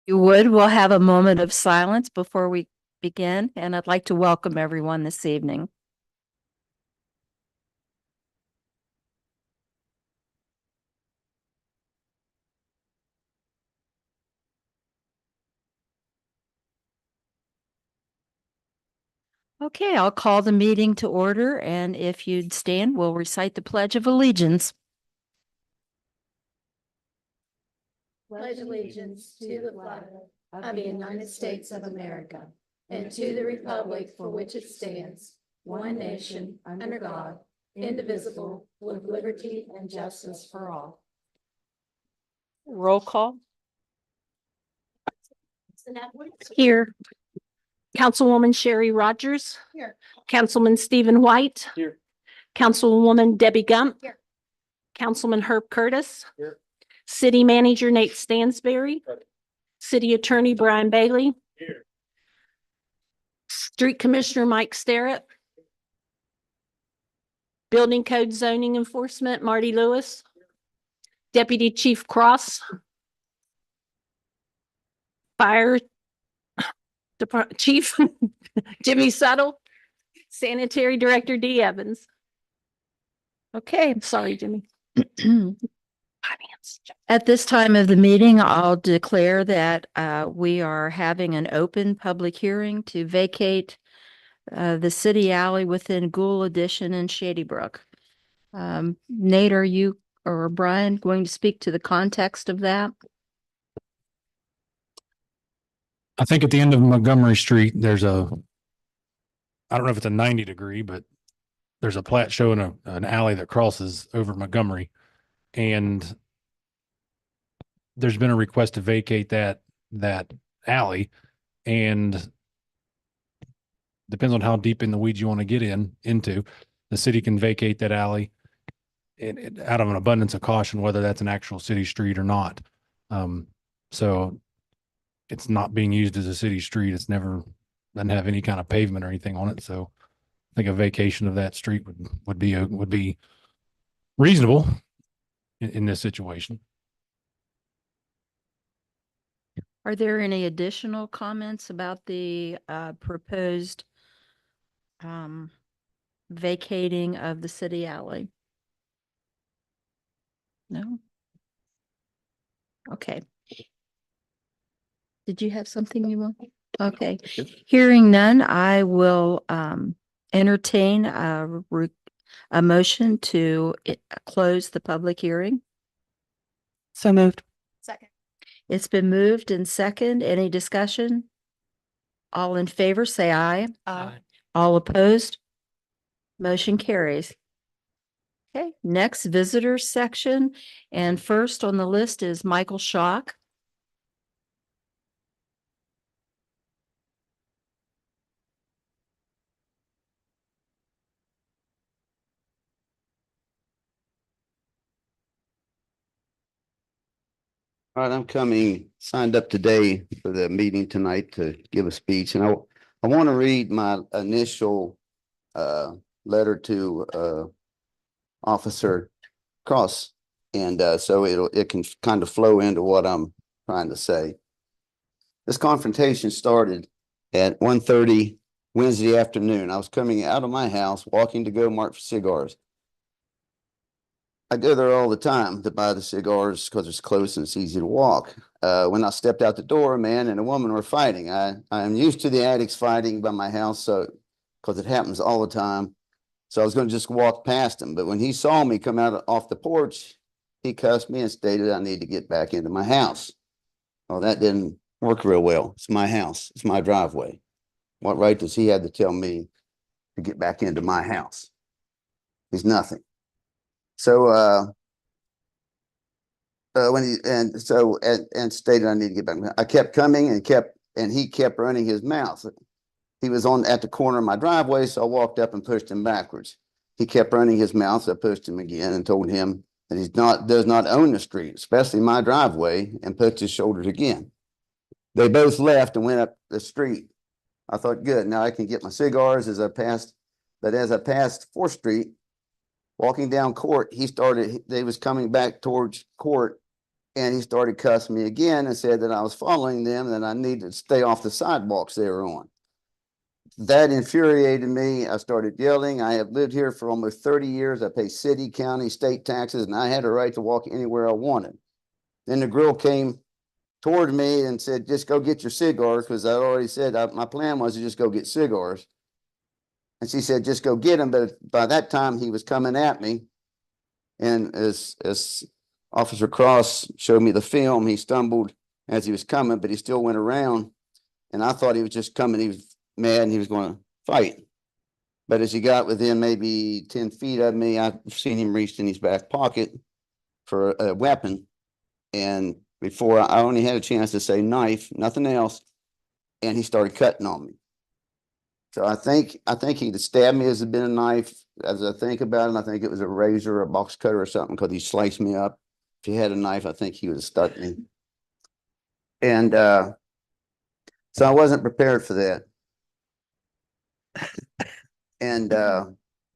You would, we'll have a moment of silence before we begin, and I'd like to welcome everyone this evening. Okay, I'll call the meeting to order, and if you'd stand, we'll recite the Pledge of Allegiance. Pledge allegiance to the flag of the United States of America and to the republic for which it stands, one nation, under God, indivisible, with liberty and justice for all. Roll call. Here. Councilwoman Sherry Rogers. Here. Councilman Stephen White. Here. Councilwoman Debbie Gump. Here. Councilman Herb Curtis. Here. City Manager Nate Stansberry. Present. City Attorney Brian Bailey. Here. Street Commissioner Mike Starrett. Building Code Zoning Enforcement Marty Lewis. Deputy Chief Cross. Fire Department Chief Jimmy Settle. Sanitary Director Dee Evans. Okay. Sorry, Jimmy. Finance. At this time of the meeting, I'll declare that we are having an open public hearing to vacate the city alley within Gould Addition in Shady Brook. Nate, are you or Brian going to speak to the context of that? I think at the end of Montgomery Street, there's I don't know if it's a 90-degree, but there's a plat showing an alley that crosses over Montgomery. And there's been a request to vacate that alley, and depends on how deep in the weeds you want to get into. The city can vacate that alley out of an abundance of caution, whether that's an actual city street or not. So it's not being used as a city street. It's doesn't have any kind of pavement or anything on it. So I think a vacation of that street would be reasonable in this situation. Are there any additional comments about the proposed vacating of the city alley? No? Okay. Did you have something you want? Okay. Hearing none, I will entertain a motion to close the public hearing. So moved. Second. It's been moved and second. Any discussion? All in favor, say aye. Aye. All opposed? Motion carries. Okay, next visitors section. And first on the list is Michael Schock. All right, I'm signed up today for the meeting tonight to give a speech, and I want to read my initial letter to Officer Cross, and so it can kind of flow into what I'm trying to say. This confrontation started at 1:30 Wednesday afternoon. I was coming out of my house, walking to go mark for cigars. I go there all the time to buy the cigars because it's close and it's easy to walk. When I stepped out the door, a man and a woman were fighting. I am used to the addicts fighting by my house, so because it happens all the time. So I was going to just walk past him. But when he saw me come out off the porch, he cussed me and stated I need to get back into my house. Well, that didn't work real well. It's my house. It's my driveway. What right does he have to tell me to get back into my house? He's nothing. So when he stated I need to get back, I kept coming and he kept running his mouth. He was at the corner of my driveway, so I walked up and pushed him backwards. He kept running his mouth, so I pushed him again and told him that he does not own the street, especially my driveway, and pushed his shoulders again. They both left and went up the street. I thought, good, now I can get my cigars as I passed. But as I passed 4th Street, walking down Court, they was coming back towards Court, And he started cussing me again and said that I was following them and that I needed to stay off the sidewalks they were on. That infuriated me. I started yelling. I have lived here for almost 30 years. I pay city, county, state taxes, and I had a right to walk anywhere I wanted. Then the girl came toward me and said, just go get your cigars, because I already said my plan was to just go get cigars. And she said, just go get them. But by that time, he was coming at me. And as Officer Cross showed me the film, he stumbled as he was coming, but he still went around. And I thought he was just coming. He was mad and he was going to fight. But as he got within maybe 10 feet of me, I've seen him reach in his back pocket for a weapon. And before I only had a chance to say knife, nothing else. And he started cutting on me. So I think he'd stabbed me as it had been a knife. As I think about it, I think it was a razor or a box cutter or something, because he sliced me up. If he had a knife, I think he would have stuck me. And so I wasn't prepared for that. And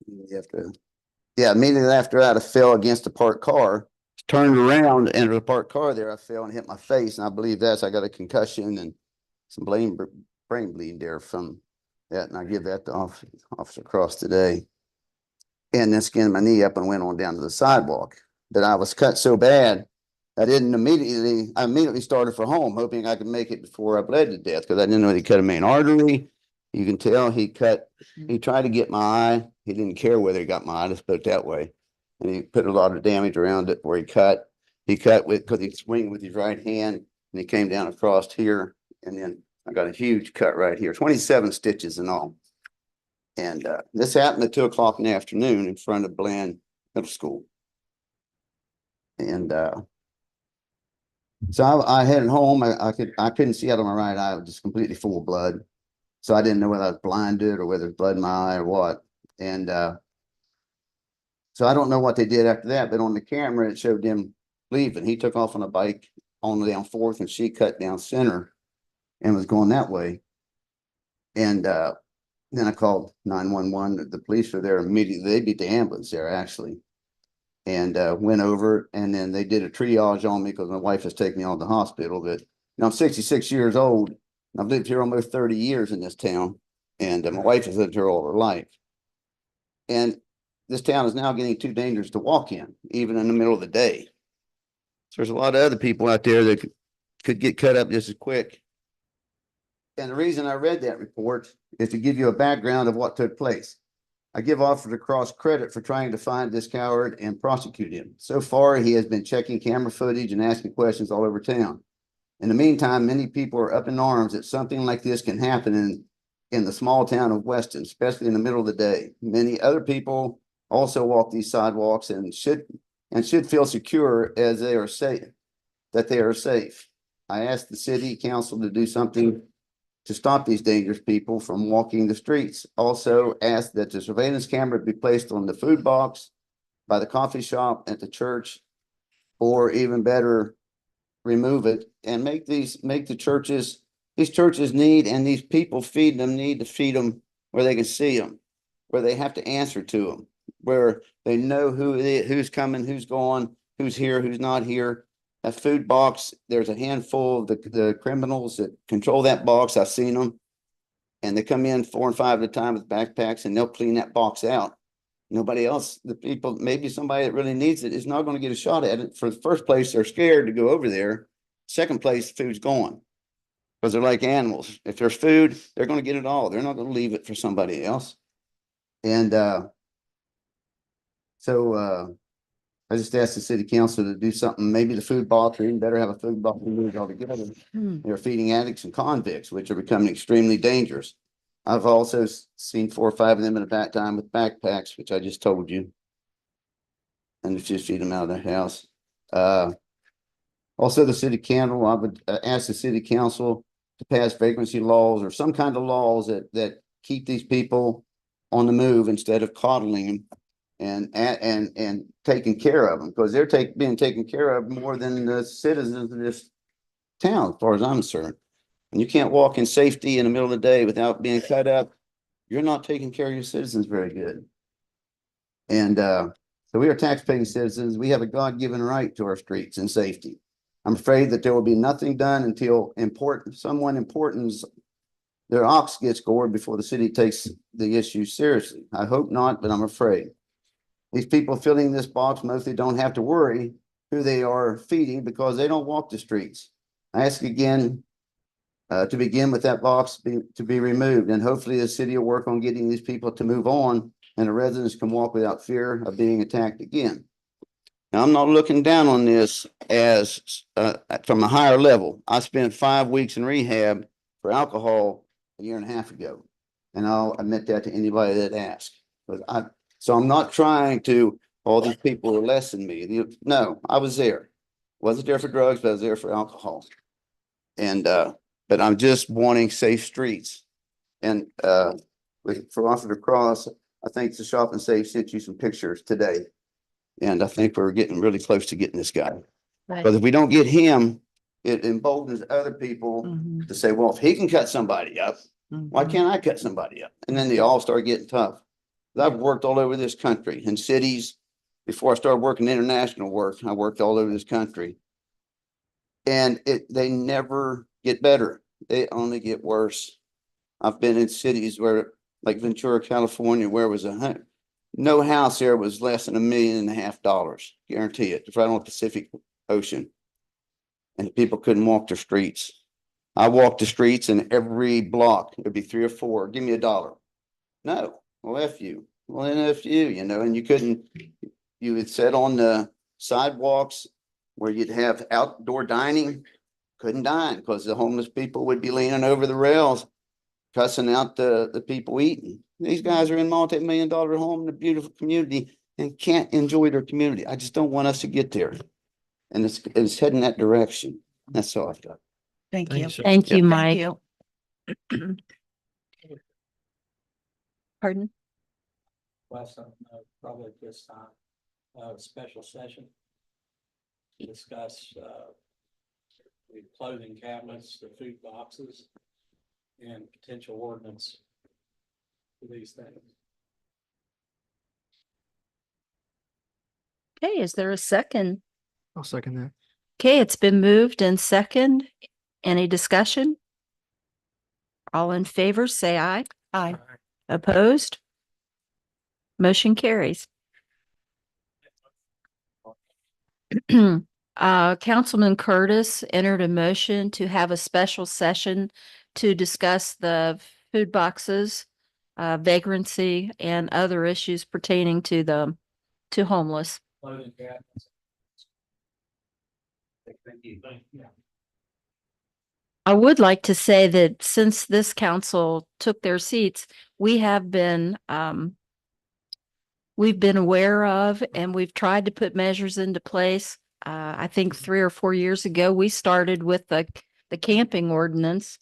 immediately after that, I fell against a parked car, turned around, and there's a parked car there. I fell and hit my face, and I believe I got a concussion and some brain bleeding there from that. And I give that to Officer Cross today. And then skinned my knee up and went on down to the sidewalk. But I was cut so bad, I immediately started for home, hoping I could make it before I bled to death, because I didn't know he cut a main artery. You can tell he tried to get my eye. He didn't care whether he got my eye, let's put it that way. And he put a lot of damage around it where he cut. He cut because he swung with his right hand, and he came down across here. And then I got a huge cut right here, 27 stitches in all. And this happened at 2:00 in the afternoon in front of Bland Middle School. And so I headed home. I couldn't see out of my right eye. It was just completely full of blood. So I didn't know whether I was blinded or whether it was blood in my eye or what. And so I don't know what they did after that, but on the camera, it showed them leaving. He took off on a bike on down 4th, and she cut down center and was going that way. And then I called 911. The police were there immediately. They beat the ambulance there, actually. And went over, and then they did a triage on me because my wife has taken me on to the hospital. But I'm 66 years old. I've lived here almost 30 years in this town, and my wife has lived here all her life. And this town is now getting too dangerous to walk in, even in the middle of the day. So there's a lot of other people out there that could get cut up just as quick. And the reason I read that report is to give you a background of what took place. I give Officer Cross credit for trying to find this coward and prosecute him. So far, he has been checking camera footage and asking questions all over town. In the meantime, many people are up in arms that something like this can happen in the small town of Weston, especially in the middle of the day. Many other people also walk these sidewalks and should feel secure as they are safe, that they are safe. I asked the city council to do something to stop these dangerous people from walking the streets. Also asked that the surveillance camera be placed on the food box, by the coffee shop, at the church, or even better, remove it and make the churches, these churches need, and these people feed them, need to feed them where they can see them, where they have to answer to them, where they know who's coming, who's going, who's here, who's not here. A food box, there's a handful of the criminals that control that box. I've seen them, and they come in 4 and 5 at a time with backpacks, and they'll clean that box out. Nobody else, the people, maybe somebody that really needs it is not going to get a shot at it. For the first place, they're scared to go over there. Second place, food's gone, because they're like animals. If there's food, they're going to get it all. They're not going to leave it for somebody else. And so I just asked the city council to do something, maybe the food box, or even better have a food box removed altogether. They're feeding addicts and convicts, which are becoming extremely dangerous. I've also seen 4 or 5 of them at a back time with backpacks, which I just told you. And just feed them out of their house. Also, the city council, I would ask the city council to pass vagrancy laws or some kind of laws that keep these people on the move instead of coddling them and taking care of them, because they're being taken care of more than the citizens of this town, as far as I'm concerned. And you can't walk in safety in the middle of the day without being cut up. You're not taking care of your citizens very good. And so we are tax-paying citizens. We have a God-given right to our streets and safety. I'm afraid that there will be nothing done until someone important's their ox gets gored before the city takes the issue seriously. I hope not, but I'm afraid. These people filling this box mostly don't have to worry who they are feeding because they don't walk the streets. I ask again to begin with that box to be removed, and hopefully the city will work on getting these people to move on and the residents can walk without fear of being attacked again. Now, I'm not looking down on this as from a higher level. I spent 5 weeks in rehab for alcohol a year and a half ago, and I'll admit that to anybody that asks. So I'm not trying to, all these people are less than me. No, I was there. Wasn't there for drugs, but I was there for alcohol. And but I'm just wanting safe streets. And for Officer Cross, I think the Shop and Save sent you some pictures today. And I think we're getting really close to getting this guy. Because if we don't get him, it emboldens other people to say, well, if he can cut somebody up, why can't I cut somebody up? And then they all start getting tough. I've worked all over this country in cities. Before I started working international work, I worked all over this country. And they never get better. They only get worse. I've been in cities where, like Ventura, California, where it was no house there was less than $1.5 million. Guarantee it. It's right on the Pacific Ocean. And people couldn't walk the streets. I walked the streets, and every block, there'd be 3 or 4. Give me $1. No. Well, F you. Well, then F you, and you would sit on the sidewalks where you'd have outdoor dining. Couldn't dine because the homeless people would be leaning over the rails, cussing out the people eating. These guys are in multi-million-dollar home in a beautiful community and can't enjoy their community. I just don't want us to get there. And it's heading that direction. That's all I've got. Thank you. Thank you, Mike. you. Pardon? Weston, probably this time, special session. To discuss, the clothing cabinets, the food boxes, and potential ordinance for these things. Okay, is there a second? I'll second that. Okay, it's been moved and second. Any discussion? All in favor, say aye. Aye. Opposed? Motion carries. Councilman Curtis entered a motion to have a special session to discuss the food boxes, vagrancy, and other issues pertaining to homeless. Clothing cabinets. Thank you. I would like to say that since this council took their seats, we have been we've been aware of and we've tried to put measures into place. I think 3 or 4 years ago, we started with the camping ordinance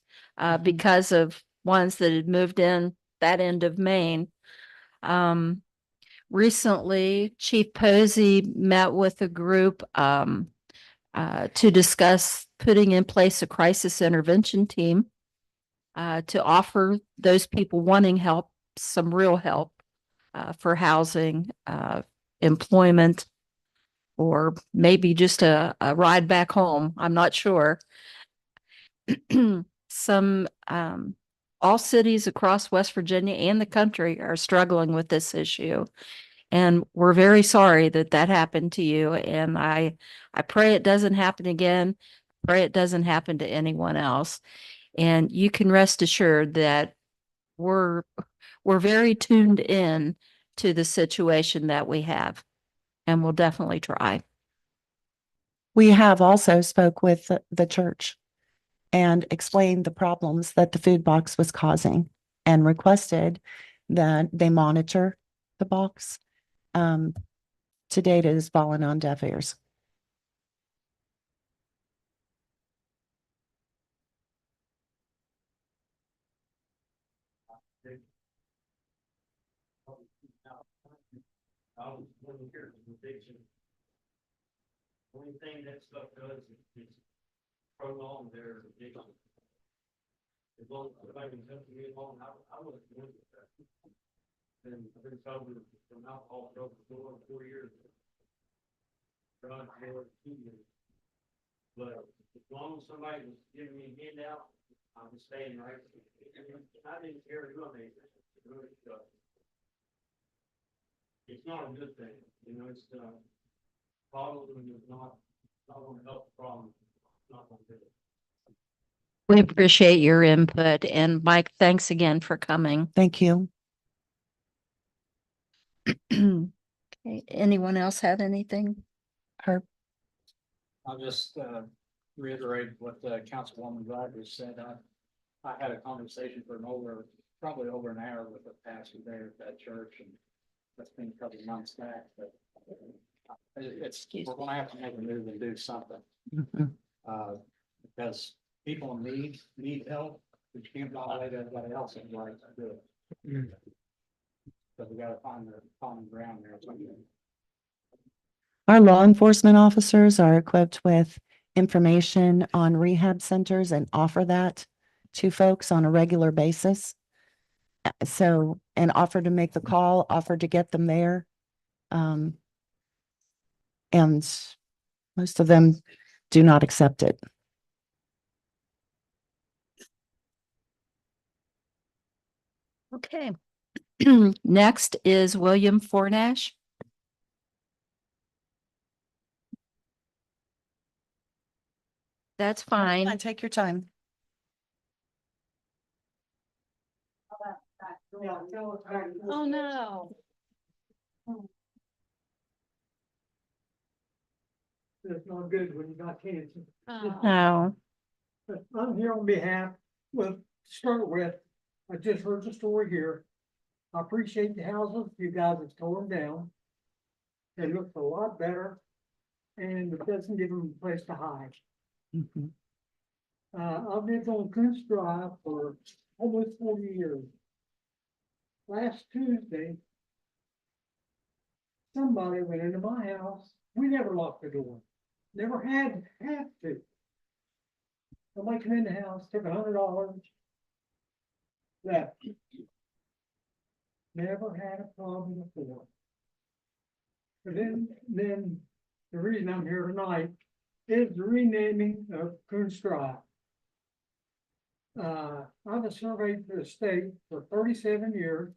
because of ones that had moved in that end of Maine. Recently, Chief Posey met with a group to discuss putting in place a crisis intervention team to offer those people wanting help, some real help for housing, employment, or maybe just a ride back home. I'm not sure. All cities across West Virginia and the country are struggling with this issue. And we're very sorry that happened to you. And I pray it doesn't happen again. Pray it doesn't happen to anyone else. And you can rest assured that we're very tuned in to the situation that we have, and we'll definitely try. We have also spoke with the church and explained the problems that the food box was causing and requested that they monitor the box. To date, it has fallen on deaf ears. Only thing that stuff does is prolong their addiction. As long as I can help you along, I would do that. And I've been sober from alcohol for over 4 years. Drugs for 2 years. But as long as somebody was giving me a handout, I was staying right. I didn't care who I made. It's not a good thing, you know, it's, problem is not gonna help the problem, not gonna do it. We appreciate your input, and Mike, thanks again for coming. Thank you. Okay, anyone else have anything? Herb. I'll just reiterate what Councilwoman Rogers said. I had a conversation for probably over an hour with a pastor there at that church, and that's been a couple of months back, but we're gonna have to make a move and do something. Mhm. Because people need help, but you can't violate everybody else's right to do it. So we gotta find the common ground there. Our law enforcement officers are equipped with information on rehab centers and offer that to folks on a regular basis. So, and offer to make the call, offer to get them there. And most of them do not accept it. Okay. Next is William Fornash. That's fine. Take your time. Oh, no. That's not good when you got cancer. Oh. No. But I'm here on behalf, well, to start with, I just heard the story here. I appreciate the houses you guys have torn down. It looks a lot better. And it doesn't give them a place to hide. Mhm. I've lived on Coons Drive for almost 40 years. Last Tuesday, somebody went into my house. We never locked the door. Never had to. Somebody came in the house, took $100, left. Never had a problem before. But then the reason I'm here tonight is the renaming of Coons Drive. I was surveyed for the state for 37 years.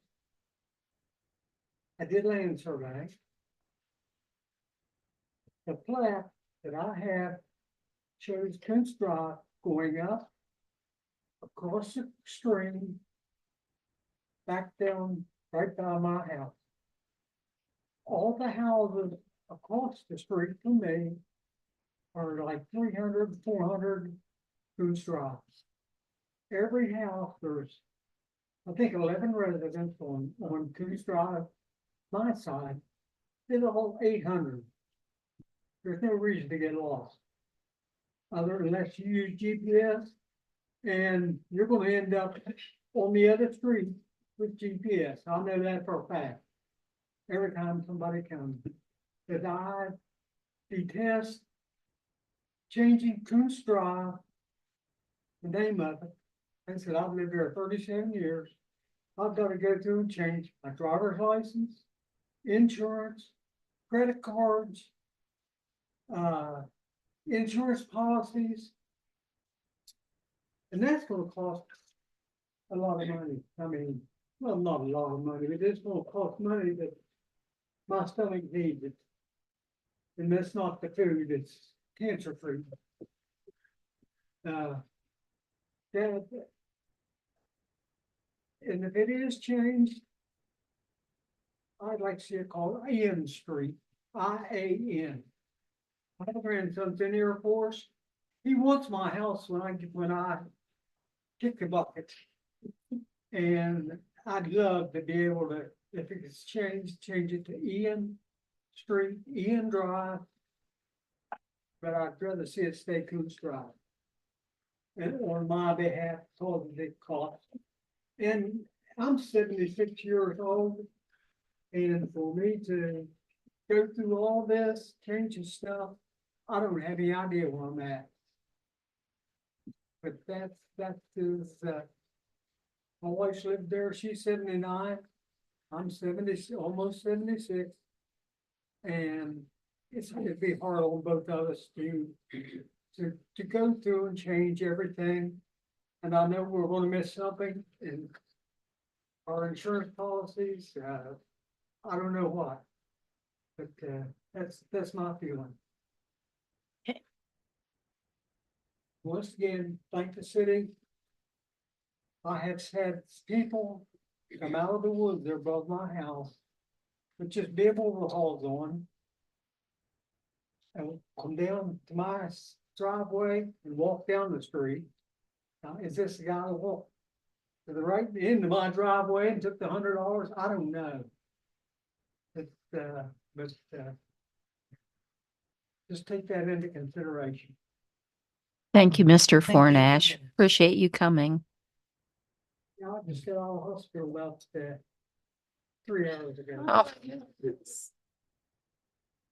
I did land survey. The plat that I have shows Coons Drive going up across the stream, back down right by my house. All the houses across the street from me are like 300, 400 Coons Drive. Every house, there's, I think, 11 residents on Coons Drive, my side. It's all 800. There's no reason to get lost. Unless you use GPS, and you're gonna end up on the other street with GPS. I know that for a fact. Every time somebody comes, but I detest changing Coons Drive, the name of it. I said, I've lived there 37 years. I've got to go through and change my driver's license, insurance, credit cards, insurance policies. And that's gonna cost a lot of money. I mean, well, not a lot of money, but it's gonna cost money that my stomach needs it. And that's not the food, it's cancer free. That, and if it is changed, I'd like to see it called Ian Street, IAN. My grandson's in the Air Force. He wants my house when I kick the bucket. And I'd love to be able to, if it's changed, change it to Ian Street, Ian Drive. But I'd rather see it stay Coons Drive. And on my behalf, cause it cost. And I'm 76 years old. And for me to go through all this, changing stuff, I don't have any idea where I'm at. But that is, my wife's lived there, she's 79, I'm 70, almost 76. And it'd be hard on both of us to to go through and change everything. And I know we're gonna miss something in our insurance policies, I don't know what. But, that's my feeling. Okay. Once again, thank the city. I have had people come out of the woods there above my house, with just bib overalls on. And come down to my driveway and walk down the street. Now, is this the guy that walked to the right into my driveway and took the $100? I don't know. But just take that into consideration. Thank you, Mr. Thank you. Fornash. Appreciate you coming. Yeah, I just got out of the hospital about 3 hours ago. Oh.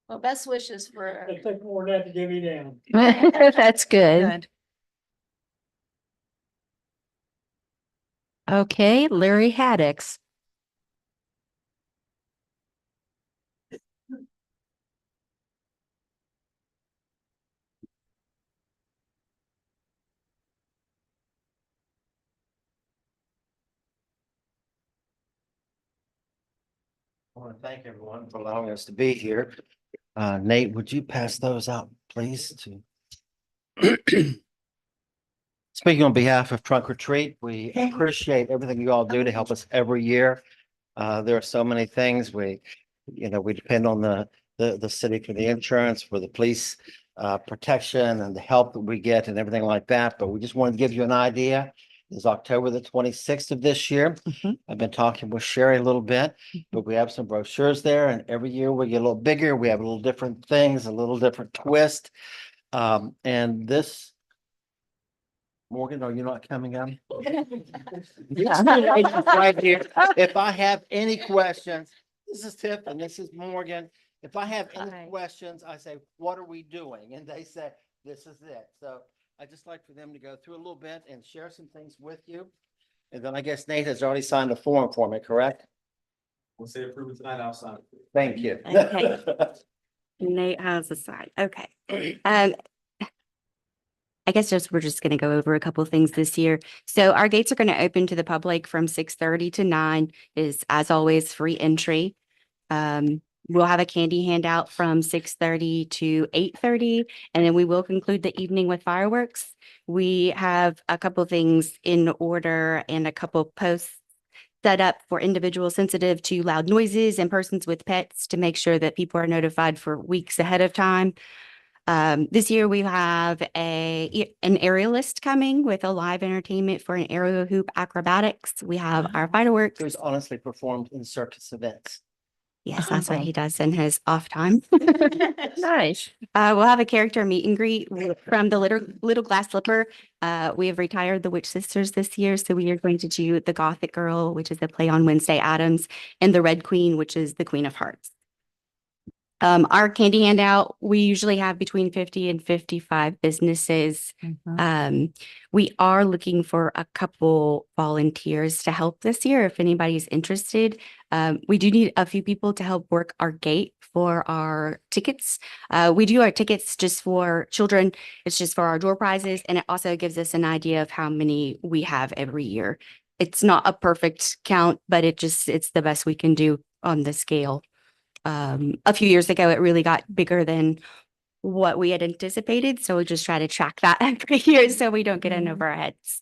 Well, best wishes for. It took more than that to get me down. That's good. Okay, Larry Haddix. I want to thank everyone for allowing us to be here. Nate, would you pass those out, please, to? Speaking on behalf of Trunk or Treat, we appreciate everything you all do to help us every year. There are so many things we depend on the city for the insurance, for the police protection and the help that we get and everything like that. But we just wanted to give you an idea. It's October the 26th of this year. Mhm. I've been talking with Sherry a little bit, but we have some brochures there, and every year we get a little bigger. We have a little different things, a little different twist. And this, Morgan, are you not coming up? These two ladies right here. If I have any questions, this is Tiff and this is Morgan. If I have any Hi. questions, I say, what are we doing? And they say, this is it. So I just like for them to go through a little bit and share some things with you. And then I guess Nate has already signed the form for me, correct? Once they approve it tonight, I'll sign it. Thank you. Okay. Nate has a side. Okay. I guess we're just going to go over a couple of things this year. So our gates are going to open to the public from 6:30 to 9 is as always free entry. We'll have a candy handout from 6:30 to 8:30, and then we will conclude the evening with fireworks. We have a couple things in order and a couple posts set up for individuals sensitive to loud noises and persons with pets to make sure that people are notified for weeks ahead of time. This year we have an aerialist coming with a live entertainment for an aerial hoop acrobatics. We have our fireworks. Who's honestly performed in circus events. Yes, that's what he does in his off time. Nice. We'll have a character meet and greet from the Little Glass Slipper. We have retired the Witch Sisters this year, so we are going to do the Gothic Girl, which is the play on Wednesday Addams, and the Red Queen, which is the Queen of Hearts. Our candy handout, we usually have between 50 and 55 businesses. We are looking for a couple volunteers to help this year if anybody's interested. We do need a few people to help work our gate for our tickets. We do our tickets just for children. It's just for our door prizes, and it also gives us an idea of how many we have every year. It's not a perfect count, but it's the best we can do on the scale. A few years ago, it really got bigger than what we had anticipated. So we just try to track that every year so we don't get in over our heads.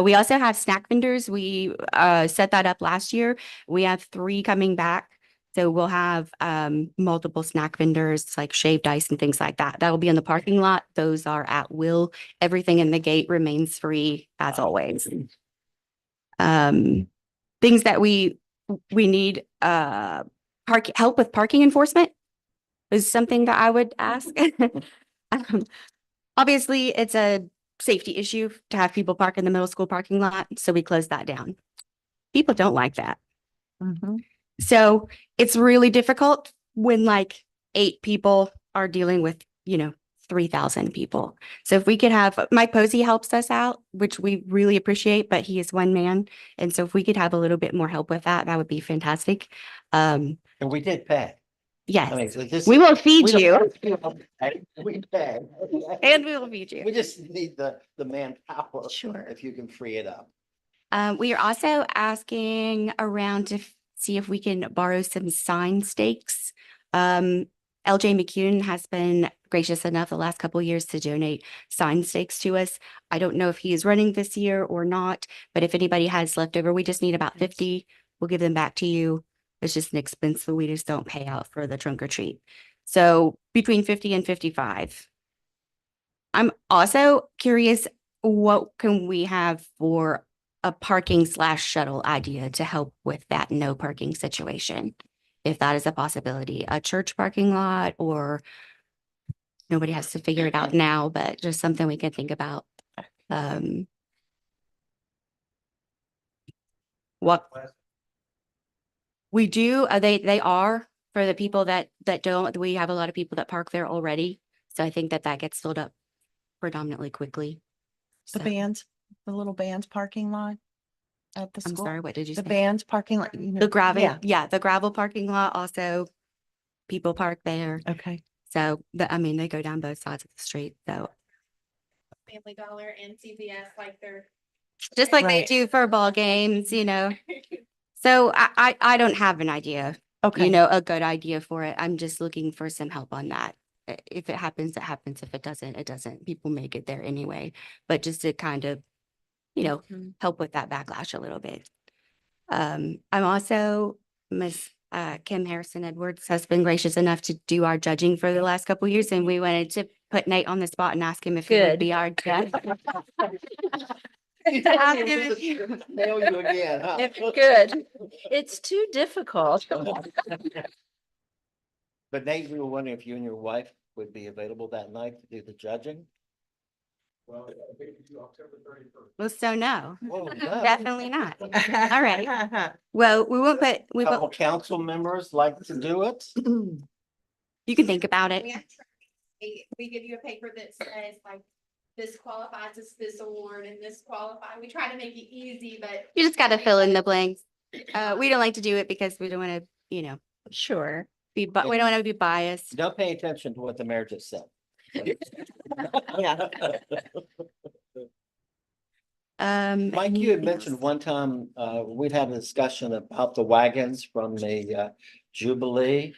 We also have snack vendors. We set that up last year. We have 3 coming back. So we'll have multiple snack vendors like shaved ice and things like that. That'll be in the parking lot. Those are at will. Everything in the gate remains free as always. Things that we need help with parking enforcement is something that I would ask. Obviously, it's a safety issue to have people park in the middle school parking lot, so we closed that down. People don't like that. So it's really difficult when like 8 people are dealing with, 3,000 people. So if we could have Mike Posey helps us out, which we really appreciate, but he is one man. And so if we could have a little bit more help with that, that would be fantastic. And we did pay. I mean, Yes, so this. we will feed we don't- you We pay. and we will feed We you. just need the manpower. Sure. If you can free it up. We are also asking around to see if we can borrow some sign stakes. LJ McCune has been gracious enough the last couple of years to donate sign stakes to us. I don't know if he is running this year or not, but if anybody has leftover, we just need about 50. We'll give them back to you. It's just an expense that we just don't pay out for the trunk or treat. So between 50 and 55. I'm also curious, what can we have for a parking / shuttle idea to help with that no parking situation? If that is a possibility, a church parking lot, or nobody has to figure it out now, but just something we can think about. What we do, they are for the people that don't, we have a lot of people that park there already. So I think that gets filled up predominantly quickly. The So, band, the little band parking lot at the I'm school. sorry, what did you The say? band parking lot, you know. The gravel, Yeah, yeah, the gravel parking lot also, people park there. okay. So I mean, they go down both sides of the street, so Family Dollar and CVS, like they're. just like they Right. do for ball games, you know. So I don't have an idea, Okay. you know, a good idea for it. I'm just looking for some help on that. If it happens, it happens. If it doesn't, it doesn't. People make it there anyway. But just to kind of, you know, help with that backlash a little bit. I'm also, Miss Kim Harrison Edwards has been gracious enough to do our judging for the last couple of years, and we wanted to put Nate on the spot and ask him if he would Good. be our judge. Nail you again, huh? Good. It's too difficult. But Nate, we were wondering if you and your wife would be available that night to do the judging? Well, I think we do October 31st. Well, so no, Oh, no. definitely not. All right. Well, we won't put, Couple council members like to do it? you can think about it. We give you a paper that says like, this qualifies as this award and this qualify. We try to make it easy, but. You just got to fill in the blanks. We don't like to do it because we don't want to, you know, Sure. but we don't want to be biased. Don't pay attention to what the mayor just said. Yeah. Mike, you had anything mentioned else? one time, we'd had a discussion about the wagons from the Jubilee.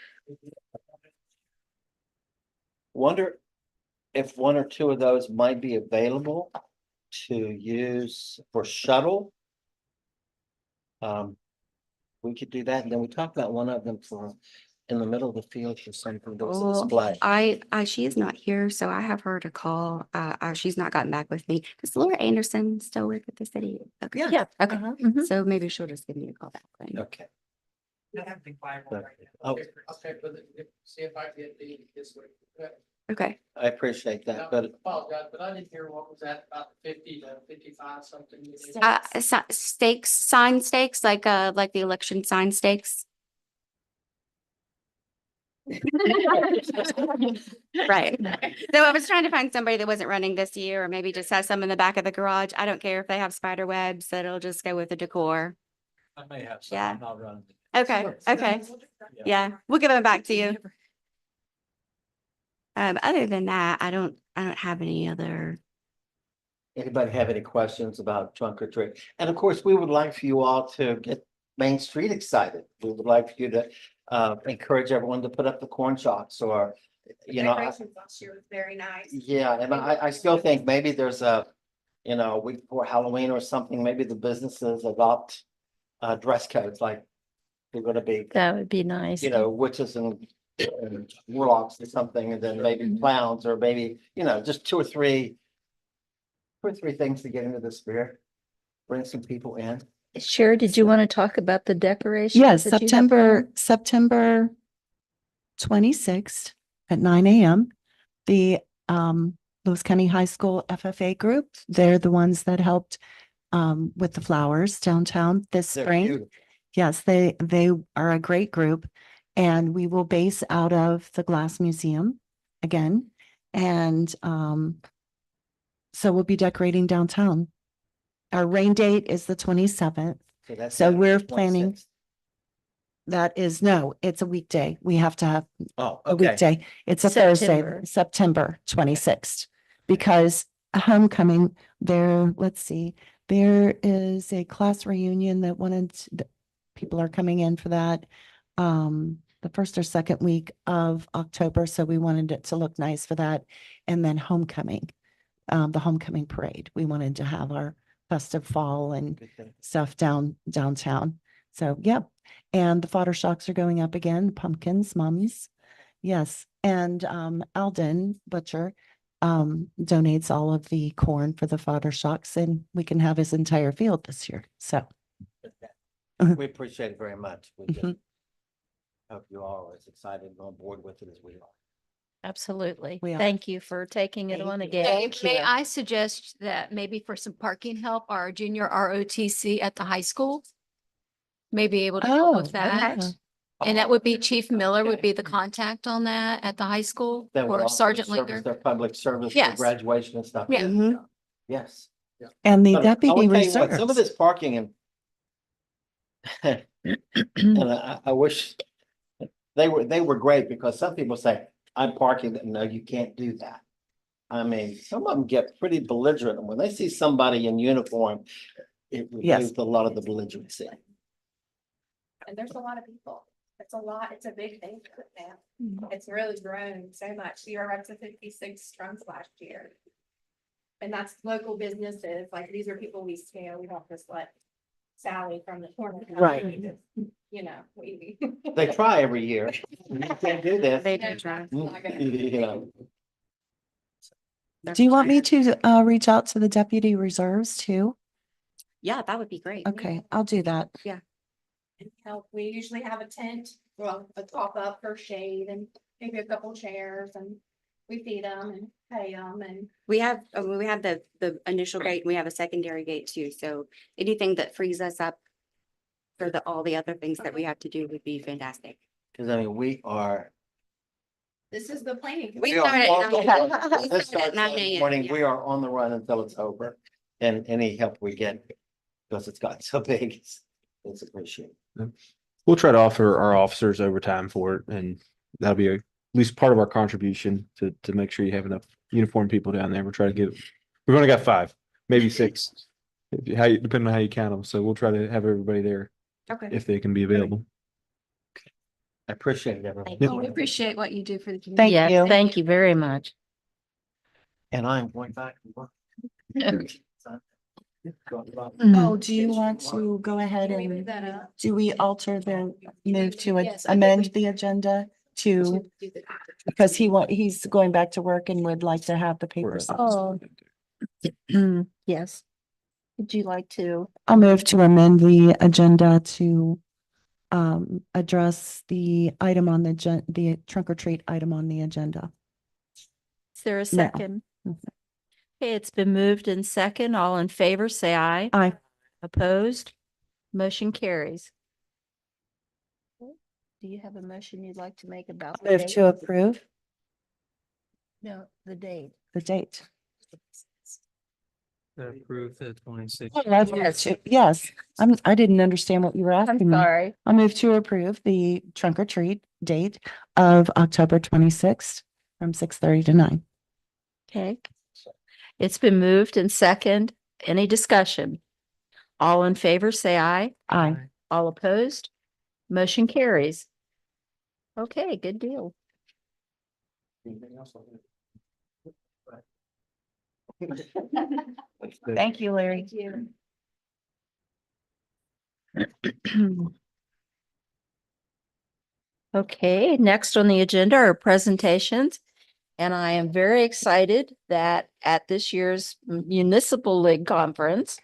Wonder if one or two of those might be available to use for shuttle. We could do that, and then we talked about one of them for in the middle of the field for something that was a Oh, display. she is not here, so I have her to call. She's not gotten back with me. Does Laura Anderson still work at the city? Okay. Yeah. Yeah. Okay, Mhm. so maybe she'll just give me a call back then. Okay. I have the Bible right now. Oh. I'll check with it, see if I get the this week. Okay. I appreciate that, but Apologize, but I didn't hear what was that about 50 to 55 something. Stakes, sign stakes, like the election sign stakes. Right. So I was trying to find somebody that wasn't running this year, or maybe just has some in the back of the garage. I don't care if they have spider webs, that'll just go with the decor. I may have some, Yeah. I'm not running. Okay, okay. Yeah, we'll give them back to you. Other than that, I don't have any other. anybody have any questions about trunk or treat? And of course, we would like for you all to get Main Street excited. We would like for you to encourage everyone to put up the corn shocks or, you know. Decorations last year was very nice. Yeah, and I still think maybe there's a, you know, a week before Halloween or something, maybe the businesses adopt dress codes, like they're gonna be, That would be nice. you know, witches and warlocks or something, and then maybe clowns, or maybe, you know, just two or three things to get into the spirit. Bring some people in. Sure. Did you want to talk about the decorations? Yes, that you have planned? September 26th at 9 a.m. The Lewis County High School FFA group, they're the ones that helped with the flowers downtown this They're spring. beautiful. Yes, they are a great group, and we will base out of the Glass Museum again. And so we'll be decorating downtown. Our rain date is the 27th. So that's So Saturday, we're 26th. planning- That is, no, it's a weekday. We have to have Oh, a okay. weekday. It's a Thursday, September. September 26th. Because homecoming there, let's see, there is a class reunion that people are coming in for that. The first or second week of October. So we wanted it to look nice for that. And then homecoming, the homecoming parade. We wanted to have our festive fall and Good thing. stuff downtown. So, yep. And the fodder shocks are going up again, pumpkins, mums. Yes. And Alden Butcher donates all of the corn for the fodder shocks, and we can have his entire field this year. So We appreciate it very much. We just Mhm. hope you all are as excited and on board with it as we are. Absolutely. We are. Thank you for taking it Thank on you. again. May I suggest that maybe for some parking help, our junior ROTC at the high school may be able to help with that. okay. And that would be Chief Miller would be the contact on that at the high school That would or also Sergeant service Linger. Their public service for Yes. graduation and stuff. Yeah. Mhm. Yes. And the But I deputy would tell you what, some of reserves. this parking and I wish they were great, because some people say, I'm parking. No, you can't do that. I mean, some of them get pretty belligerent, and when they see somebody in uniform, it Yes. removes a lot of the belligerency. And there's a lot of people. It's a lot, it's a big thing for them. It's really grown so much. We were up to 56 trunks last year. And that's local businesses, like these are people we scale, we don't just let Sally from the corner. come. Right. We just, you know, we. They try every year. You can't do this. They do try. You know, Do you want me to reach out to the deputy reserves too? Yeah, that would be great. Okay, I'll do that. And help, we usually have a tent, well, a top up for shade and maybe a couple chairs and we feed them and pay them and. We have the initial gate, we have a secondary gate too, so anything that frees us up for all the other things that we have to do would be fantastic. Cause I mean, we are. This is the planning. We we are start at on the 9 run. a.m. We This start at starts 9 in the a.m., morning. yeah. We are on the run until it's over. And any help we get, because it's gotten so big, it's appreciated. We'll try to offer our officers overtime for it, and that'll be at least part of our contribution to make sure you have enough uniformed people down there. We'll try to get, we've only got 5, maybe 6, depending on how you count them. So we'll try to have everybody there Okay. if they can be available. I appreciate it, everyone. Thank Yep. Well, we appreciate what you do for the community. Thank Yeah, you. thank you very much. And I'm going back to work. Oh, do you want to go ahead Can we move and that up? do we alter the move to Yes, I think amend we- the agenda to, To do the- because he's going back to work and would like to have the papers. Oh. Yes. Would you like to? I'll move to amend the agenda to address the item on the trunk or treat item on the agenda. Is there a second? Okay, it's been moved in second. All in favor, say aye. Aye. Opposed? Motion carries. Do you have a motion you'd like to make about? the Move date? to approve No, the date. the date. Approve the 26th. Yes, I didn't understand what you were I'm asking me. sorry. I'll move to approve the trunk or treat date of October 26th from 6:30 to 9. Okay. It's been moved in second. Any discussion? All in favor, say aye. Aye. All opposed? Motion carries. Okay, good deal. Thank you, Larry. Thank you. Okay, next on the agenda are presentations. And I am very excited that at this year's Municipal League Conference,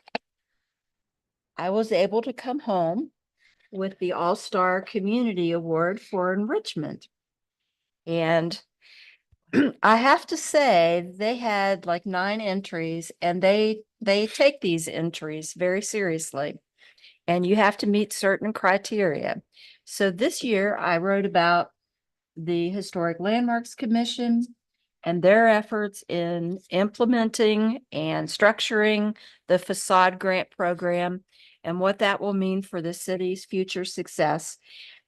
I was able to come home with the All-Star Community Award for Enrichment. And I have to say, they had like 9 entries, and they take these entries very seriously. And you have to meet certain criteria. So this year I wrote about the Historic Landmarks Commission and their efforts in implementing and structuring the facade grant program, and what that will mean for the city's future success.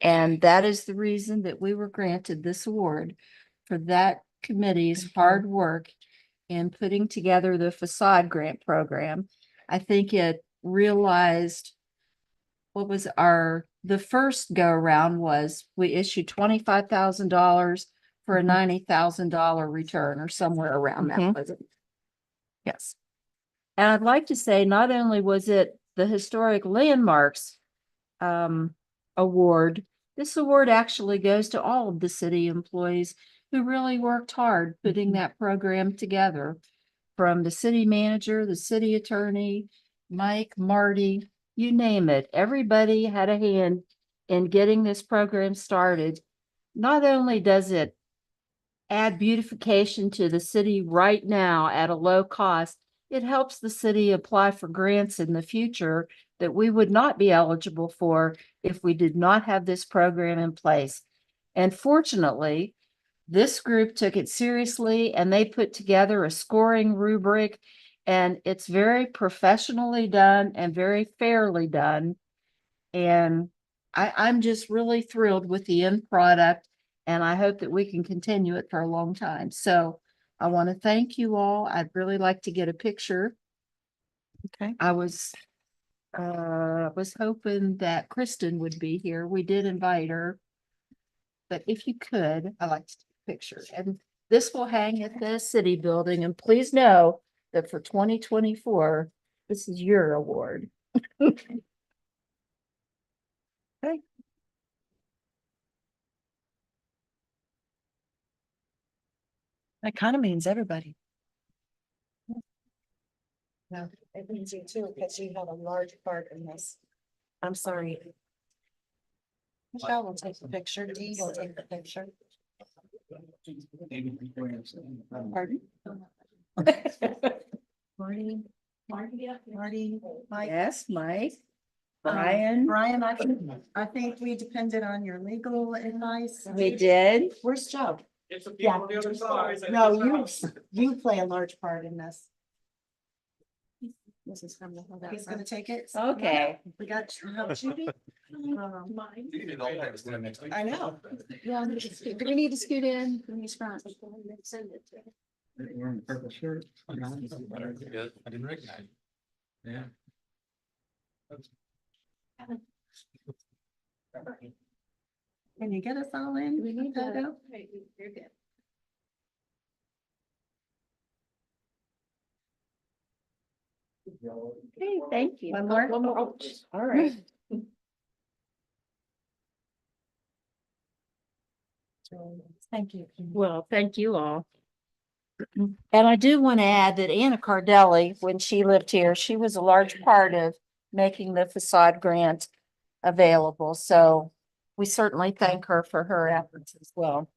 And that is the reason that we were granted this award for that committee's hard work in putting together the facade grant program. I think it realized what was the first go around was we issued $25,000 for a $90,000 return or somewhere around that, was it? Yes. And I'd like to say, not only was it the Historic Landmarks award, this award actually goes to all of the city employees who really worked hard putting that program together. From the city manager, the city attorney, Mike, Marty, you name it. Everybody had a hand in getting this program started. Not only does it add beautification to the city right now at a low cost, it helps the city apply for grants in the future that we would not be eligible for if we did not have this program in place. And fortunately, this group took it seriously and they put together a scoring rubric, and it's very professionally done and very fairly done. And I'm just really thrilled with the end product, and I hope that we can continue it for a long time. So I want to thank you all. I'd really like to get a picture. Okay. I was hoping that Kristen would be here. We did invite her. But if you could, I'd like to take a picture. And this will hang at the city building. And please know that for 2024, this is your award. Okay. That kind of means everybody. No, it means you too, because you have a large part in this. I'm sorry. Michelle will take the picture. Dee will take the picture. Pardon? Marty, Mike. Yes, Mike. Brian. Brian, I think we depended on your legal advice. We did. Where's Joe? It's the Yeah. people on the other side. No, you play a large part in this. This is from the. He's gonna take it. Okay. We got. Judy? I know. Yeah, do we need to scoot in from these front? Send it to. Wearing the purple shirt. I didn't recognize. Yeah. Can you get us all in? We need that to. out? You're good. Okay, thank you. One more? One more. Oh, all right. Thank you. Well, thank you all. And I do want to add that Anna Cardelli, when she lived here, she was a large part of making the facade grant available. So we certainly thank her for her efforts as well.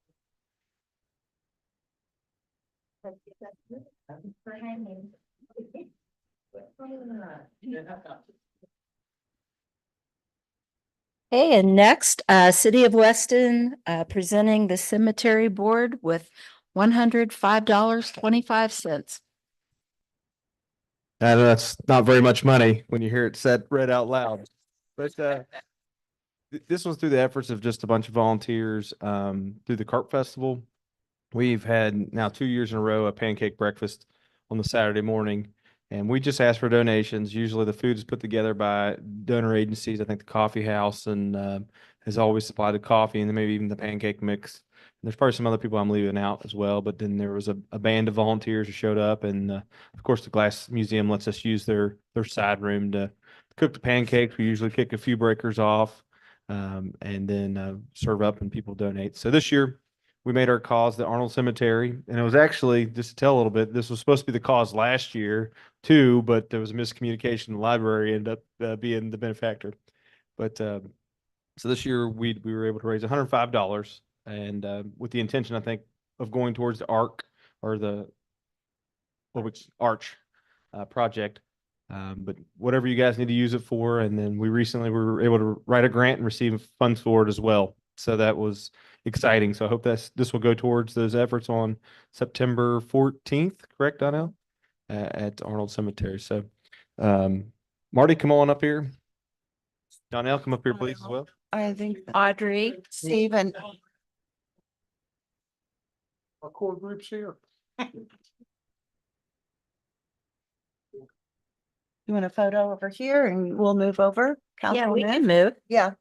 Okay, and next, City of Weston, presenting the cemetery board with $105.25. I know that's not very much money when you hear it said, read out loud. But this was through the efforts of just a bunch of volunteers through the Carp Festival. We've had now 2 years in a row a pancake breakfast on the Saturday morning, and we just ask for donations. Usually the food is put together by donor agencies. I think the coffee house and has always supplied the coffee and then maybe even the pancake mix. There's probably some other people I'm leaving out as well, but then there was a band of volunteers who showed up, and of course the Glass Museum lets us use their side room to cook the pancakes. We usually kick a few breakers off and then serve up and people donate. So this year we made our cause the Arnold Cemetery, and it was actually, just to tell a little bit, this was supposed to be the cause last year too, but there was a miscommunication. The library ended up being the benefactor. But so this year we were able to raise $105, and with the intention, I think, of going towards the ARC or the Arch project. But whatever you guys need to use it for, and then we were able to write a grant and receive funds for it as well. So that was exciting. So I hope this will go towards those efforts on September 14th, correct, Donnell? At Arnold Cemetery. So Marty, come on up here. Donnell, come up here, please, as well. I think Audrey. Stephen, Our core group's here. you want a photo over here and we'll move over? Yeah, we Councilman? can move. Yeah.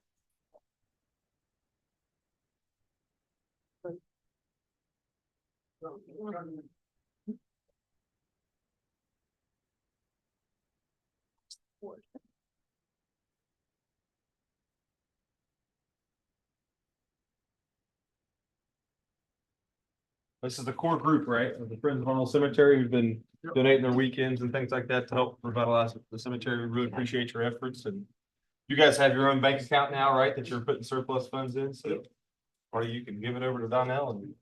This is the core group, right, of the Friends of Arnold Cemetery, who've been donating their weekends and things like that to help revitalize the cemetery. We really appreciate your efforts, and you guys have your own bank account now, right, that you're putting surplus funds in, so or you can give it over to Donnell and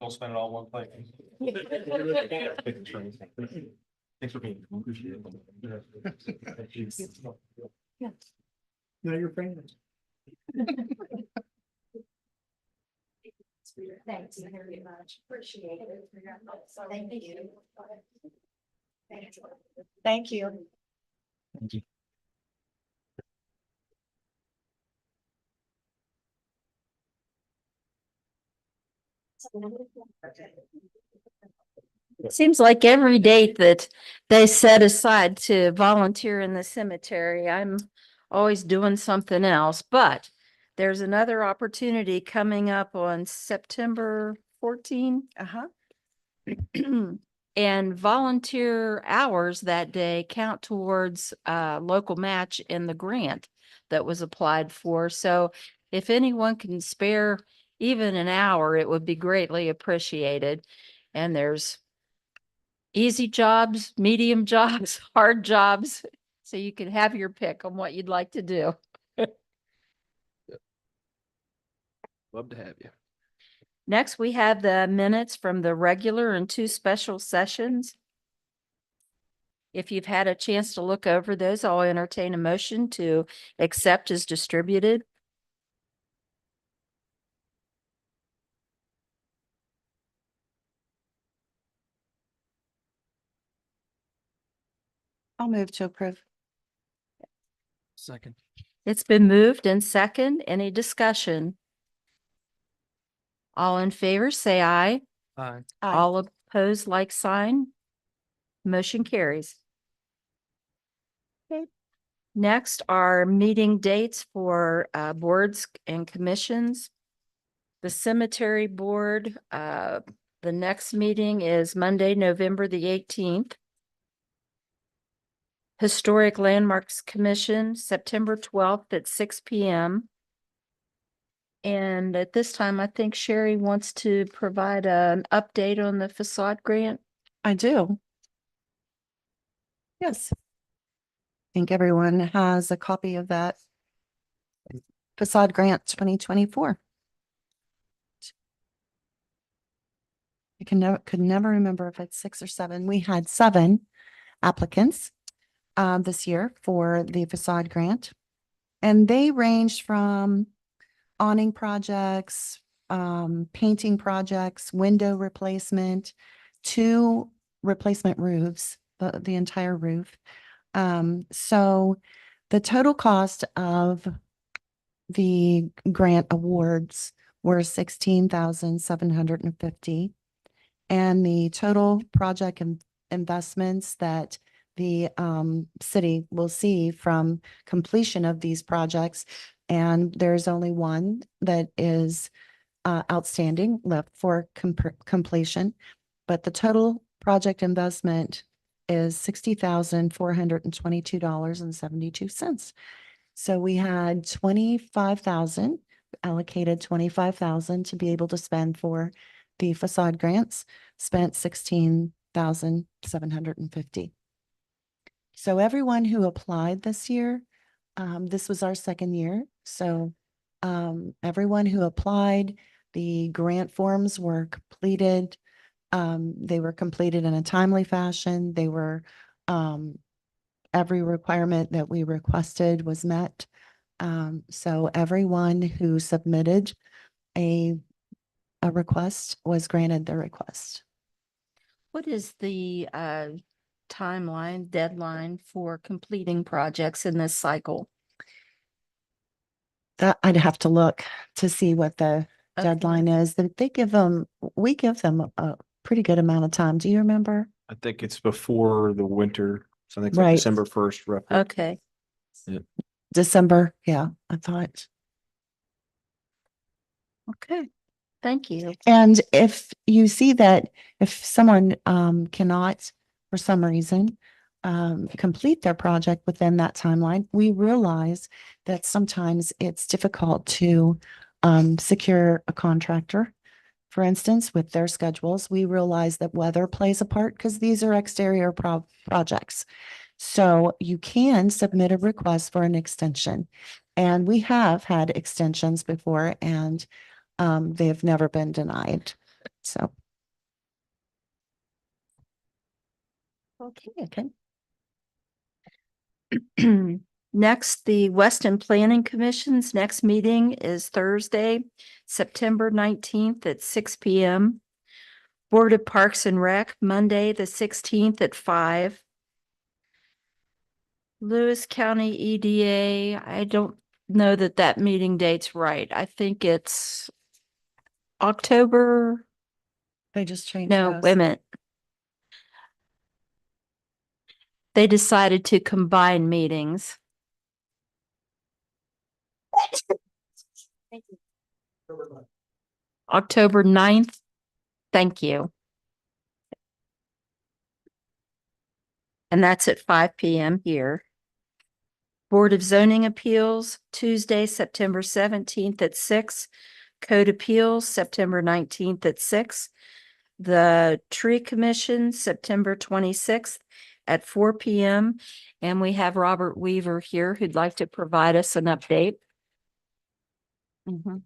don't spend it all in one place. Thanks for being here. Appreciate it. No, you're famous. Thanks very much. Appreciate it. Thank you. Thank you. Thank you. It seems like every date that they set aside to volunteer in the cemetery, I'm always doing something else, but there's another opportunity coming up on September 14. Uh-huh. And volunteer hours that day count towards local match in the grant that was applied for. So if anyone can spare even an hour, it would be greatly appreciated. And there's easy jobs, medium jobs, hard jobs. So you can have your pick on what you'd like to do. Love to have you. Next, we have the minutes from the regular and 2 special sessions. If you've had a chance to look over those, I'll entertain a motion to accept as distributed. I'll move to approve. Second. It's been moved and second. Any discussion? All in favor, say aye. Aye. Aye. All opposed, like sign. Motion carries. Okay. Next are meeting dates for boards and commissions. The cemetery board, the next meeting is Monday, November the 18th. Historic Landmarks Commission, September 12th at 6 p.m. And at this time, I think Sherry wants to provide an update on the facade grant. I do. Yes. I think everyone has a copy of that facade grant 2024. I could never remember if it's 6 or 7. We had 7 applicants this year for the facade grant. And they ranged from awning projects, painting projects, window replacement, to replacement roofs, the entire roof. So the total cost of the grant awards were $16,750. And the total project investments that the city will see from completion of these projects. And there's only one that is outstanding left for completion. But the total project investment is $60,422.72. So we had 25,000 allocated, 25,000 to be able to spend for the facade grants, spent 16,750. So everyone who applied this year, this was our second year. So everyone who applied, the grant forms were completed. They were completed in a timely fashion. They were, every requirement that we requested was met. So everyone who submitted a a request was granted the request. What is the timeline, deadline for completing projects in this cycle? That I'd have to look to see what the Okay. deadline is. That they give them, we give them a pretty good amount of time. Do you remember? I think it's before the winter, so I think it's like Right. December 1st, roughly. Okay. December, yeah, I thought. Okay. Thank you. And if you see that if someone cannot, for some reason, complete their project within that timeline, we realize that sometimes it's difficult to secure a contractor. For instance, with their schedules, we realize that weather plays a part because these are exterior projects. So you can submit a request for an extension. And we have had extensions before, and they have never been denied. So. Okay. Next, the Weston Planning Commission's next meeting is Thursday, September 19th at 6 p.m. Board of Parks and Rec, Monday, the 16th at 5. Lewis County EDA, I don't know that meeting date's right. I think it's October. They just changed. No, wait a minute. They decided to combine meetings. October 9th. Thank you. And that's at 5 p.m. here. Board of Zoning Appeals, Tuesday, September 17th at 6. Code Appeals, September 19th at 6. The Tree Commission, September 26th at 4 p.m. And we have Robert Weaver here who'd like to provide us an update. I'm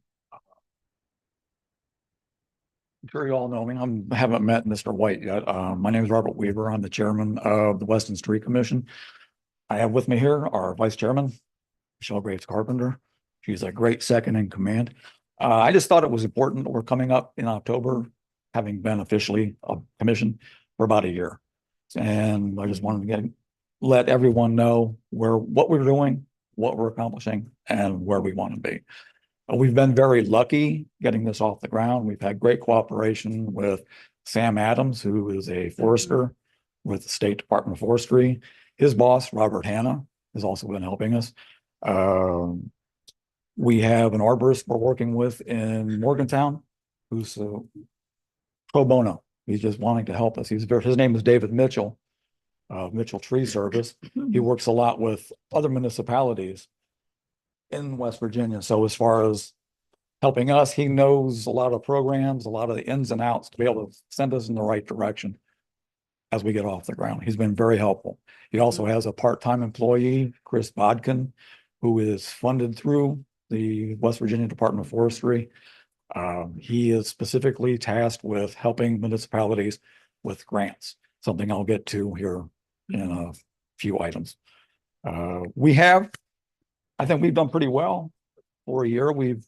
sure you all know me. I haven't met Mr. White yet. My name is Robert Weaver. I'm the chairman of the Weston Street Commission. I have with me here our vice chairman, Michelle Graves Carpenter. She's a great second in command. I just thought it was important. We're coming up in October, having been officially a commission for about a year. And I just wanted to let everyone know what we're doing, what we're accomplishing, and where we want to be. We've been very lucky getting this off the ground. We've had great cooperation with Sam Adams, who is a forester with the State Department of Forestry. His boss, Robert Hanna, has also been helping us. We have an arborist we're working with in Morgantown, who's pro bono. He's just wanting to help us. His name is David Mitchell, Mitchell Tree Service. He works a lot with other municipalities in West Virginia. So as far as helping us, he knows a lot of programs, a lot of the ins and outs to be able to send us in the right direction as we get off the ground. He's been very helpful. He also has a part-time employee, Chris Bodkin, who is funded through the West Virginia Department of Forestry. He is specifically tasked with helping municipalities with grants, something I'll get to here in a few items. I think we've done pretty well for a year. We've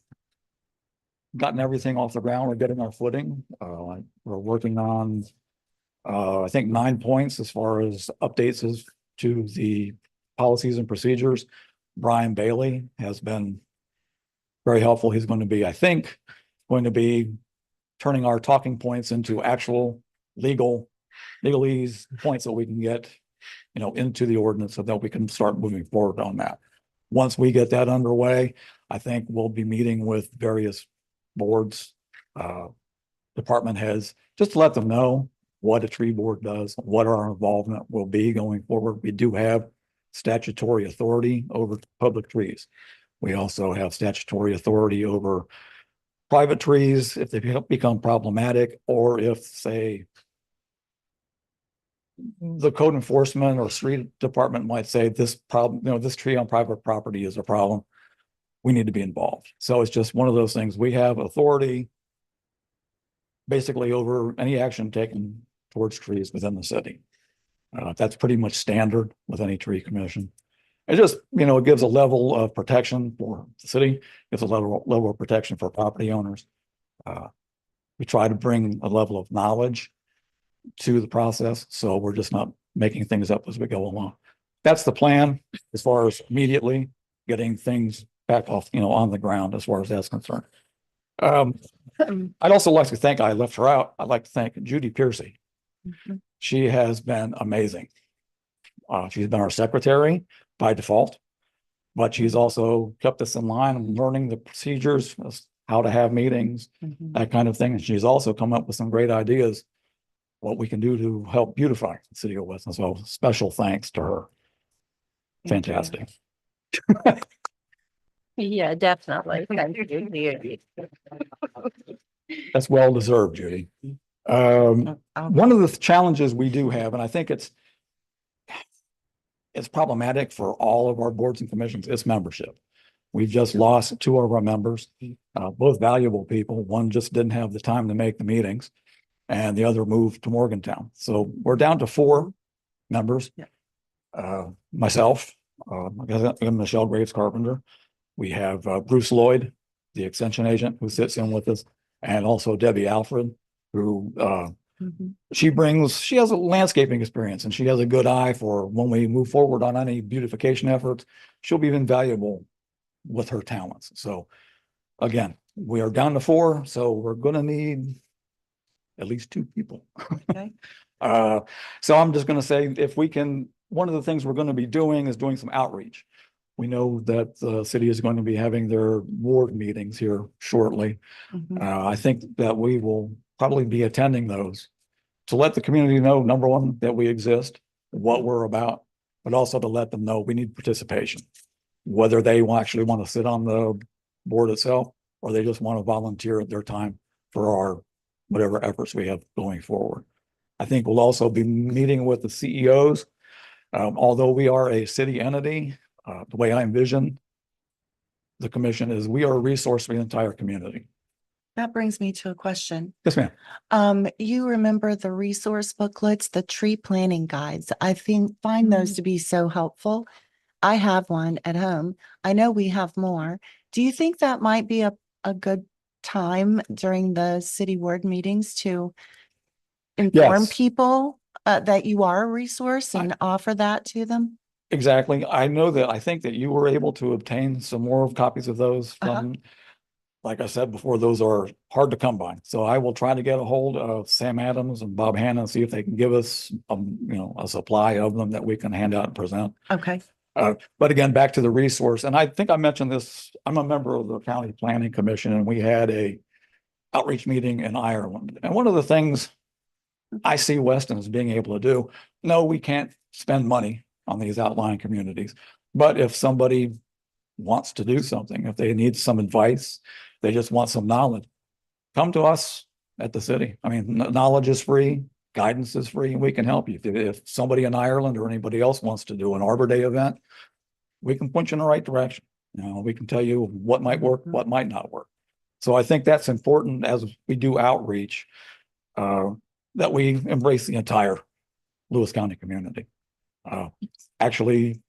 gotten everything off the ground. We're getting our footing. We're working on, I think 9 points as far as updates as to the policies and procedures. Brian Bailey has been very helpful. He's going to be, I think, turning our talking points into actual legalese points that we can get, into the ordinance so that we can start moving forward on that. Once we get that underway, I think we'll be meeting with various boards, department heads, just to let them know what a tree board does, what our involvement will be going forward. We do have statutory authority over public trees. We also have statutory authority over private trees if they become problematic, or if, say, the code enforcement or street department might say this problem, this tree on private property is a problem. We need to be involved. So it's just one of those things. We have authority basically over any action taken towards trees within the city. That's pretty much standard with any tree commission. It just, it gives a level of protection for the city. It's a level of protection for property owners. We try to bring a level of knowledge to the process, so we're just not making things up as we go along. That's the plan as far as immediately getting things back off, on the ground as far as that's concerned. I'd also like to thank, I left her out, I'd like to thank Judy Piercy. She has been amazing. She's been our secretary by default, but she's also kept us in line and learning the procedures, how to have meetings, that kind of thing. And she's also come up with some great ideas, what we can do to help beautify the city of Weston. So special thanks to her. Fantastic. Yeah, definitely. Thank you, Judy. That's well deserved, Judy. One of the challenges we do have, and I think it's problematic for all of our boards and commissions, is membership. We've just lost 2 of our members, both valuable people. One just didn't have the time to make the meetings, and the other moved to Morgantown. So we're down to 4 members. Myself, Michelle Graves Carpenter. We have Bruce Lloyd, the extension agent who sits in with us, and also Debbie Alfred, who she has a landscaping experience, and she has a good eye for when we move forward on any beautification efforts. She'll be invaluable with her talents. So again, we are down to 4, so we're going to need at least 2 people. Okay. So I'm just going to say, if we can, one of the things we're going to be doing is doing some outreach. We know that the city is going to be having their board meetings here shortly. I think that we will probably be attending those to let the community know, number one, that we exist, what we're about, but also to let them know we need participation, whether they actually want to sit on the board itself, or they just want to volunteer their time for our whatever efforts we have going forward. I think we'll also be meeting with the CEOs. Although we are a city entity, the way I envision the commission is we are a resource for the entire community. That brings me to a question. Yes, ma'am. You remember the resource booklets, the tree planting guides? I find those to be so helpful. I have one at home. I know we have more. Do you think that might be a good time during the city board meetings to inform people that you are a resource and offer that to them? Exactly. I think that you were able to obtain some more copies of those from, like I said before, those are hard to come by. So I will try to get a hold of Sam Adams and Bob Hanna and see if they can give us, a supply of them that we can hand out and present. Okay. But again, back to the resource, and I think I mentioned this, I'm a member of the County Planning Commission, and we had a outreach meeting in Ireland. And one of the things I see Weston as being able to do, no, we can't spend money on these outlying communities, but if somebody wants to do something, if they need some advice, they just want some knowledge, come to us at the city. I mean, knowledge is free, guidance is free, and we can help you. If somebody in Ireland or anybody else wants to do an Arbor Day event, we can point you in the right direction. We can tell you what might work, what might not work. So I think that's important as we do outreach, that we embrace the entire Lewis County community. Actually,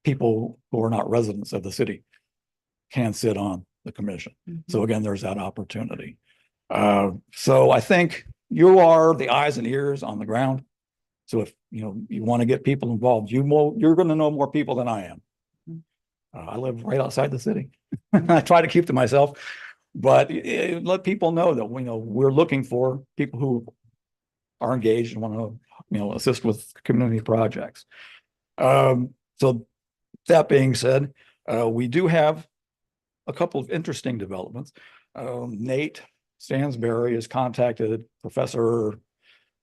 people who are not residents of the city can sit on the commission. So again, there's that opportunity. So I think you are the eyes and ears on the ground. So if you want to get people involved, you're going to know more people than I am. I live right outside the city. I try to keep to myself, but let people know that we're looking for people who are engaged and want to assist with community projects. So that being said, we do have a couple of interesting developments. Nate Stansberry has contacted Professor,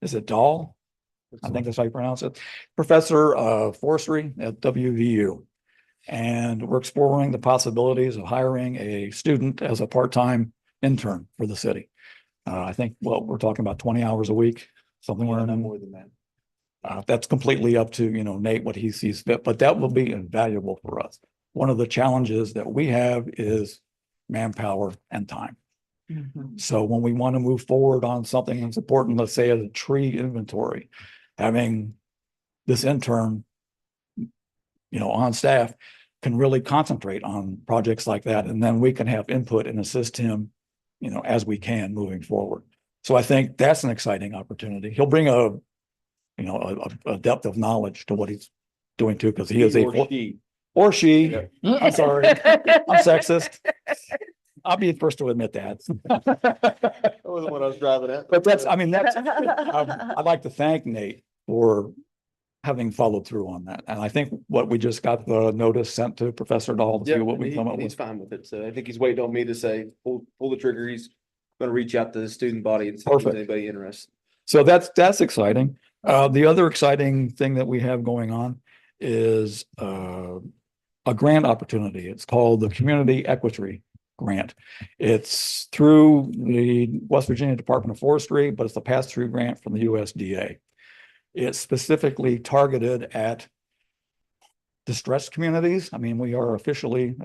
is it Dahl? I think that's how you pronounce it. Professor of Forestry at WVU. And we're exploring the possibilities of hiring a student as a part-time intern for the city. I think, we're talking about 20 hours a week, something like that. More than that. That's completely up to, Nate, what he sees fit, but that will be invaluable for us. One of the challenges that we have is manpower and time. So when we want to move forward on something that's important, let's say as a tree inventory, having this intern, on staff can really concentrate on projects like that. And then we can have input and assist him, as we can moving forward. So I think that's an exciting opportunity. He'll bring a depth of knowledge to what he's doing too, because he is or she, I'm sorry, I'm sexist. I'll be the first to admit that. That wasn't what I was driving at. But I'd like to thank Nate for having followed through on that. And I think what we just got the notice sent to Professor Dahl to see Yeah, what and we come up he's with. fine with it. So I think he's waiting on me to say, pull the trigger. He's gonna reach out to the student body and see if Perfect. there's anybody interested. So that's exciting. The other exciting thing that we have going on is a grant opportunity. It's called the Community Equity Grant. It's through the West Virginia Department of Forestry, but it's a pass-through grant from the USDA. It's specifically targeted at distressed communities. I mean, we are officially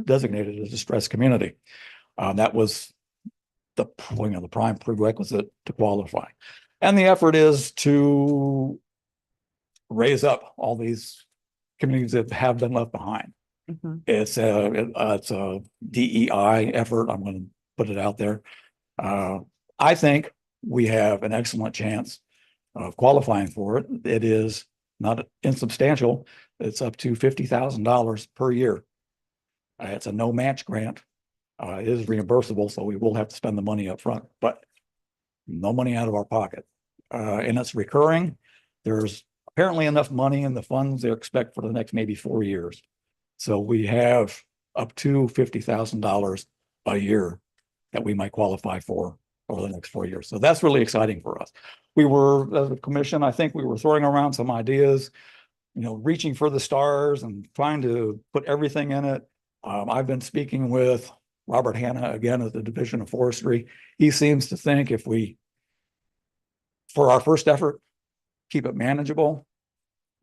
designated as a distressed community. That was the prime prerequisite to qualify. And the effort is to raise up all these communities that have been left behind. It's a DEI effort. I'm going to put it out there. I think we have an excellent chance of qualifying for it. It is not insubstantial. It's up to $50,000 per year. It's a no match grant. It is reimbursable, so we will have to spend the money up front, but no money out of our pocket. And it's recurring. There's apparently enough money in the funds they expect for the next maybe 4 years. So we have up to $50,000 a year that we might qualify for over the next 4 years. So that's really exciting for us. We were, as a commission, I think we were throwing around some ideas, reaching for the stars and trying to put everything in it. I've been speaking with Robert Hanna again at the Division of Forestry. He seems to think if we, for our first effort, keep it manageable,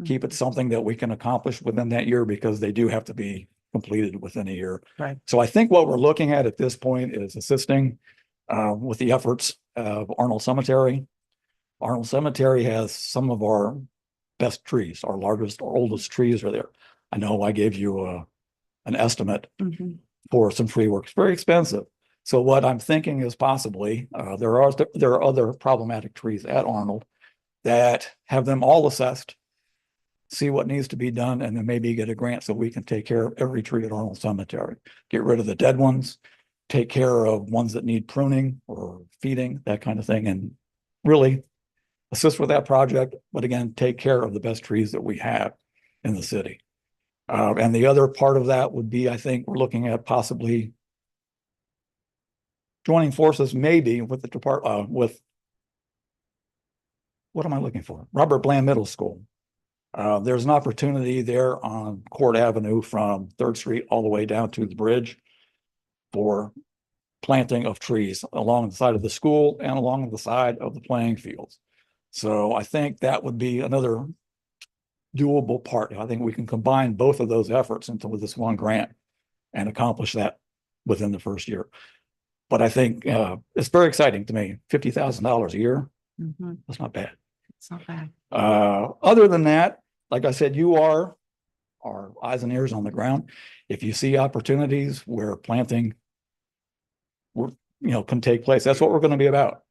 keep it something that we can accomplish within that year, because they do have to be completed within a year. Right. So I think what we're looking at this point is assisting with the efforts of Arnold Cemetery. Arnold Cemetery has some of our best trees, our largest or oldest trees are there. I know I gave you an estimate for some tree work. It's very expensive. So what I'm thinking is possibly there are other problematic trees at Arnold that have them all assessed, see what needs to be done, and then maybe get a grant so we can take care of every tree at Arnold Cemetery. Get rid of the dead ones, take care of ones that need pruning or feeding, that kind of thing, and really assist with that project. But again, take care of the best trees that we have in the city. And the other part of that would be, I think we're looking at possibly joining forces maybe with the department, with, what am I looking for? Robert Bland Middle School. There's an opportunity there on Court Avenue from 3rd Street all the way down to the bridge for planting of trees along the side of the school and along the side of the playing fields. So I think that would be another doable part. I think we can combine both of those efforts into this one grant and accomplish that within the first year. But I think it's very exciting to me. $50,000 a year. That's not bad. It's not bad. Other than that, like I said, you are our eyes and ears on the ground. If you see opportunities where planting can take place, that's what we're going to be about,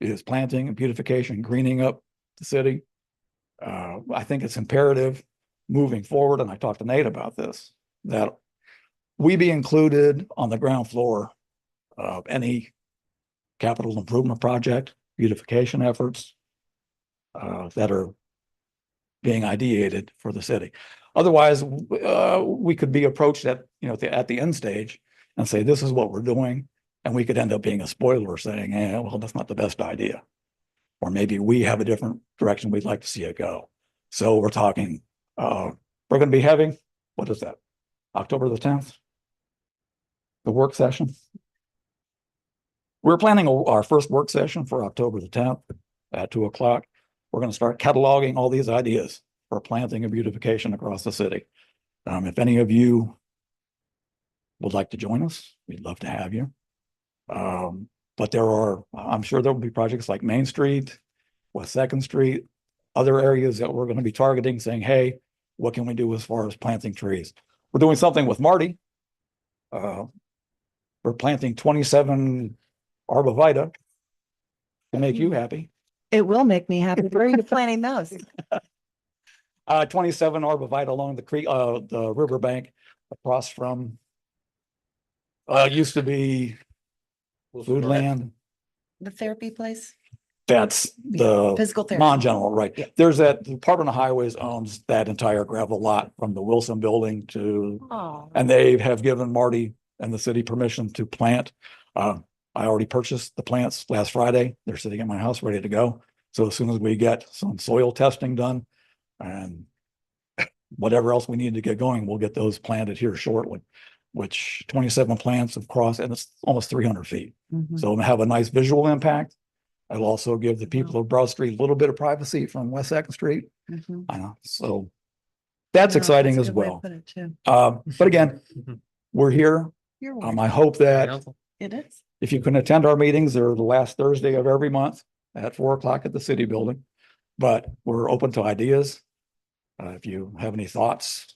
is planting and beautification, greening up the city. I think it's imperative moving forward, and I talked to Nate about this, that we be included on the ground floor of any capital improvement project, beautification efforts that are being ideated for the city. Otherwise, we could be approached at the end stage and say, this is what we're doing. And we could end up being a spoiler saying, well, that's not the best idea. Or maybe we have a different direction we'd like to see it go. So we're talking, we're going to be having, what is that? October the 10th? The work session. We're planning our first work session for October the 10th at 2 o'clock. We're going to start cataloging all these ideas for planting and beautification across the city. If any of you would like to join us, we'd love to have you. But I'm sure there will be projects like Main Street, West 2nd Street, other areas that we're going to be targeting, saying, hey, what can we do as far as planting trees? We're doing something with Marty. We're planting 27 arborvitae to make you happy. It will make me happy. Where are you planning those? 27 Arborvitae along the creek, the riverbank across from it used to be Foodland. The therapy place? That's the Physical therapy. non-general, right? Yeah. There's that, the Department of Highways owns that entire gravel lot from the Wilson Building to, Oh. and they have given Marty and the city permission to plant. I already purchased the plants last Friday. They're sitting at my house ready to go. So as soon as we get some soil testing done and whatever else we need to get going, we'll get those planted here shortly, which 27 plants of cross, and it's almost 300 feet. Mhm. So it'll have a nice visual impact. It'll also give the people of Broad Street a little bit of privacy from West Second Street. Mhm. I know, so that's No, exciting that's as a good way to well. put it too. But again, we're here. You're welcome. I hope that It is. if you can attend our meetings, they're the last Thursday of every month at 4 o'clock at the city building. But we're open to ideas. If you have any thoughts,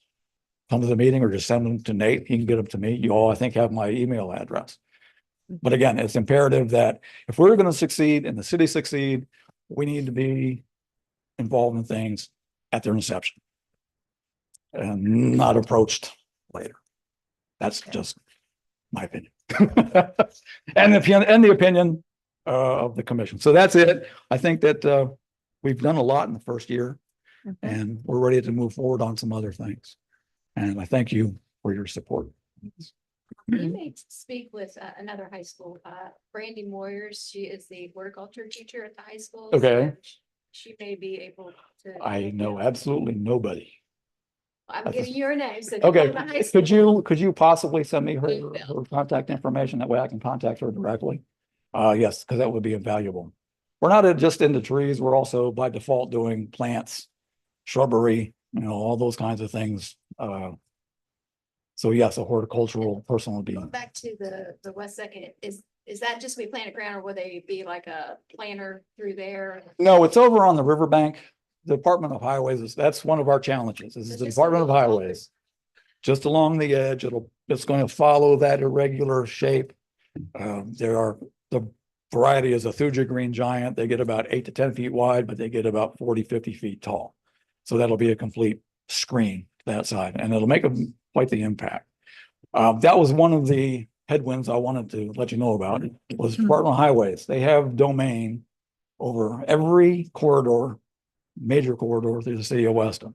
come to the meeting or just send them to Nate. He can get them to me. You all, I think, have my email address. But again, it's imperative that if we're going to succeed and the city succeed, we need to be involved in things at their inception and not approached later. That's just my opinion. And the opinion of the commission. So that's it. I think that we've done a lot in the first year and we're ready to move forward on some other things. And I thank you for your support. You may speak with another high school, Brandy Moyers. She is the horticulture teacher at the high school. Okay. So she may be able to. I know absolutely nobody. I'm giving you her name. So come to high Okay, school. could you possibly send me her contact information? That way I can contact her directly. Yes, because that would be invaluable. We're not just into trees, we're also by default doing plants, shrubbery, all those kinds of things. So yes, a horticultural person would be. Going back to the West Second, is that just be planted ground or would they be like a planter through there? No, it's over on the riverbank. The Department of Highways that's one of our challenges. This is the It's just Department of gonna be Highways. Just along the edge, it's going to follow that irregular shape. The variety is a Thuja green giant. They get about 8 to 10 feet wide, but they get about 40, 50 feet tall. So that'll be a complete screen that side and it'll make quite the impact. That was one of the headwinds I wanted to let you know about was Department of Highways. They have domain over every corridor, major corridor through the city of Weston.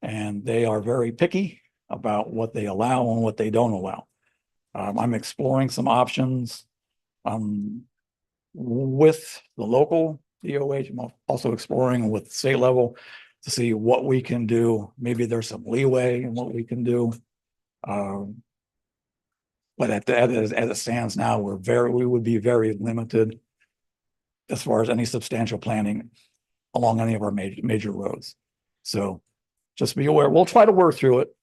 And they are very picky about what they allow and what they don't allow. I'm exploring some options with the local DOH. I'm also exploring with state level to see what we can do. Maybe there's some leeway in what we can do. But as it stands now, we would be very limited as far as any substantial planning along any of our major roads. So just be aware, we'll try to work through it.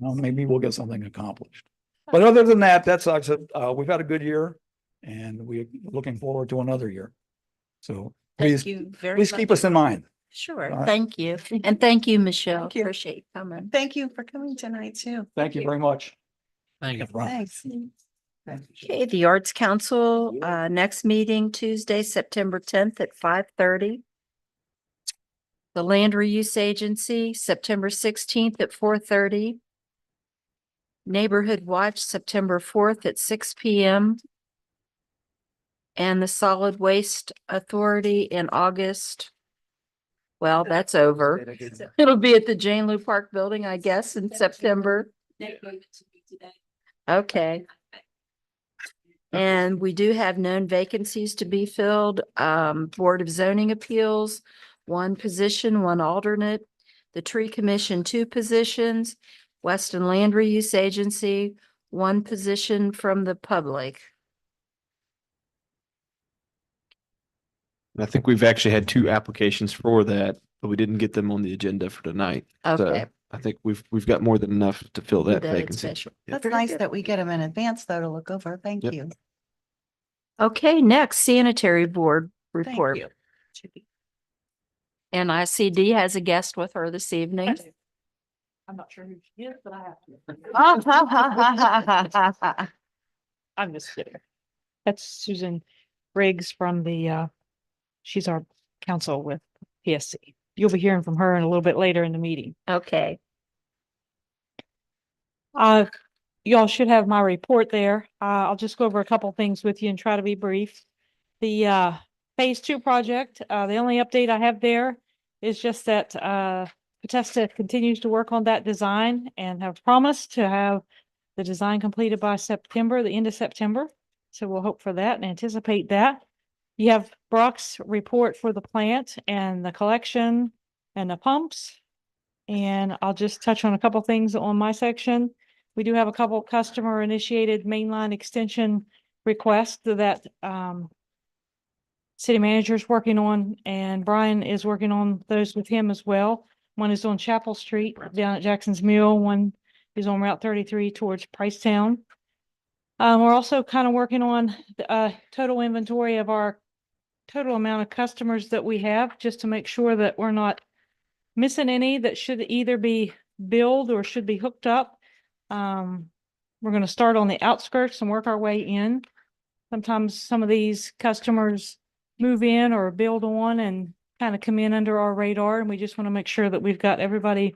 Maybe we'll get something accomplished. But other than that, that's like I said, we've had a good year and we're looking forward to another year. So please keep us in mind. Sure. All right. Thank you. And thank you, Michelle. Thank you. Appreciate you coming. Thank you for coming tonight too. Thank you very much. Thank you. Thanks. Okay, the Arts Council, next meeting Tuesday, September 10th at 5:30. The Land Reuse Agency, September 16th at 4:30. Neighborhood Watch, September 4th at 6 p.m. And the Solid Waste Authority in August. Well, that's over. It'll be at the Jane Lou Park Building, I guess, in September. Okay. And we do have known vacancies to be filled. Board of Zoning Appeals, 1 position, 1 alternate. The Tree Commission, 2 positions. Weston Land Reuse Agency, 1 position from the public. I think we've actually had 2 applications for that, but we didn't get them on the agenda for tonight. Okay. So I think we've got more than enough to fill that That it's vacancy. special. That's Very nice good. that we get them in advance though to look over. Thank Yep. you. Okay, next Sanitary Board Thank report. you. And ICD has a guest with her this evening. I'm not sure who she is, but I have to. I'm just kidding. That's Susan Briggs from the She's our counsel with PSC. You'll be hearing from her in a little bit later in the meeting. Okay. Y'all should have my report there. I'll just go over a couple things with you and try to be brief. The phase 2 project, the only update I have there is just that Bethesda continues to work on that design and have promised to have the design completed by September, the end of September. So we'll hope for that and anticipate that. You have Brock's report for the plant and the collection and the pumps. And I'll just touch on a couple things on my section. We do have a couple customer initiated mainline extension requests that city manager's working on, and Brian is working on those with him as well. One is on Chapel Street down at Jackson's Mill. One is on Route 33 towards Pricetown. We're also kind of working on the total inventory of our total amount of customers that we have, just to make sure that we're not missing any that should either be billed or should be hooked up. We're going to start on the outskirts and work our way in. Sometimes some of these customers move in or build on and kind of come in under our radar, and we just want to make sure that we've got everybody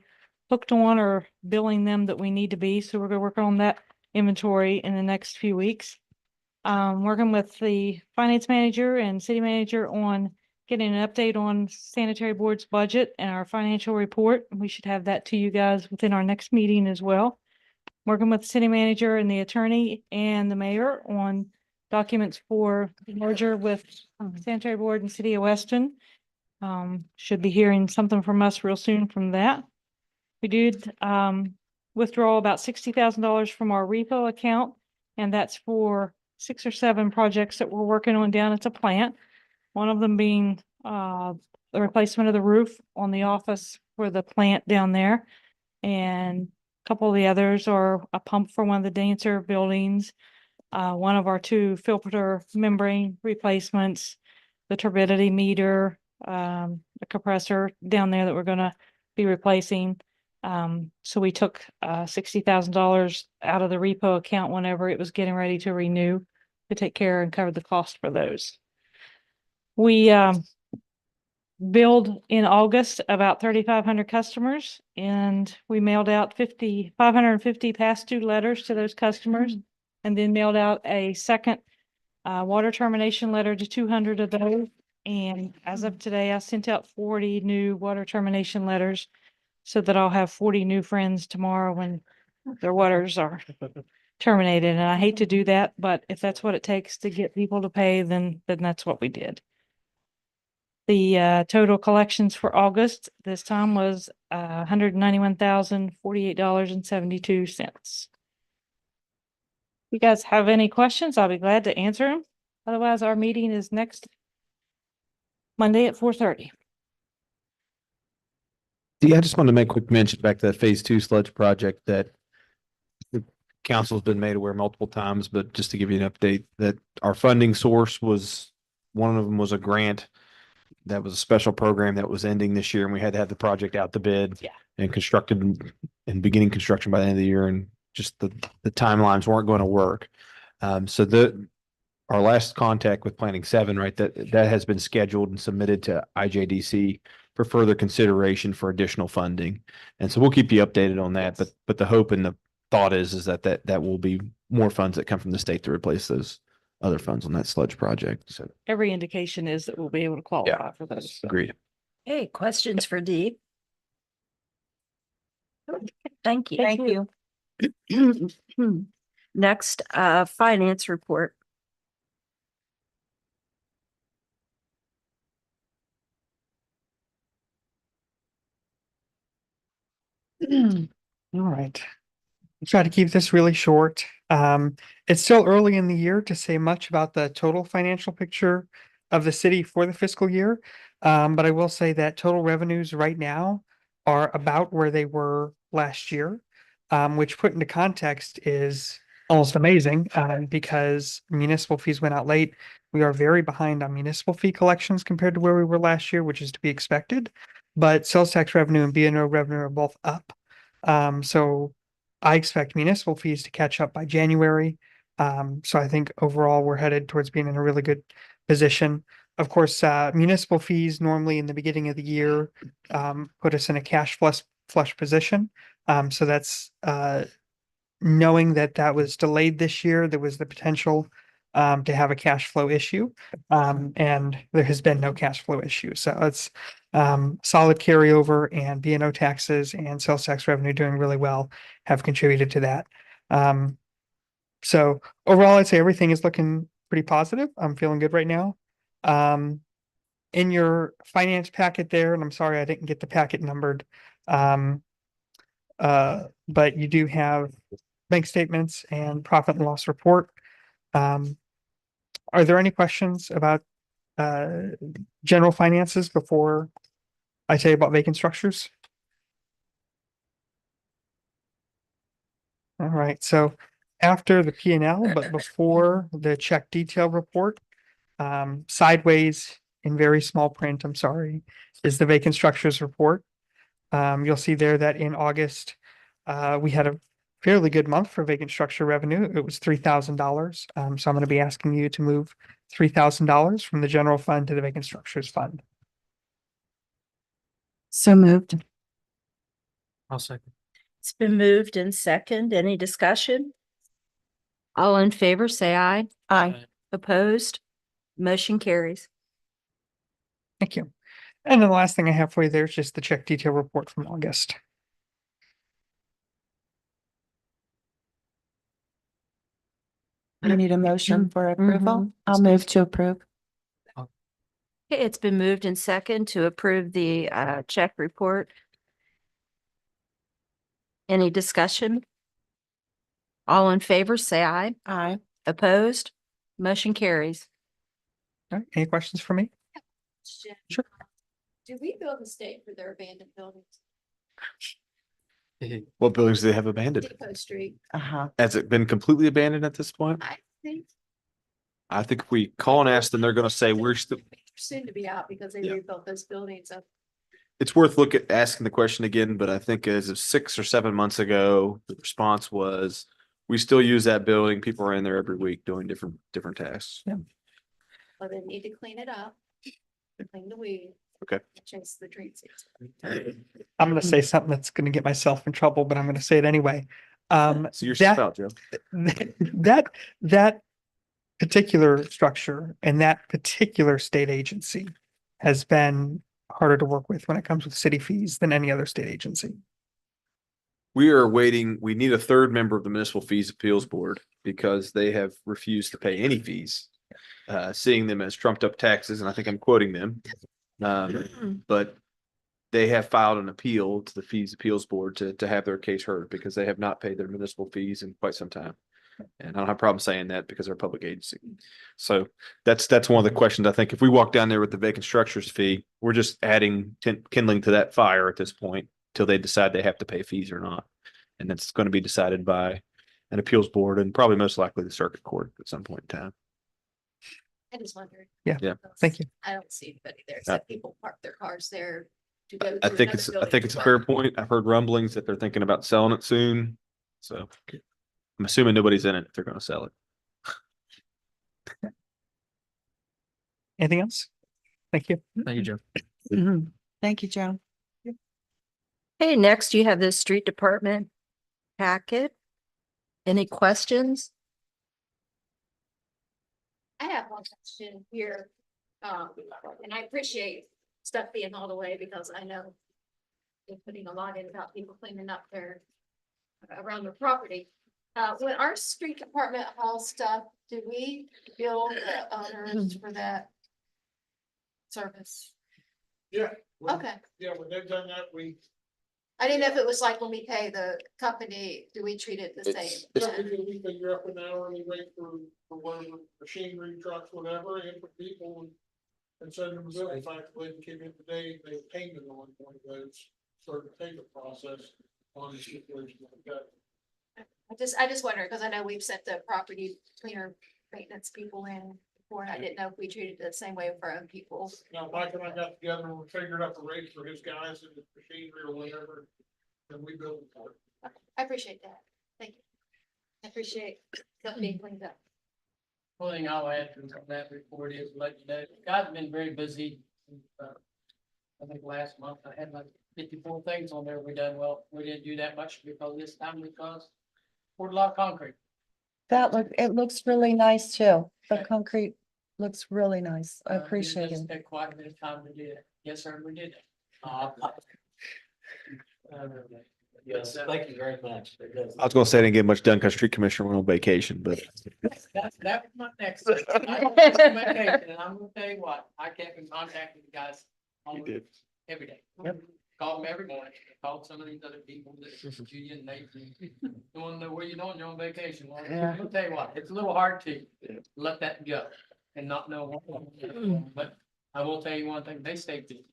hooked on or billing them that we need to be. So we're going to work on that inventory in the next few weeks. Working with the finance manager and city manager on getting an update on sanitary board's budget and our financial report. We should have that to you guys within our next meeting as well. Working with the city manager and the attorney and the mayor on documents for the merger with sanitary board and city of Weston. Should be hearing something from us real soon from that. We did withdraw about $60,000 from our repo account, and that's for 6 or 7 projects that we're working on down at the plant. One of them being the replacement of the roof on the office for the plant down there. And a couple of the others are a pump for one of the dancer buildings, one of our 2 filter membrane replacements, the turbidity meter, a compressor down there that we're going to be replacing. So we took $60,000 out of the repo account whenever it was getting ready to renew to take care and cover the cost for those. We billed in August about 3,500 customers, and we mailed out 550 past due letters to those customers, and then mailed out a second water termination letter to 200 of those. And as of today, I sent out 40 new water termination letters so that I'll have 40 new friends tomorrow when their waters are terminated. And I hate to do that, but if that's what it takes to get people to pay, then that's what we did. The total collections for August this time was $191,048.72. You guys have any questions? I'll be glad to answer them. Otherwise, our meeting is next Monday at 4:30. Yeah, I just wanted to make a quick mention back to that phase 2 sludge project that the council's been made aware multiple times, but just to give you an update that our funding source was, one of them was a grant that was a special program that was ending this year, and we had to have the project out to bid and constructed and beginning construction by the end of the year, and just the timelines weren't going to work. So our last contact with Planning 7, right, that has been scheduled and submitted to IJDC for further consideration for additional funding. And so we'll keep you updated on that. But the hope and the thought is that will be more funds that come from the state to replace those other funds on that sludge project. So Every indication is that we'll be able to qualify for those. agreed. Hey, questions for Dee? Thank you. Thank you. Next, finance report. All right. I'll try to keep this really short. It's still early in the year to say much about the total financial picture of the city for the fiscal year. But I will say that total revenues right now are about where they were last year, which put into context is almost amazing, because municipal fees went out late. We are very behind on municipal fee collections compared to where we were last year, which is to be expected. But sales tax revenue and B&O revenue are both up. So I expect municipal fees to catch up by January. So I think overall we're headed towards being in a really good position. of course, municipal fees normally in the beginning of the year put us in a cash flush position. So that's knowing that that was delayed this year, there was the potential to have a cash flow issue. And there has been no cash flow issue. So it's solid carryover, and B&O taxes and sales tax revenue doing really well have contributed to that. So overall, I'd say everything is looking pretty positive. I'm feeling good right now. In your finance packet there, and I'm sorry I didn't get the packet numbered. But you do have bank statements and profit and loss report. Are there any questions about general finances before I tell you about vacant structures? All right, so after the P&L, but before the check detail report, sideways in very small print, I'm sorry, is the vacant structures report. You'll see there that in August, we had a fairly good month for vacant structure revenue. It was $3,000. So I'm going to be asking you to move $3,000 from the general fund to the vacant structures fund. So moved. I'll second. It's been moved and second. Any discussion? All in favor, say aye. Aye. Opposed? Motion carries. Thank you. And then the last thing I have for you there is just the check detail report from August. You need a motion for approval? Mhm. I'll move to approve. Okay, it's been moved and second to approve the check report. Any discussion? All in favor, say aye. Aye. Opposed? Motion carries. All right, any questions for me? Sure. Do we build a state for their abandoned buildings? What buildings do they have abandoned? Depot Street, Uh-huh. Has it been completely abandoned at this point? I think. I think if we call and ask them, they're gonna say we're still, Soon to be out because they Yeah. rebuilt those buildings up. it's worth asking the question again, but I think as of 6 or 7 months ago, the response was, we still use that building. People are in there every week doing different tasks. Yeah. Well, they need to clean it up. Clean the weed. Okay. Chase the tree seeds. I'm going to say something that's going to get myself in trouble, but I'm going to say it anyway. So you're That- out, Joe. that particular structure and that particular state agency has been harder to work with when it comes with city fees than any other state agency. We are waiting. We need a third member of the Municipal Fees Appeals Board because they have refused to pay any fees, seeing them as trumped up taxes. And I think I'm quoting them. But they have filed an appeal to the Fees Appeals Board to have their case heard because they have not paid their municipal fees in quite some time. And I don't have a problem saying that because they're a public agency. So that's one of the questions. I think if we walk down there with the vacant structures fee, we're just adding kindling to that fire at this point till they decide they have to pay fees or not. And that's going to be decided by an appeals board and probably most likely the circuit court at some point in time. I just wondered. Yeah. Yeah. Thank you. I don't see anybody there except people park their cars there to go. I to think another it's building to a work. fair point. I've heard rumblings that they're thinking about selling it soon. So I'm assuming nobody's in it if they're going to sell it. Anything else? Thank you. Thank you, Joe. Thank you, Joe. Okay, next you have the street department packet. Any questions? I have one question here. And I appreciate stuff being hauled away because I know they're putting a lot in about people cleaning up their around their property. When our street department hauls stuff, do we bill the owners for that service? Yeah. Okay. Yeah, when they've done that, we. I didn't know if it was like when we pay the company, do we treat it the same? Yeah, we figure up an hourly rate for whatever machinery, trucks, whatever, and for people. And send them a bill. In fact, when they came in today, they painted on one of those, sort of payment process on the situation like that. I just wonder, because I know we've sent the property cleaner maintenance people in before, and I didn't know if we treated it the same way for our own people. Now, Mike and I got together and we figured out the rates for his guys and the machinery or whatever, and we built it for it. I appreciate that. Thank you. I appreciate that being cleaned up. Only thing I'll add to that report is let you know, guys have been very busy. I think last month I had like 54 things on there we done well. We didn't do that much because this time because poured a lot of concrete. It looks really nice too. The concrete looks really nice. I appreciate It it. took quite a bit of time to do that. Yes, sir, we did. Yes, thank you very much. I was gonna say I didn't get much done because street commissioner went on vacation, but That was my next. Thing. I was on vacation, and I'm gonna tell you what, I kept in contact with the guys almost every day. Called them every morning, called some of these other people that Julia and Nate, you wanna know where you're doing, you're on vacation. Well, Yeah. I'll tell you what, it's a little hard to let that go and not know what, but I will tell you one thing, they stayed busy.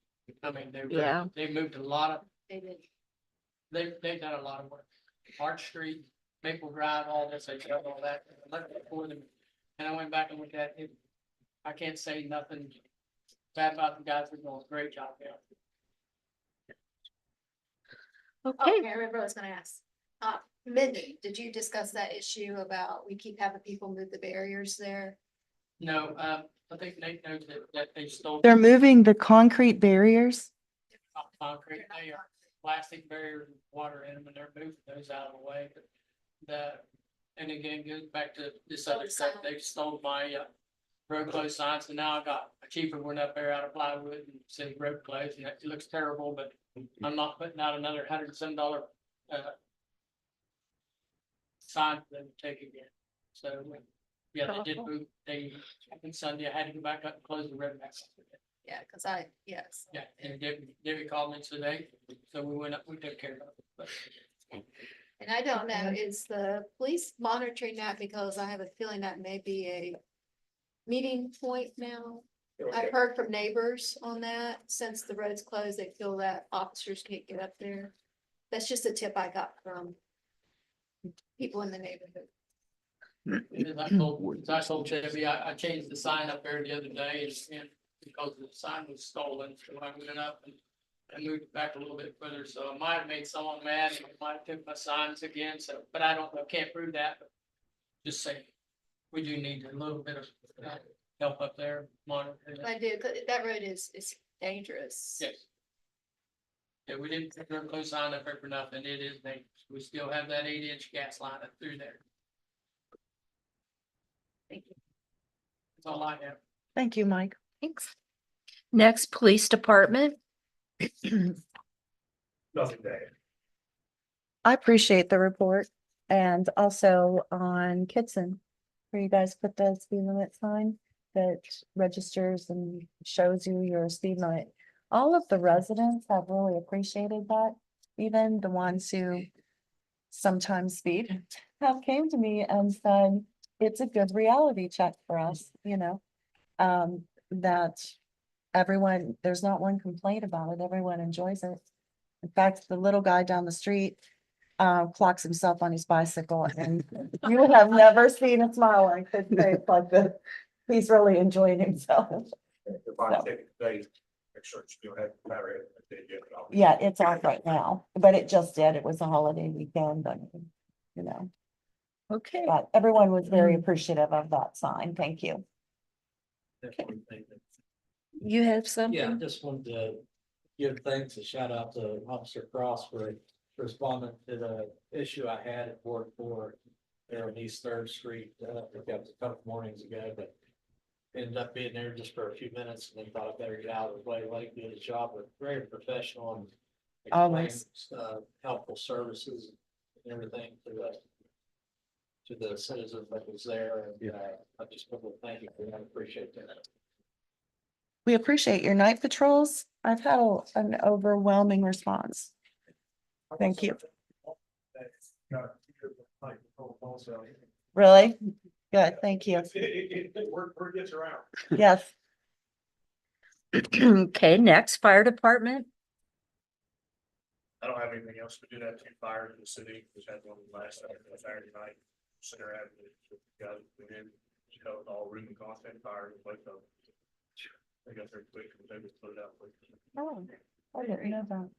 I mean, Yeah. they moved a lot of, they've done a lot of work. Arch Street, Maple Drive, all this, they done all that. And I went back and looked at it. I can't say nothing bad about the guys. They're doing a great job there. Oh, I remember I was gonna ask. Mindy, did you discuss that issue about we keep having people move the barriers there? No, I think Nate knows that they stole. They're moving the concrete barriers. Concrete, they are plastic barriers with water in them, and they're moving those out of the way. But and again, goes back to this other stuff, they stole my road closed signs, and now I got a cheaper one up there out of plywood and says road closed, and it looks terrible, but I'm not putting out another $107 sign for them to take again. So, yeah, they did move, I think Sunday, I had to go back up and close the road back up again. Yeah, yes. Yeah, and Debbie called me today, so we went up, we took care of it. But And I don't know, is the police monitoring that? Because I have a feeling that may be a meeting point now. I've heard from neighbors on that. Since the road's closed, they feel that officers can't get up there. That's just a tip I got from people in the neighborhood. As I told Debbie, I changed the sign up there the other day and because the sign was stolen, so I went up and moved it back a little bit further, so I might have made someone mad, and I might have took my signs again, so, but I can't prove that, but just saying, we do need a little bit of help up there, monitoring. I do, 'cause that road is dangerous. Yes. Yeah, we didn't put a close sign up there for nothing, it is dangerous, we still have that 8-inch gas line up through there. Thank you. That's all I have. Thank you, Mike. Thanks. Next, Police Department. Nothing there. I appreciate the report and also on Kitson, where you guys put the speed limit sign that registers and shows you your speed limit. All of the residents have really appreciated that, even the ones who sometimes speed have came to me and said, it's a good reality check for us, that everyone, there's not one complaint about it. Everyone enjoys it. In fact, the little guy down the street clocks himself on his bicycle and you would have never seen a smile on his face like this. He's really enjoying himself. If I take it today, make sure it's still have battery. Yeah, it's off right now, but it just did. It was a holiday weekend, Okay. but everyone was very appreciative of that sign. Thank you. You have Yeah, something? I just wanted to give thanks and shout out to Officer Cross for responding to the issue I had at Ward 4 there on East Third Street. I think that was a couple mornings ago, but ended up being there just for a few minutes and then thought I better get out of the way. Like, did a job, but very professional and Always. helpful services and everything to the citizens that was there. And I just want to thank you for that. I appreciate that. We appreciate your night patrols. I've had an overwhelming response. Thank you. Really? Good, thank you. Word gets around. Yes. Okay, next, Fire Department. I don't have anything else to do. That 2 fires in the city, just had one last Saturday night. Center Avenue, guys went in, all room and content fires, like they got there quick, and they just put it out quick. Oh, I didn't know that.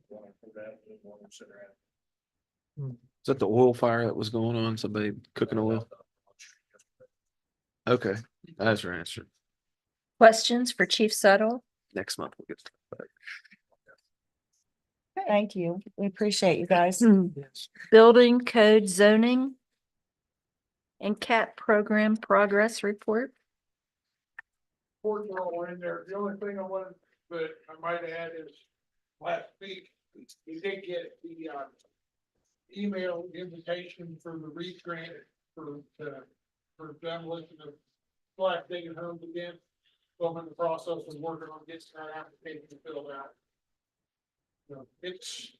One for that, and one on Center Avenue. is that the oil fire that was going on? Somebody cooking oil? Okay, that's your answer. Questions for Chief Settle? Next month we'll get to that. Thank you. We appreciate you guys. Building code zoning and CAT program progress report. Reports are all in there. The only thing I wanted, but I might add is last week, we did get the, email invitation for the REAP grant for demolition of black digging homes again. So I'm in the process of working on getting that application filled out. So it's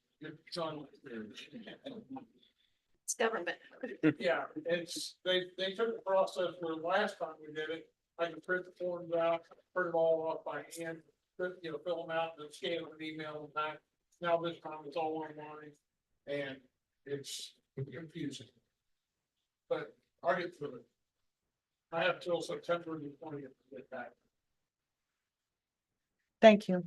on. It's government. Yeah, they took the process where last time we did it, I could print the forms out, print them all off by hand, fill them out and scan them and email them back. Now this time it's all online and it's confusing. But I'll get through it. I have till September the 20th to get back. Thank you.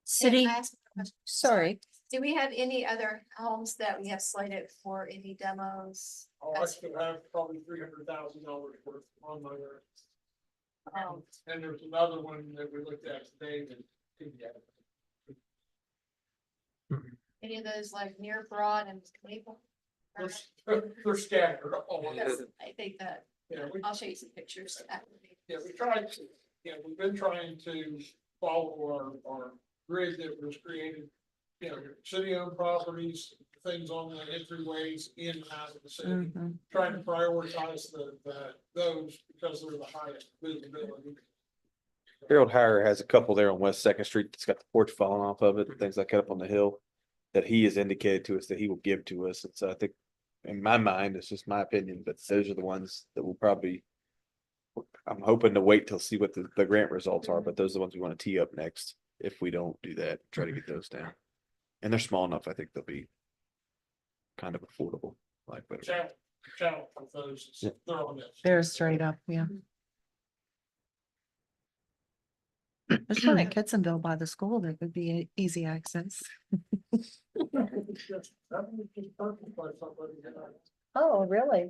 City, Can I ask a question? sorry. Do we have any other homes that we have slated for any demos? Oh, I still have probably $300,000 worth on my list. And there's another one that we looked at today that didn't get it. Any of those like near Broad and Maple? They're scattered all over. I think that, Yeah, I'll show you some pictures. yeah, we tried to, we've been trying to follow our grid that was created. City-owned properties, things on the entryways in and out of the city. Trying to prioritize those because they're the highest visibility. Harold Hire has a couple there on West Second Street that's got the porch falling off of it, and things like that up on the hill that he has indicated to us that he will give to us. And so I think in my mind, it's just my opinion, but those are the ones that will probably, I'm hoping to wait till see what the grant results are, but those are the ones we want to tee up next. If we don't do that, try to get those down. And they're small enough, I think they'll be kind of affordable, like, but Channel for those, they're on this. They're straight up, yeah. There's one at Kidsonville by the school that would be easy access. Oh, really?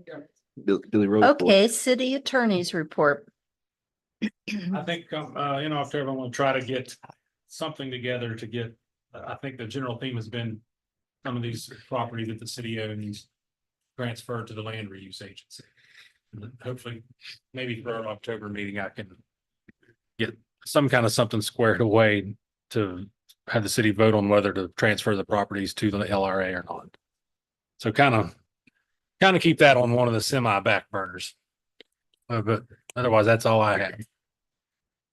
Billy Road. Okay, city attorney's report. I think, in October, I'm gonna try to get something together to get, I think the general theme has been some of these property that the city owns transferred to the land reuse agency. And then hopefully, maybe for our October meeting, I can get some kind of something squared away to have the city vote on whether to transfer the properties to the LRA or not. So kind of keep that on one of the semi back burners. But otherwise, that's all I have.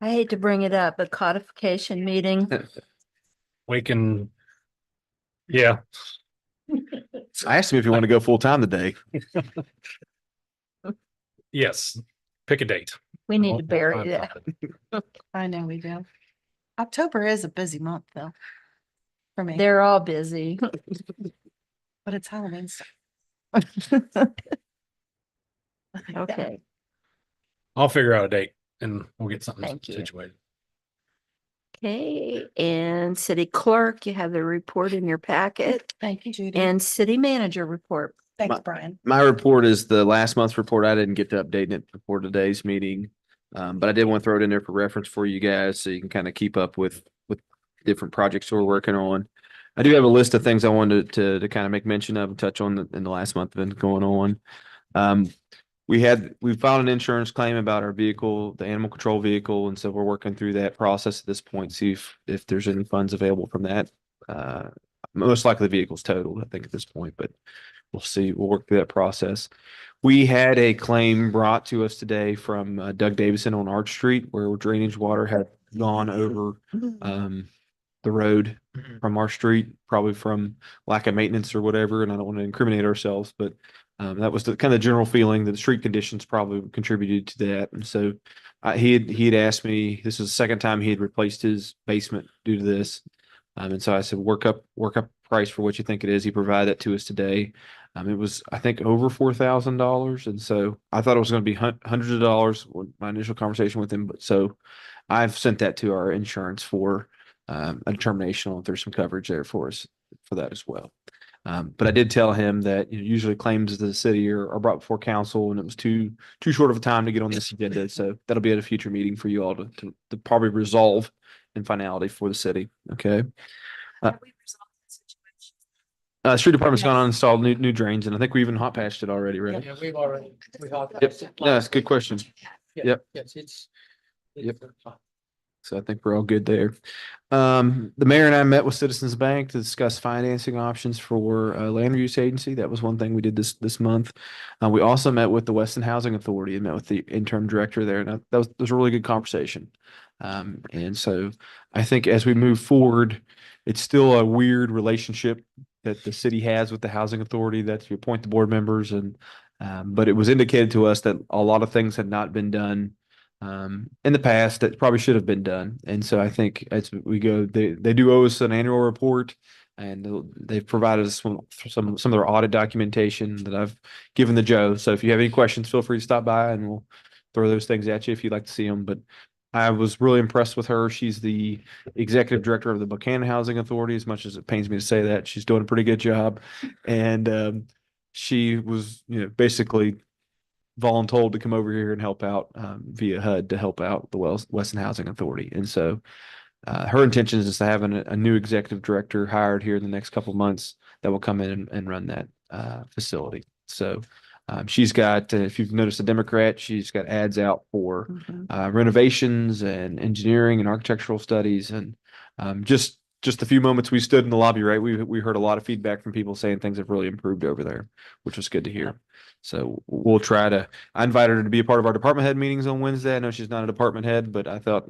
I hate to bring it up, but codification meeting. We can, yeah. I asked him if you want to go full time today. Yes, pick a date. We need to bury that. I know we do. October is a busy month though. For me, They're all busy. but it's Halloween stuff. Okay, I'll figure out a date and we'll get something Thank you. situated. okay, and city clerk, you have the report in your packet, Thank you, Judy. and city manager report. Thanks, Brian. My report is the last month's report. I didn't get to update it before today's meeting. But I did want to throw it in there for reference for you guys so you can kind of keep up with different projects we're working on. I do have a list of things I wanted to kind of make mention of and touch on in the last month been going on. We filed an insurance claim about our vehicle, the animal control vehicle, and so we're working through that process at this point, see if there's any funds available from that. Most likely the vehicle's totaled, I think, at this point, but we'll see. We'll work through that process. We had a claim brought to us today from Doug Davison on Arch Street where drainage water had gone over the road from our street, probably from lack of maintenance or whatever. And I don't want to incriminate ourselves, but that was the kind of general feeling that the street conditions probably contributed to that. And so he had asked me, this is the second time he had replaced his basement due to this. And so I said, work up price for what you think it is. He provided that to us today. It was, I think, over $4,000. And so I thought it was going to be hundreds of dollars with my initial conversation with him. But so I've sent that to our insurance for a determination on if there's some coverage there for us for that as well. But I did tell him that usually claims of the city are brought before council, and it was too short of a time to get on this agenda. So that'll be at a future meeting for you all to probably resolve in finality for the city. Okay. Street department's gone on and installed new drains, and I think we even hot patched it already, right? Yeah, we've already. Yep. No, that's a good question. Yep. Yes, it's. Yep. So I think we're all good there. The mayor and I met with Citizens Bank to discuss financing options for land use agency. That was one thing we did this month. We also met with the Weston Housing Authority and met with the interim director there, and that was a really good conversation. And so I think as we move forward, it's still a weird relationship that the city has with the housing authority, that you appoint the board members, and but it was indicated to us that a lot of things had not been done in the past that probably should have been done. And so I think as we go, they do owe us an annual report, and they've provided us some of their audit documentation that I've given to Joe. So if you have any questions, feel free to stop by and we'll throw those things at you if you'd like to see them. But I was really impressed with her. She's the executive director of the Buchanan Housing Authority. As much as it pains me to say that, she's doing a pretty good job. And she was, basically voluntold to come over here and help out via HUD to help out the Weston Housing Authority. And so her intention is to have a new executive director hired here in the next couple of months that will come in and run that facility. So she's got, if you've noticed, a Democrat, she's got ads out for renovations and engineering and architectural studies. And just the few moments we stood in the lobby, right, we heard a lot of feedback from people saying things have really improved over there, which was good to hear. So we'll try to, I invited her to be a part of our department head meetings on Wednesday. I know she's not a department head, but I thought,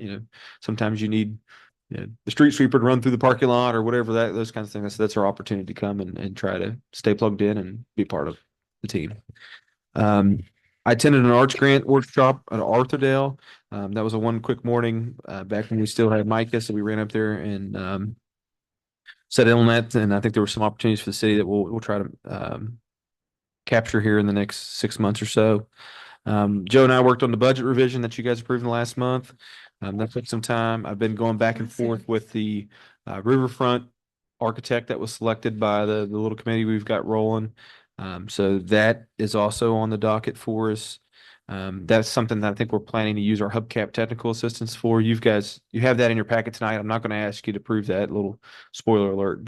sometimes you need the street sweeper to run through the parking lot or whatever, those kinds of things. That's our opportunity to come and try to stay plugged in and be part of the team. I attended an arts grant workshop at Arthurdale. That was a one quick morning back when we still had Micah. So we ran up there and set in on that. And I think there were some opportunities for the city that we'll try to capture here in the next 6 months or so. Joe and I worked on the budget revision that you guys approved in the last month. That took some time. I've been going back and forth with the riverfront architect that was selected by the little committee we've got rolling. So that is also on the docket for us. That's something that I think we're planning to use our hubcap technical assistance for. You have that in your packet tonight. I'm not going to ask you to prove that, little spoiler alert,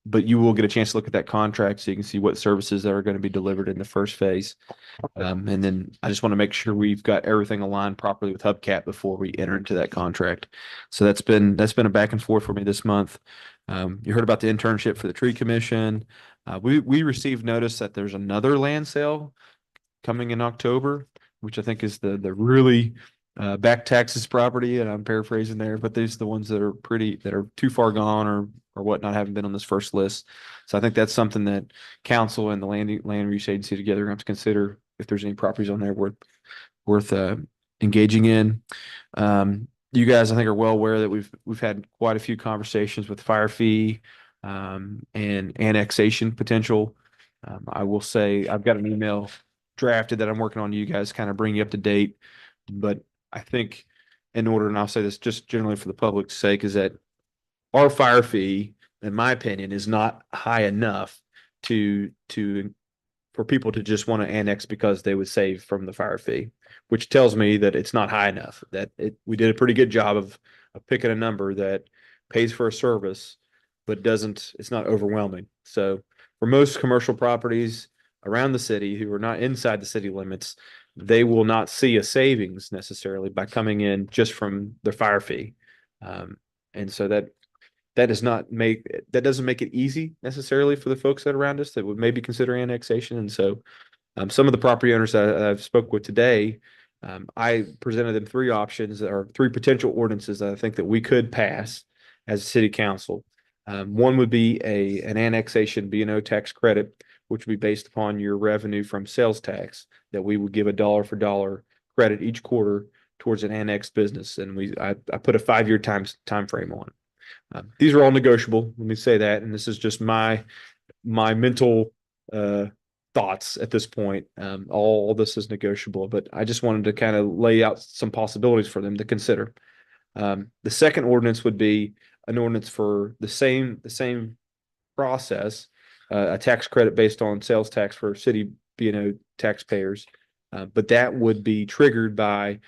but you will get a chance to look at that contract so you can see what services that are going to be delivered in the first phase. And then I just want to make sure we've got everything aligned properly with hubcap before we enter into that contract. So that's been a back and forth for me this month. You heard about the internship for the tree commission. We received notice that there's another land sale coming in October, which I think is the really back taxes property, and I'm paraphrasing there, but these are the ones that are too far gone or whatnot, haven't been on this first list. So I think that's something that council and the land use agency together have to consider if there's any properties on there worth engaging in. You guys, I think, are well aware that we've had quite a few conversations with fire fee and annexation potential. I will say I've got an email drafted that I'm working on. You guys kind of bring you up to date, but I think in order, and I'll say this just generally for the public's sake, is that our fire fee, in my opinion, is not high enough for people to just want to annex because they would save from the fire fee, which tells me that it's not high enough. We did a pretty good job of picking a number that pays for a service, but it's not overwhelming. So for most commercial properties around the city who are not inside the city limits, they will not see a savings necessarily by coming in just from their fire fee. And so that doesn't make it easy necessarily for the folks that are around us that would maybe consider annexation. And so some of the property owners that I've spoke with today, I presented them three options or three potential ordinances that I think that we could pass as a city council. One would be an annexation B&O tax credit, which would be based upon your revenue from sales tax, that we would give a dollar for dollar credit each quarter towards an annexed business. And I put a 5-year time frame on it. These are all negotiable. Let me say that. And this is just my mental thoughts at this point. All this is negotiable, but I just wanted to kind of lay out some possibilities for them to consider. The second ordinance would be an ordinance for the same process, a tax credit based on sales tax for city B&O taxpayers. But that would be triggered by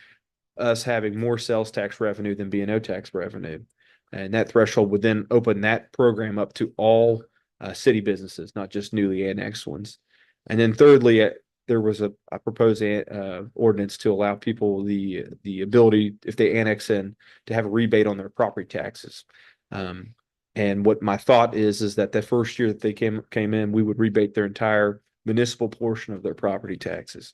us having more sales tax revenue than B&O tax revenue. And that threshold would then open that program up to all city businesses, not just newly annexed ones. And then thirdly, there was a proposed ordinance to allow people the ability, if they annex in, to have a rebate on their property taxes. And what my thought is that the first year that they came in, we would rebate their entire municipal portion of their property taxes.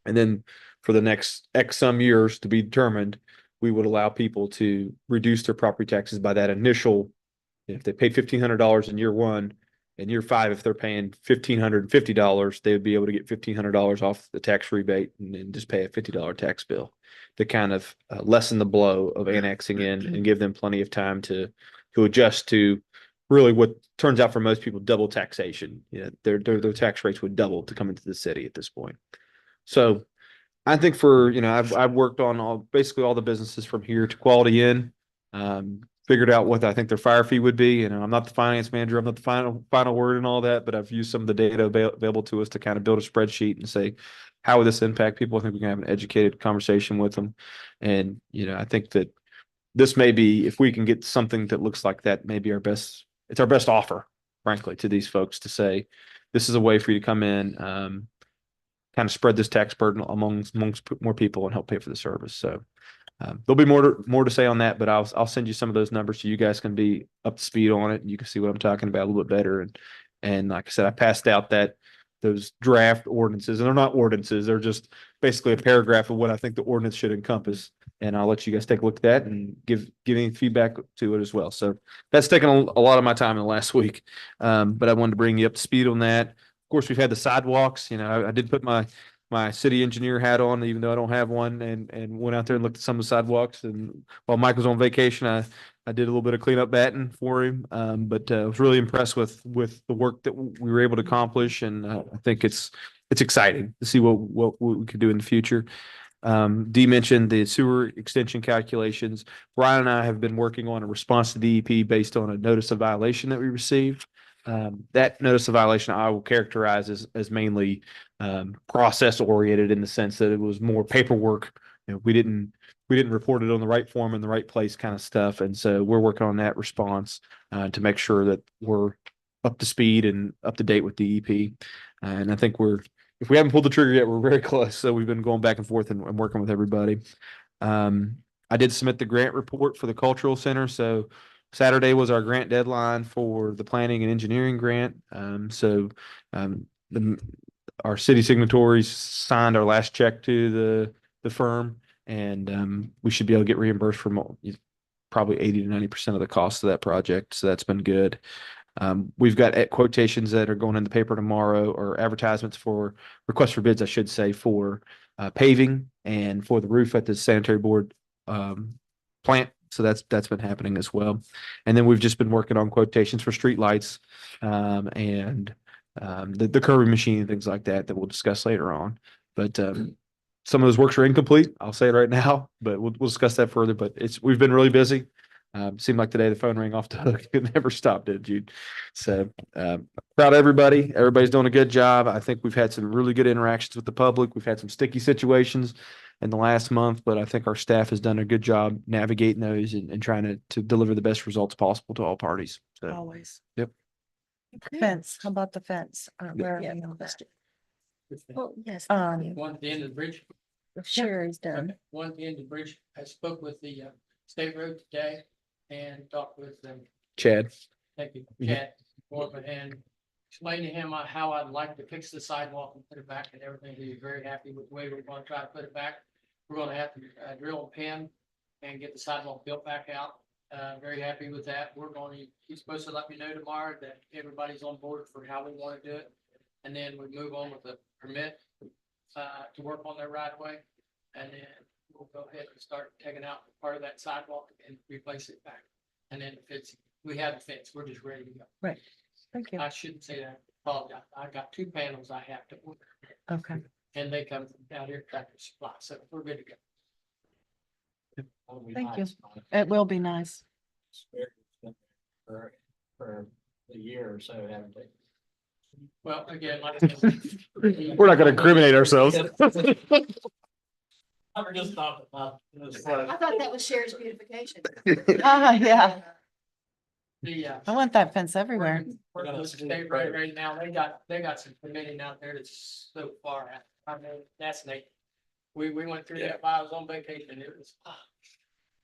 And then for the next X some years to be determined, we would allow people to reduce their property taxes by that initial. If they paid $1,500 in year one, in year five, if they're paying $1,550, they would be able to get $1,500 off the tax rebate and then just pay a $50 tax bill to kind of lessen the blow of annexing in and give them plenty of time to adjust to really what turns out for most people double taxation. Their tax rates would double to come into the city at this point. So I think I've worked on basically all the businesses from here to Quality Inn, figured out what I think their fire fee would be. I'm not the finance manager. I'm not the final word and all that, but I've used some of the data available to us to kind of build a spreadsheet and say, how would this impact people? I think we can have an educated conversation with them. And, I think that this may be, if we can get something that looks like that, maybe it's our best offer, frankly, to these folks to say, this is a way for you to come in, kind of spread this tax burden amongst more people and help pay for the service. So there'll be more to say on that, but I'll send you some of those numbers so you guys can be up to speed on it and you can see what I'm talking about a little bit better. And like I said, I passed out those draft ordinances, and they're not ordinances; they're just basically a paragraph of what I think the ordinance should encompass. And I'll let you guys take a look at that and give any feedback to it as well. So that's taken a lot of my time in the last week, but I wanted to bring you up to speed on that. Of course, we've had the sidewalks. I did put my city engineer hat on, even though I don't have one, and went out there and looked at some of the sidewalks. And while Mike was on vacation, I did a little bit of cleanup batting for him. But I was really impressed with the work that we were able to accomplish, and I think it's exciting to see what we could do in the future. Dee mentioned the sewer extension calculations. Brian and I have been working on a response to DEP based on a notice of violation that we received. That notice of violation I will characterize as mainly process oriented in the sense that it was more paperwork. We didn't report it on the right form in the right place kind of stuff. And so we're working on that response to make sure that we're up to speed and up to date with DEP. And I think if we haven't pulled the trigger yet, we're very close. So we've been going back and forth and working with everybody. I did submit the grant report for the cultural center. So Saturday was our grant deadline for the planning and engineering grant. Our city signatories signed our last check to the firm, and we should be able to get reimbursed from probably 80 to 90% of the cost of that project. So that's been good. We've got quotations that are going in the paper tomorrow, or advertisements for requests for bids, I should say, for paving and for the roof at the sanitary board plant. So that's been happening as well. And then we've just been working on quotations for street lights and the curving machine and things like that we'll discuss later on. But some of those works are incomplete. I'll say it right now, but we'll discuss that further. But we've been really busy. Seemed like today the phone rang off the hook. It never stopped, did it, Jude? So proud of everybody. Everybody's doing a good job. I think we've had some really good interactions with the public. We've had some sticky situations in the last month, but I think our staff has done a good job navigating those and trying to deliver the best results possible to all parties. So, Always. yep. Fence, how about the fence? Where are we Yeah. on that? Well, yes. One at the end of the bridge. Sherry's done. One at the end of the bridge. I spoke with the state road today and talked with them. Chad. Thank you, Mhm. Chad, and explained to him how I'd like to fix the sidewalk and put it back and everything. He was very happy with the way we're going to try to put it back. We're going to have to drill a pin and get the sidewalk built back out. Very happy with that. He's supposed to let me know tomorrow that everybody's on board for how we want to do it. And then we move on with the permit to work on their right of way. And then we'll go ahead and start taking out part of that sidewalk and replace it back. And then we have the fence. We're just ready to go. Right. Thank you. I shouldn't say that. Apologize. I got 2 panels I have to order. Okay. And they come from down here, Tractor Supply. So we're good to go. Thank you. It will be nice. For a year or so, haven't they? Well, again, like. We're not gonna incriminate ourselves. I'm just talking about. I thought that was Sherry's beautification. Yeah, The, I want that fence everywhere. we're gonna stay right now. They got some committing out there that's so far out. I mean, that's Nate. We went through that while I was on vacation. It was,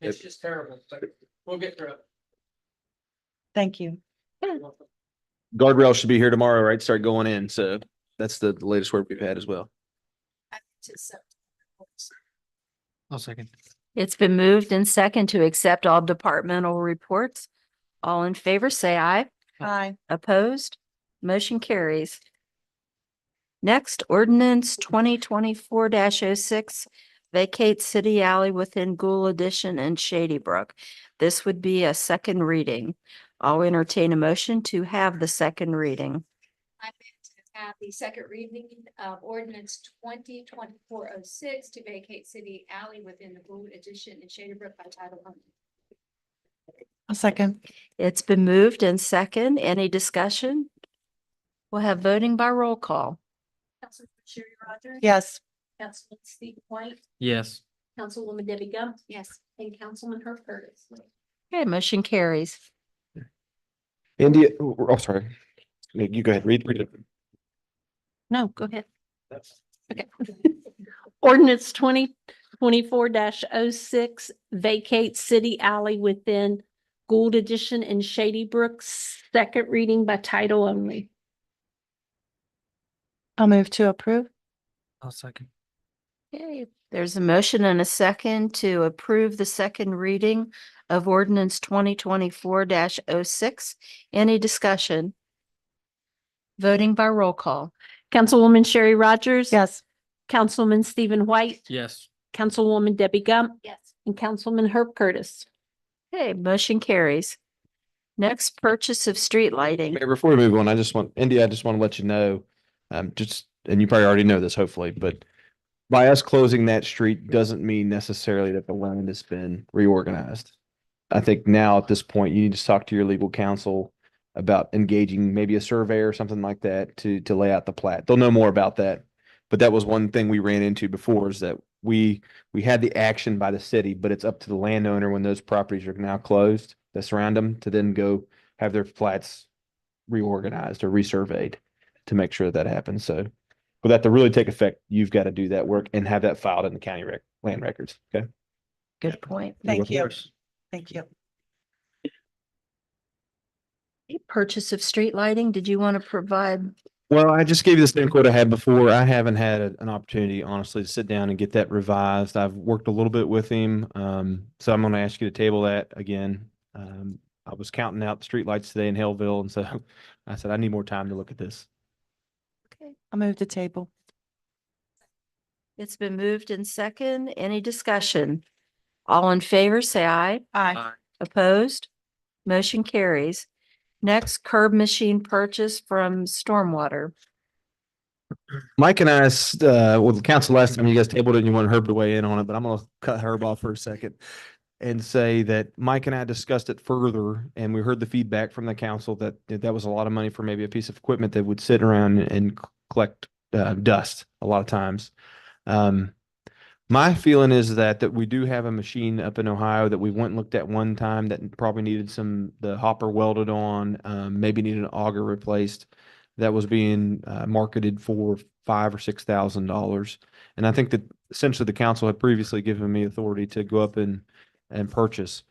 it's just terrible, but we'll get through it. Thank you. Guardrail should be here tomorrow, right? Start going in. So that's the latest word we've had as well. I'll second. It's been moved and second to accept all departmental reports. All in favor, say aye. Hi. Opposed? Motion carries. Next, ordinance 2024-06 vacate city alley within Gould Addition and Shady Brook. This would be a second reading. I'll entertain a motion to have the second reading. I move to have the second reading of ordinance 2024-06 to vacate city alley within the Gould Addition and Shady Brook by title only. A second. It's been moved and second. Any discussion? We'll have voting by roll call. Councilman Sherry Rogers. Yes. Councilman Steve White. Yes. Councilwoman Debbie Gump. Yes. And Councilman Herb Curtis. Okay, motion carries. India, oh, sorry. You go ahead, read it. No, go ahead. Okay. Ordinance 2024-06 vacate city alley within Gould Addition and Shady Brook, second reading by title only. I'll move to approve. I'll second. Okay, there's a motion and a second to approve the second reading of ordinance 2024-06. Any discussion? Voting by roll call. Councilwoman Sherry Rogers. Yes. Councilman Stephen White. Yes. Councilwoman Debbie Gump. Yes. And Councilman Herb Curtis. Okay, motion carries. Next, purchase of street lighting. Mayor, before we move on, I just want to let you know, and you probably already know this, hopefully, but by us closing that street doesn't mean necessarily that the land has been reorganized. I think now at this point, you need to talk to your legal counsel about engaging maybe a surveyor or something like that to lay out the plat. They'll know more about that. But that was one thing we ran into before, is that we had the action by the city, but it's up to the landowner when those properties are now closed that surround them to then go have their plats reorganized or resurveyed to make sure that happens. So for that to really take effect, you've got to do that work and have that filed in the county land records. Okay. Good point. Thank you. Thank you. Purchase of street lighting. Did you want to provide? Well, I just gave you the same quote I had before. I haven't had an opportunity, honestly, to sit down and get that revised. I've worked a little bit with him. So I'm going to ask you to table that again. I was counting out the streetlights today in Hillville, and so I said, I need more time to look at this. Okay, I'll move the table. it's been moved in second. Any discussion? All in favor, say aye. Aye. Opposed? Motion carries. Next, curb machine purchase from Stormwater. Mike and I, with the council last time, you guys tabled it and you wanted Herb to weigh in on it, but I'm going to cut Herb off for a second and say that Mike and I discussed it further, and we heard the feedback from the council that that was a lot of money for maybe a piece of equipment that would sit around and collect dust a lot of times. My feeling is that we do have a machine up in Ohio that we went and looked at one time that probably needed the hopper welded on, maybe needed an auger replaced, that was being marketed for $5,000 or $6,000. And I think that essentially the council had previously given me authority to go up and purchase.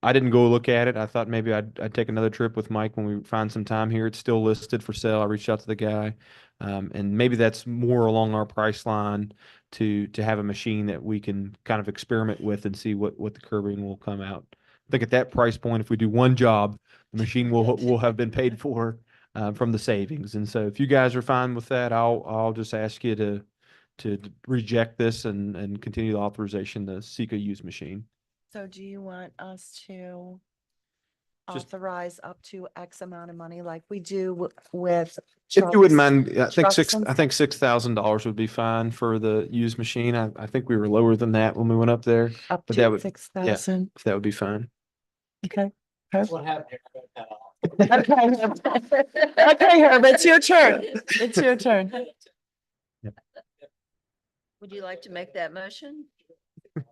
I didn't go look at it. I thought maybe I'd take another trip with Mike when we find some time here. It's still listed for sale. I reached out to the guy. And maybe that's more along our price line to have a machine that we can kind of experiment with and see what the curbing will come out. I think at that price point, if we do one job, the machine will have been paid for from the savings. And so if you guys are fine with that, I'll just ask you to reject this and continue the authorization to seek a used machine. So do you want us to Just- authorize up to X amount of money like we do with? If you wouldn't trucks? mind, I think trucks and- $6,000 would be fine for the used machine. I think we were lower than that when we went up there, Up but that to would- 6,000. if that would be fine. Okay. That's what happened here. I got that off. Okay, Herb, it's your turn. It's your turn. Would you like to make that motion? Okay,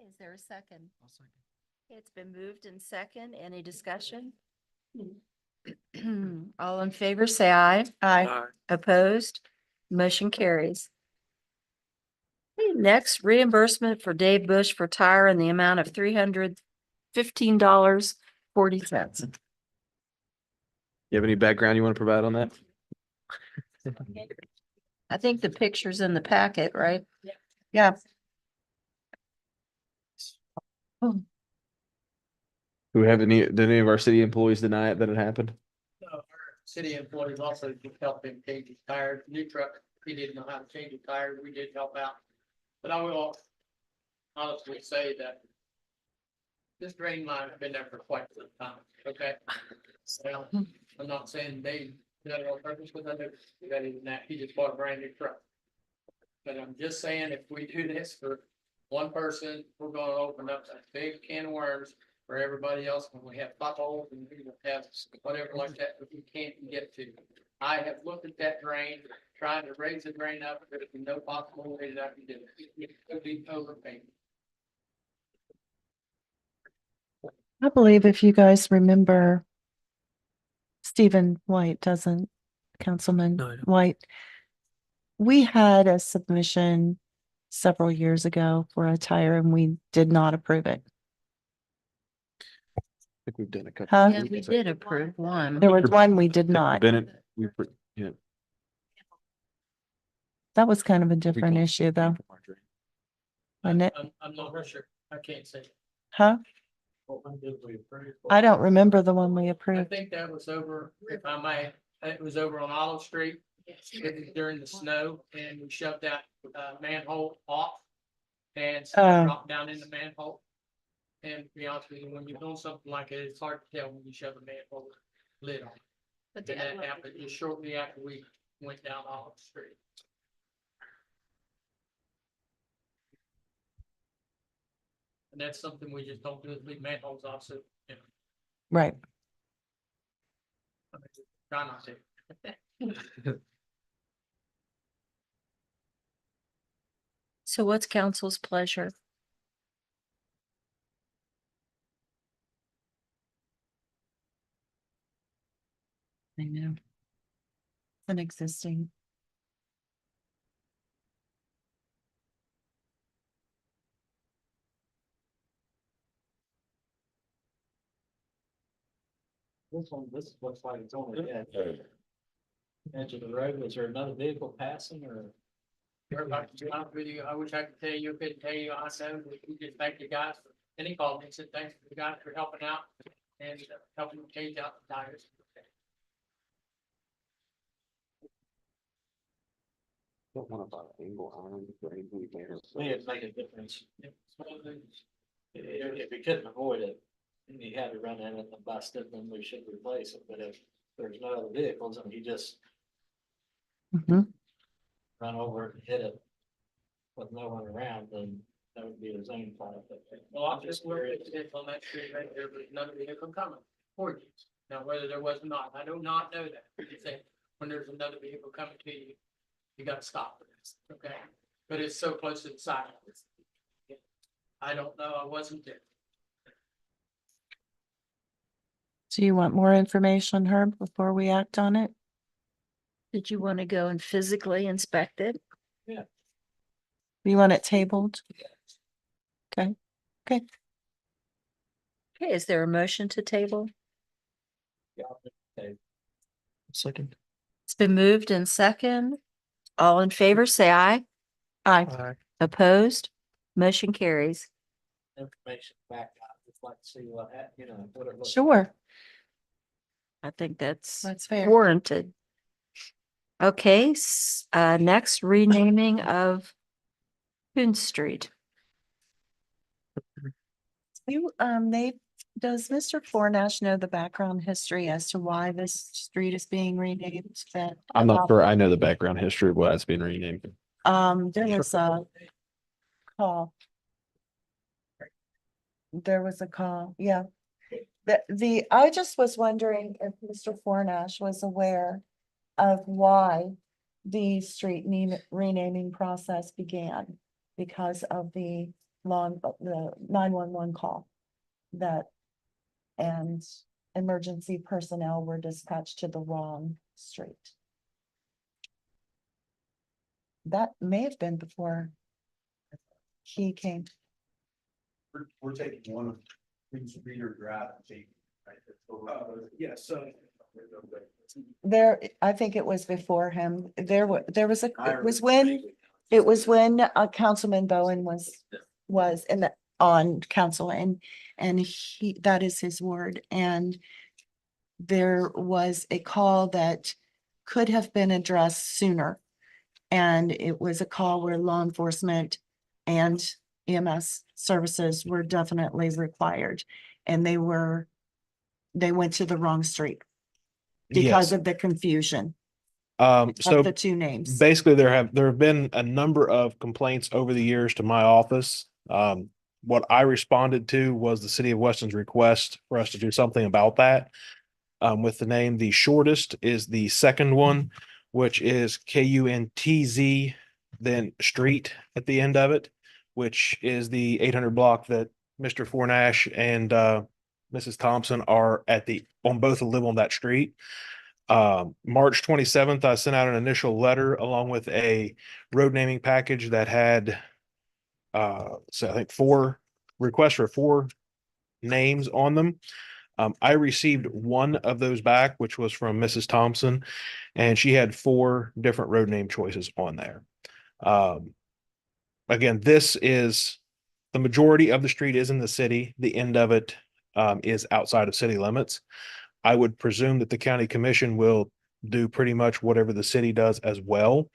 is there a second? It's been moved in second. Any discussion? All in favor, say aye. Aye. Opposed? Motion carries. Okay, next, reimbursement for Dave Bush for tire in the amount of $315.40. You have any background you want to provide on that? I think the picture's in the packet, right? Yeah. Do we have did any of our city employees deny it that it happened? Our city employees also helped him change his tires, new truck, he didn't know how to change a tire, we did help out. But I will honestly say that this drain line has been there for quite some time, okay? So I'm not saying they did it on purpose, because I know that isn't that, he just bought a brand new truck. But I'm just saying, if we do this for one person, we're gonna open up a big can of worms for everybody else when we have potholes and we will have whatever like that, that we can't get to. I have looked at that drain, trying to raise the drain up, but there's no possible way that I can do it. It could be overpaying. I believe if you guys remember Stephen White, doesn't Councilman White? We had a submission several years ago for a tire and we did not approve it. I think we've done a couple. Huh? Yeah, we did approve one. There was one we did not. Bennett, yeah. That was kind of a different issue though. Wasn't it? I'm not sure, I can't say. Huh? What one did we approve? I don't remember the one we I approved. think that was over, if I may, it was over on Olive Street. It was during the snow and we shoved that manhole off and dropped down in the manhole. And to be honest with you, when you're doing something like it, it's hard to tell when you shove a manhole lid on. And that happened just shortly after we went down Olive Street. And that's something we just don't do, is leave manholes off, so, you know, Right. I mean, try not to. So what's council's pleasure? I know. It's an existing. This looks like it's only edge of the road. Was there another vehicle passing or? Everybody, to be honest with you, I wish I could tell you, couldn't tell you, I know, but we just thank you guys. And he called me and said, thanks for the guys for helping out and helping change out the tires. Don't want about angle iron or anything there. It'd make a difference. If we couldn't avoid it, and he had to run in it and bust it, then we should replace it. But if there's no other vehicles and he just run over it and hit it with no one around, then that would be his own fault. Well, I'm just worried if on that street right there, but another vehicle coming for you. Now, whether there was or not, I do not know that. You say, when there's another vehicle coming to you, you gotta stop for this, okay? But it's so close to the side. I don't know, I wasn't there. Do you want more information, Herb, before we act on it? Did you want to go and physically inspect it? Yeah. You want it tabled? Okay. Okay. Okay, is there a motion to table? Yeah. Okay. Second. It's been moved in second. All in favor, say aye. Aye. Opposed? Motion carries. Information back, I'd just like to see what, you know, what it looks. Sure. I think that's fair. warranted. Okay, next renaming of Coon Street. You, does Mr. Fornash know the background history as to why this street is being renamed? That I'm not sure. I know the background history of why it's been renamed. there was a call. There was a call, yeah. I just was wondering if Mr. Fornash was aware of why the street renaming process began because of the 911 call that and emergency personnel were dispatched to the wrong street. That may have been before he came. We're taking one of Prince Reader Drive. Yes, so. There, I think it was before him. There was it was when Councilman Bowen was on council and that is his word. And there was a call that could have been addressed sooner. And it was a call where law enforcement and EMS services were definitely required. And they went to the wrong street because Yes. of the confusion So of the two names. basically there have been a number of complaints over the years to my office. What I responded to was the city of Weston's request for us to do something about that. With the name, the shortest is the second one, which is KUNTZ, then street at the end of it, which is the 800 block that Mr. Fornash and Mrs. Thompson are on both live on that street. March 27th, I sent out an initial letter along with a road naming package that had so I think 4 requests for 4 names on them. I received one of those back, which was from Mrs. Thompson, and she had 4 different road name choices on there. Again, this is the majority of the street is in the city. The end of it is outside of city limits. I would presume that the county commission will do pretty much whatever the city does as well.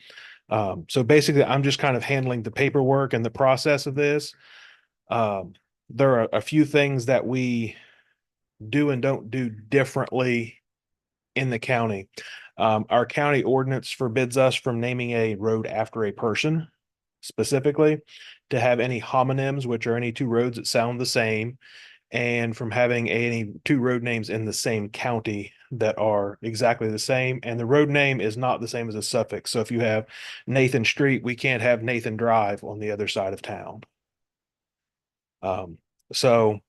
So basically, I'm just kind of handling the paperwork and the process of this. There are a few things that we do and don't do differently in the county. Our county ordinance forbids us from naming a road after a person specifically, to have any homonyms, which are any 2 roads that sound the same, and from having any 2 road names in the same county that are exactly the same. And the road name is not the same as a suffix. So if you have Nathan Street, we can't have Nathan Drive on the other side of town. So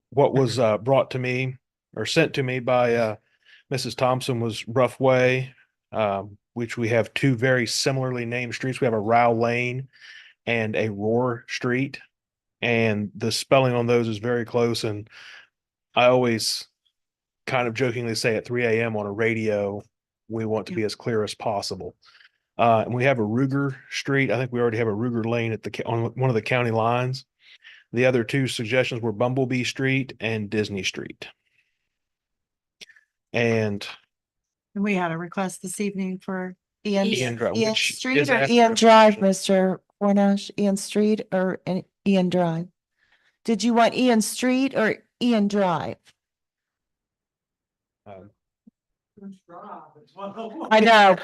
what was brought to me or sent to me by Mrs. Thompson was Rough Way, which we have 2 very similarly named streets. We have a Row Lane and a Roar Street, and the spelling on those is very close. And I always kind of jokingly say at 3 a.m. on a radio, we want to be as clear as possible. And we have a Ruger Street. I think we already have a Ruger Lane on one of the county lines. The other 2 suggestions were Bumblebee Street and Disney Street. And We had a request this evening for Ian Drive, which Street is or after- Ian Drive, Mr. Fornash, Ian Street or Ian Drive? Did you want Ian Street or Ian Drive? I know.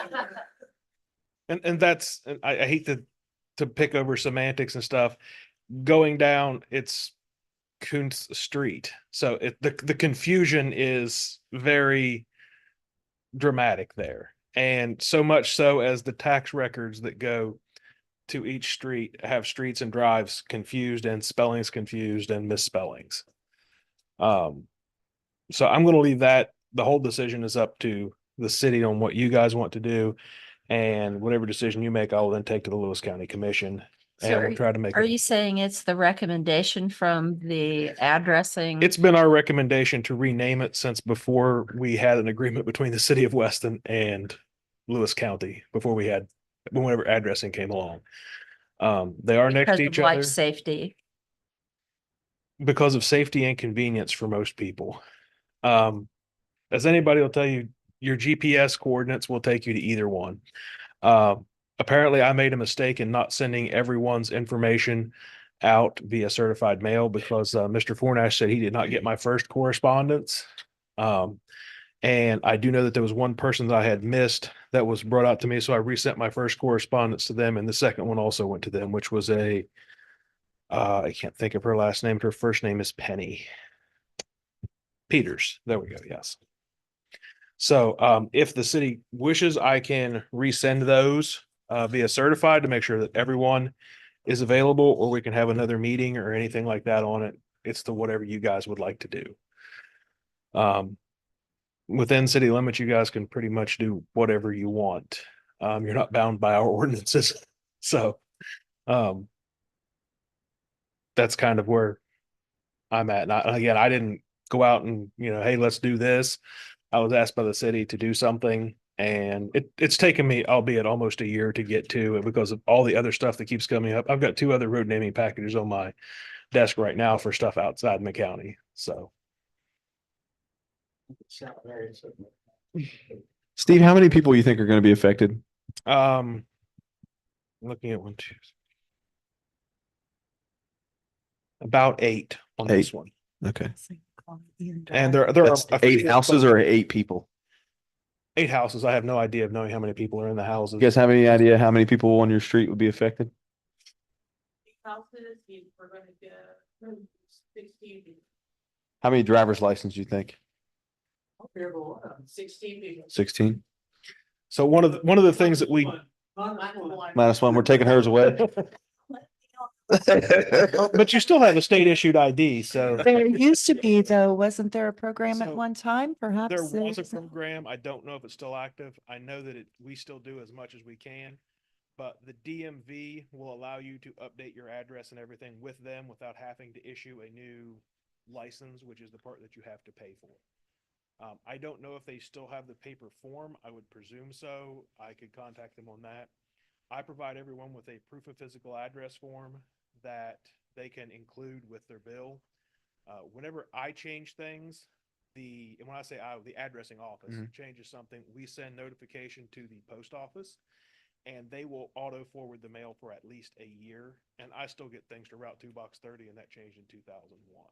And that's, and I hate to pick over semantics and stuff. Going down, it's Kuntz Street. So the confusion is very dramatic there. And so much so as the tax records that go to each street have streets and drives confused and spellings confused and misspellings. So I'm going to leave that. The whole decision is up to the city on what you guys want to do, and whatever decision you make, I will then take to the Lewis County Commission. So And we'll try to make Are it. you saying it's the recommendation from the addressing? It's been our recommendation to rename it since before we had an agreement between the city of Weston and Lewis County, whenever addressing came along. They are next Because to of each life other safety. because of safety and convenience for most people. As anybody will tell you, your GPS coordinates will take you to either one. Apparently I made a mistake in not sending everyone's information out via certified mail because Mr. Fornash said he did not get my first correspondence. And I do know that there was one person that I had missed that was brought out to me. So I resent my first correspondence to them. And the second one also went to them, which was a I can't think of her last name. Her first name is Penny Peters. There we go. Yes. So if the city wishes, I can resend those via certified to make sure that everyone is available, or we can have another meeting or anything like that on it. It's to whatever you guys would like to do. Within city limits, you guys can pretty much do whatever you want. You're not bound by our ordinances. So that's kind of where I'm at. And again, I didn't go out and, hey, let's do this. I was asked by the city to do something, and it's taken me, albeit almost a year to get to it because of all the other stuff that keeps coming up. I've got 2 other road naming packages on my desk right now for stuff outside my county. So Steve, how many people you think are going to be affected? Looking at 1, 2, about 8 on this one. Okay. And there are 8 houses or 8 people? 8 houses. I have no idea of knowing how many people are in the houses. You guys have any idea how many people on your street would be affected? Houses, we're gonna get 16 people. How many driver's license do you think? 16 people. 16. So one of the things that we -1, we're taking hers away. But you still have a state issued ID, so There used to be though, wasn't there a program at So, one time? Perhaps. there was a there's- program. I don't know if it's still active. I know that we still do as much as we can. But the DMV will allow you to update your address and everything with them without having to issue a new license, which is the part that you have to pay for. I don't know if they still have the paper form. I would presume so. I could contact them on that. I provide everyone with a proof of physical address form that they can include with their bill. Whenever I change things, and when I say the addressing office changes something, we send notification to the post office, and they will auto forward the mail for at least a year. And I still get things to Route 2 Box 30, and that changed in 2001.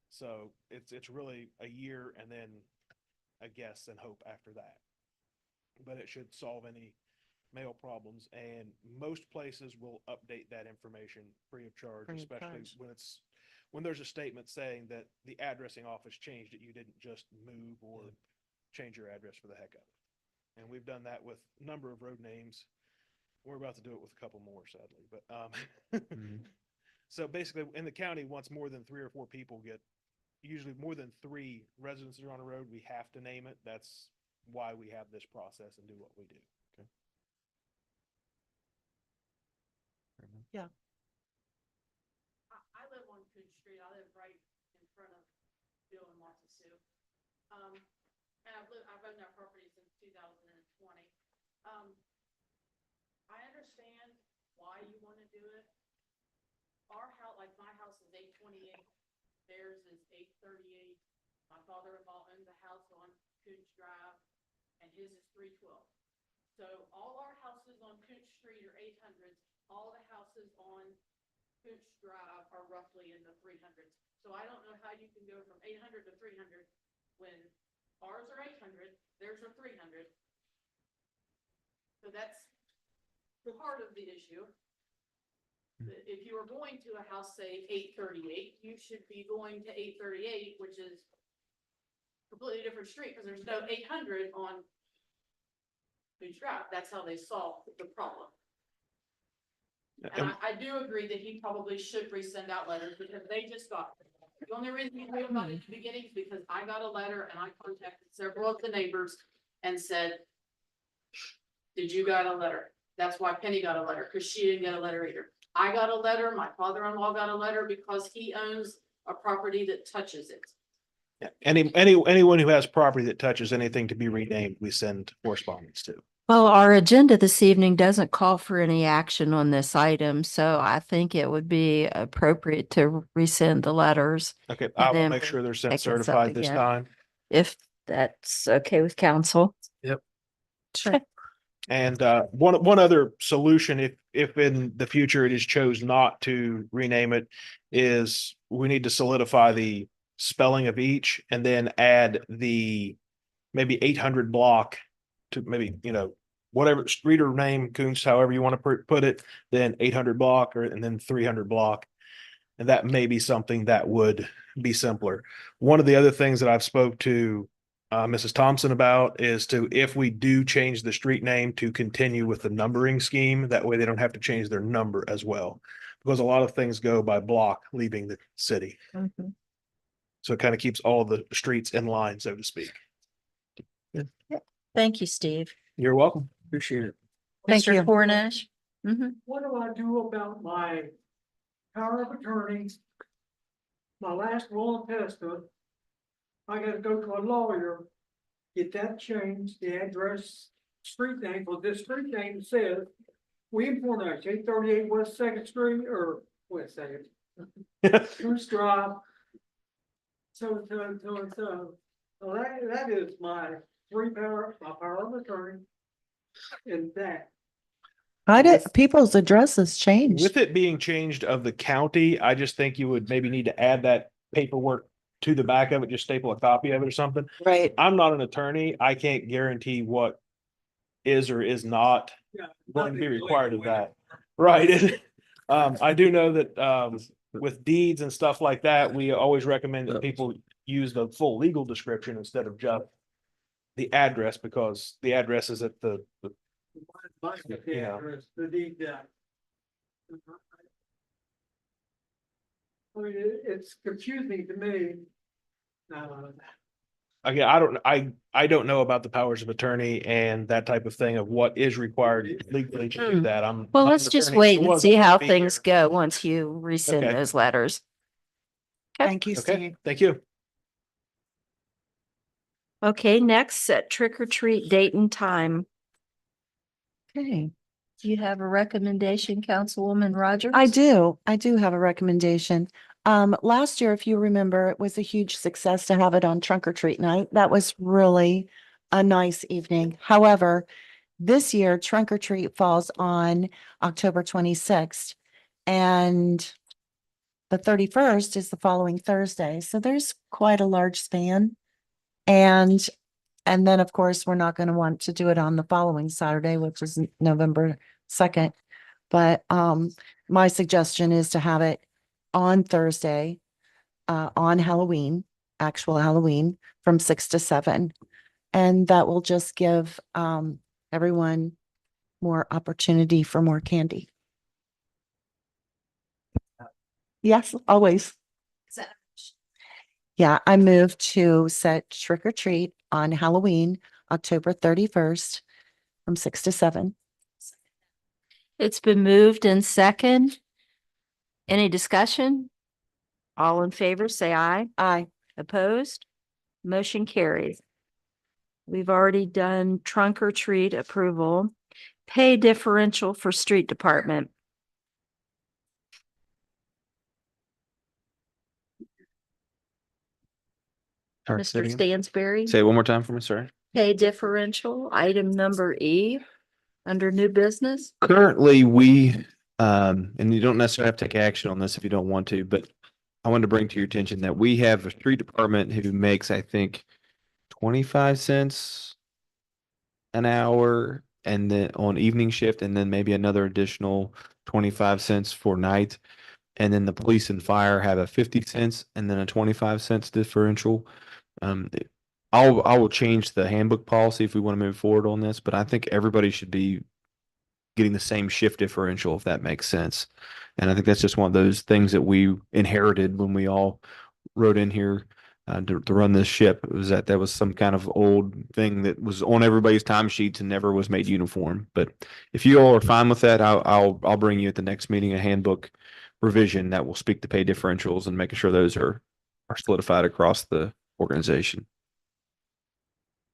So it's really a year and then a guess and hope after that. But it should solve any mail problems, and most places will update that information free of charge, especially when there's a statement saying that the addressing office changed it. You didn't just move or change your address for the heck of it. And we've done that with a number of road names. We're about to do it with a couple more, sadly. But so basically, in the county, once more than 3 or 4 people usually more than 3 residents are on a road, we have to name it. That's why we have this process and do what we do. Okay. Yeah. I live on Coon Street. I live right in front of Bill and Martha Sue. And I've owned that property since 2020. I understand why you want to do it. Our house, like my house is 828, theirs is 838. My father-in-law owned the house on Cooch Drive, and his is 312. So all our houses on Cooch Street are 800s. All the houses on Cooch Drive are roughly in the 300s. So I don't know how you can go from 800 to 300 when ours are 800, theirs are 300. So that's part of the issue. If you are going to a house, say 838, you should be going to 838, which is a completely different street because there's no 800 on Cooch Drive. That's how they solved the problem. And I do agree that he probably should resend out letters because they just got, the only reason he knew about it at the beginning is because I got a letter and I contacted several of the neighbors and said, did you got a letter? That's why Penny got a letter, because she didn't get a letter either. I got a letter, my father-in-law got a letter because he owns a property that touches it. Yeah. Anyone who has property that touches anything to be renamed, we send correspondence to. Well, our agenda this evening doesn't call for any action on this item, so I think it would be appropriate to resend the letters. Okay, And I will then make sure they're sent pick this up certified this again. time. If that's okay with council. Yep. Sure. And one other solution, if in the future it is chose not to rename it, is we need to solidify the spelling of each and then add the maybe 800 block to maybe, whatever street or name, Coons, however you want to put it, then 800 block and then 300 block. And that may be something that would be simpler. One of the other things that I've spoke to Mrs. Thompson about is if we do change the street name, to continue with the numbering scheme. That way they don't have to change their number as well. Because a lot of things go by block leaving the city. Mhm. So it kind of keeps all the streets in line, so to speak. Thank you, Steve. You're welcome. Appreciate it. Thank Mr. you. Cornish? Mhm. What do I do about my power of attorney? My last will and testament. I gotta go to a lawyer, get that changed, the address, street name, well, this street name says. William 838 West Second Street, or West Second. Goose Drive. So that is my my power of attorney. And that. How did people's addresses change? With it being changed of the county, I just think you would maybe need to add that paperwork to the back of it, just staple a copy of it or something. Right. I'm not an attorney. I can't guarantee what is or is not going to be required of that. Right. I do know that with deeds and stuff like that, we always recommend that people use the full legal description instead of just the address, because the address is at the yeah. The deed. I mean, it's confusing to me. Again, I don't know about the powers of attorney and that type of thing of what is required legally to do that. Well, not let's an just attorney. wait It and was see how be things here. go once you resend Okay. those letters. Thank you, Okay, Steve. thank you. Okay, next, set trick or treat date and time. Okay. Do you have a recommendation, Councilwoman Rogers? I do. I do have a recommendation. Last year, if you remember, it was a huge success to have it on Trunk or Treat Night. That was really a nice evening. However, this year, Trunk or Treat falls on October 26th. And the 31st is the following Thursday. So there's quite a large span. And then, of course, we're not going to want to do it on the following Saturday, which is November 2nd. But my suggestion is to have it on Thursday, on Halloween, actual Halloween, from 6 to 7. And that will just give everyone more opportunity for more candy. Yes, always. Yeah, I moved to set trick or treat on Halloween, October 31st, from 6 to 7. It's been moved in second. Any discussion? All in favor, say aye. Aye. Opposed? Motion carries. We've already done trunk or treat approval. Pay differential for street department. Sorry, say it Mr. again. Stansberry, Say it one more time for me, sorry. pay differential, item number E, under new business. Currently, and you don't necessarily have to take action on this if you don't want to, but I wanted to bring to your attention that we have a street department who makes, I think, 25 cents an hour and then on evening shift, and then maybe another additional 25 cents for night. And then the police and fire have a 50 cents and then a 25 cents differential. I will change the handbook policy if we want to move forward on this, but I think everybody should be getting the same shift differential, if that makes sense. And I think that's just one of those things that we inherited when we all wrote in here to run this ship. It was that was some kind of old thing that was on everybody's time sheets and never was made uniform. But if you all are fine with that, I'll bring you at the next meeting a handbook revision that will speak to pay differentials and making sure those are solidified across the organization.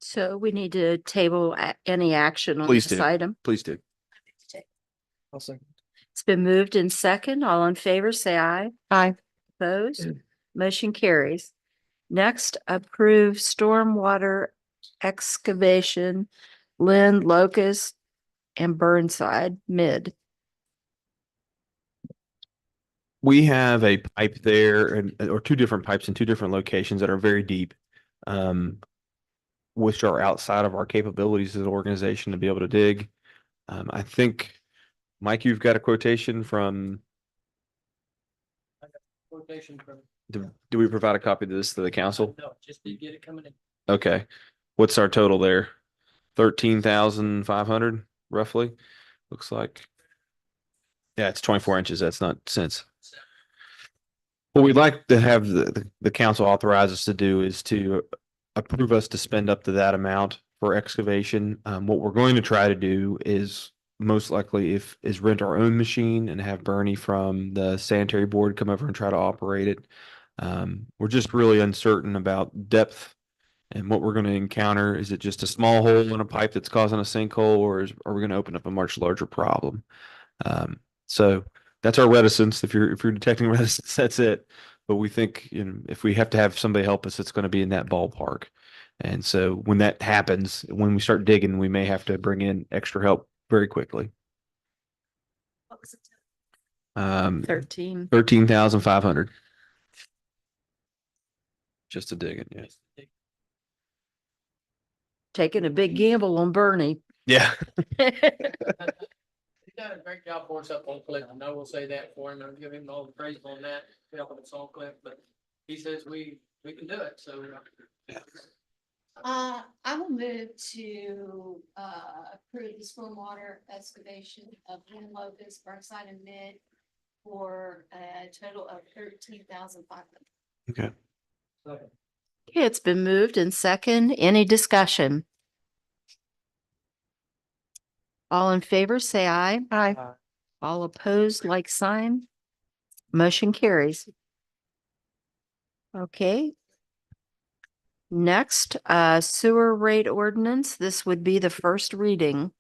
So we need to table any action on Please this do. item. Please do. It's been moved in second. All in favor, say aye. Aye. Opposed? Motion carries. Next, approve stormwater excavation, Lynn, Locust, and Burnside mid. We have a pipe there or two different pipes in two different locations that are very deep, which are outside of our capabilities as an organization to be able to dig. I think, Mike, you've got a quotation from application from. Do we provide a copy of this to the council? No, just to get it coming in. Okay. What's our total there? 13,500 roughly, looks like. Yeah, it's 24 inches. That's not cents. What we'd like to have the council authorize us to do is to approve us to spend up to that amount for excavation. What we're going to try to do is most likely is rent our own machine and have Bernie from the sanitary board come over and try to operate it. We're just really uncertain about depth and what we're going to encounter. Is it just a small hole in a pipe that's causing a sinkhole, or are we going to open up a much larger problem? So that's our reticence. If you're detecting reticence, that's it. But we think, you know, if we have to have somebody help us, it's going to be in that ballpark. And so when that happens, when we start digging, we may have to bring in extra help very quickly. 13,500. Just to dig it, yes. Taking a big gamble on Bernie. Yeah. He done a great job for us up on Cliff. I know we'll say that for him. I'll give him all the praise on that, helping us on Cliff, but he says we can do it, so. I will move to, approve the stormwater excavation of Lynn Locust, Burnside and Mid for a total of 13,500. Okay. Okay, it's been moved and second. Any discussion? All in favor, say aye. Aye. All opposed, like sign. Motion carries. Okay. Next, sewer rate ordinance. This would be the first reading.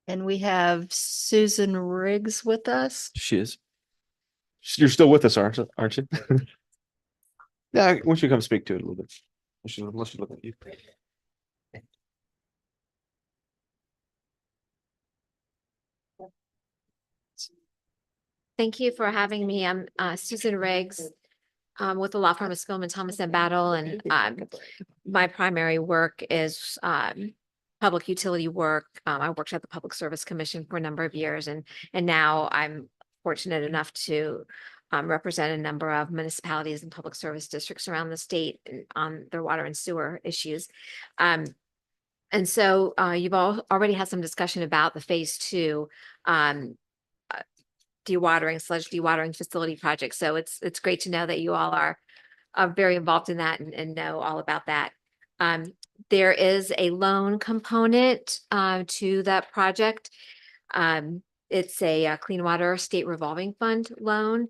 And we have Susan Riggs with us. She is. You're still with us, aren't you? Yeah, why don't you come speak to it a little bit? Let's look at you. Thank you for having me. I'm Susan Riggs with the law firm of Spillman Thomas and Battle, and my primary work is public utility work. I worked at the Public Service Commission for a number of years, and now I'm fortunate enough to represent a number of municipalities and public service districts around the state on their water and sewer issues. And so you've all already had some discussion about the phase 2 sludge dewatering facility project. So it's great to know that you all are very involved in that and know all about that. There is a loan component to that project. It's a Clean Water State Revolving Fund loan.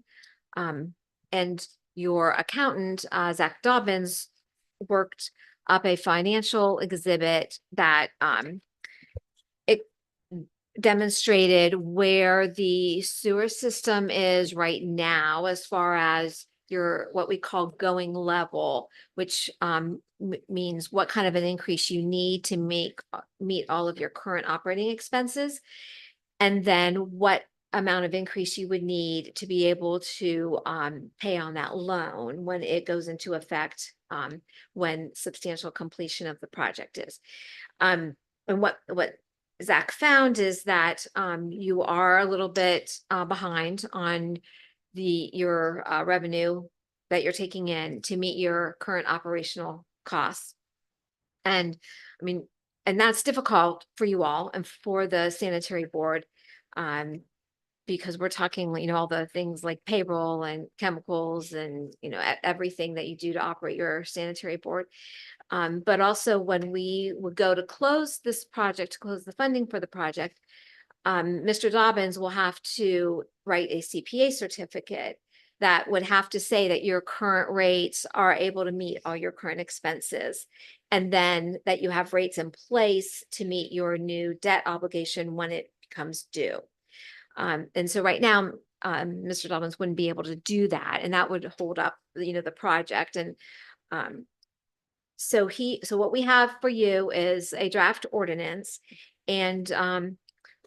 And your accountant, Zach Dobbins, worked up a financial exhibit that it demonstrated where the sewer system is right now as far as your what we call going level, which means what kind of an increase you need to meet all of your current operating expenses, and then what amount of increase you would need to be able to pay on that loan when it goes into effect, when substantial completion of the project is. And what Zach found is that you are a little bit behind on your revenue that you're taking in to meet your current operational costs. And I mean, and that's difficult for you all and for the sanitary board, because we're talking, you know, all the things like payroll and chemicals and, you know, everything that you do to operate your sanitary board. But also when we would go to close this project, to close the funding for the project, Mr. Dobbins will have to write a CPA certificate that would have to say that your current rates are able to meet all your current expenses. And then that you have rates in place to meet your new debt obligation when it becomes due. And so right now, Mr. Dobbins wouldn't be able to do that, and that would hold up, you know, the project. And so what we have for you is a draft ordinance, and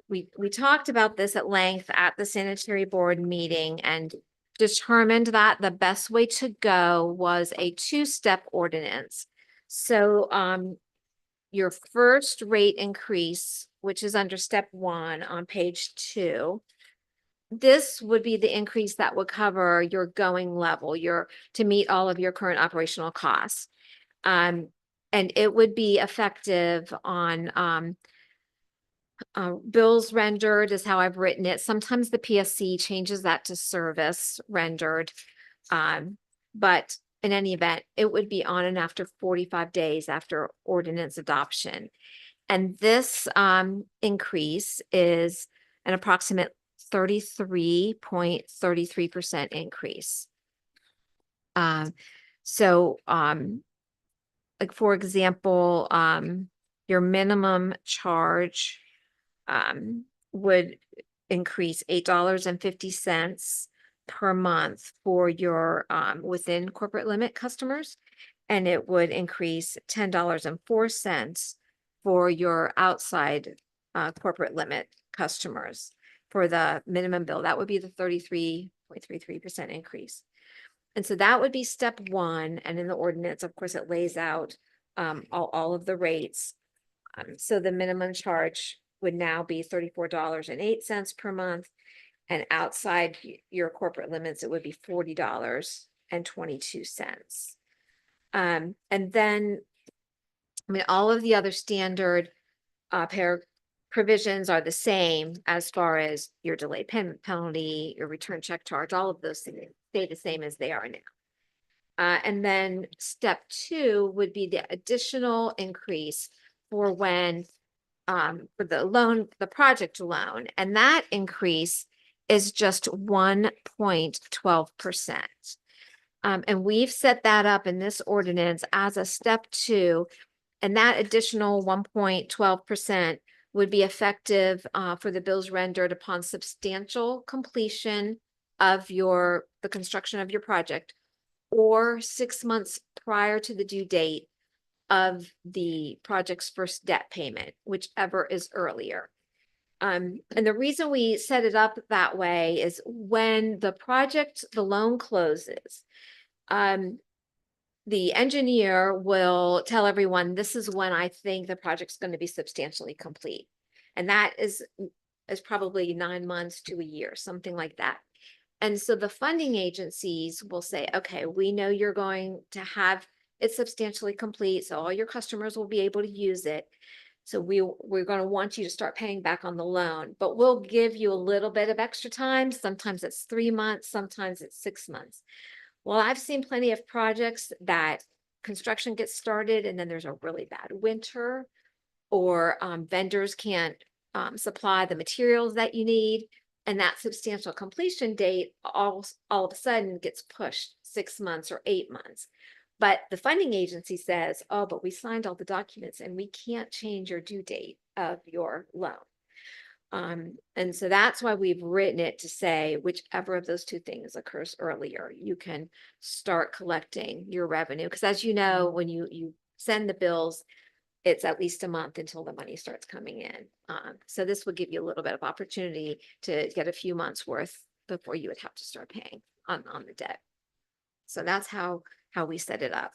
we talked about this at length at the sanitary board meeting and determined that the best way to go was a 2-step ordinance. So your first rate increase, which is under step 1 on page 2, this would be the increase that would cover your going level, to meet all of your current operational costs. And it would be effective on, bills rendered is how I've written it. Sometimes the PSC changes that to service rendered. But in any event, it would be on and after 45 days after ordinance adoption. And this increase is an approximate 33.33% increase. So like for example, your minimum charge would increase $8.50 per month for your within corporate limit customers, and it would increase $10.04 for your outside corporate limit customers for the minimum bill. That would be the 33.33% increase. And so that would be step one. And in the ordinance, of course, it lays out all of the rates. So the minimum charge would now be $34.08 per month. And outside your corporate limits, it would be $40.22. And then, I mean, all of the other standard provisions are the same as far as your delayed payment penalty, your return check charge, all of those things stay the same as they are now. And then step two would be the additional increase for when for the loan, the project loan, and that increase is just 1.12%. And we've set that up in this ordinance as a step two, and that additional 1.12% would be effective for the bills rendered upon substantial completion of the construction of your project, or 6 months prior to the due date of the project's first debt payment, whichever is earlier. And the reason we set it up that way is when the loan closes, the engineer will tell everyone, this is when I think the project's going to be substantially complete. And that is probably 9 months to a year, something like that. And so the funding agencies will say, okay, we know you're going to have it substantially complete, so all your customers will be able to use it. So we're going to want you to start paying back on the loan, but we'll give you a little bit of extra time. Sometimes it's 3 months, sometimes it's 6 months. Well, I've seen plenty of projects that construction gets started and then there's a really bad winter, or vendors can't supply the materials that you need. And that substantial completion date all of a sudden gets pushed 6 months or 8 months. But the funding agency says, oh, but we signed all the documents and we can't change your due date of your loan. And so that's why we've written it to say whichever of those two things occurs earlier, you can start collecting your revenue. Because as you know, when you send the bills, it's at least a month until the money starts coming in. So this would give you a little bit of opportunity to get a few months worth before you would have to start paying on the debt. So that's how we set it up.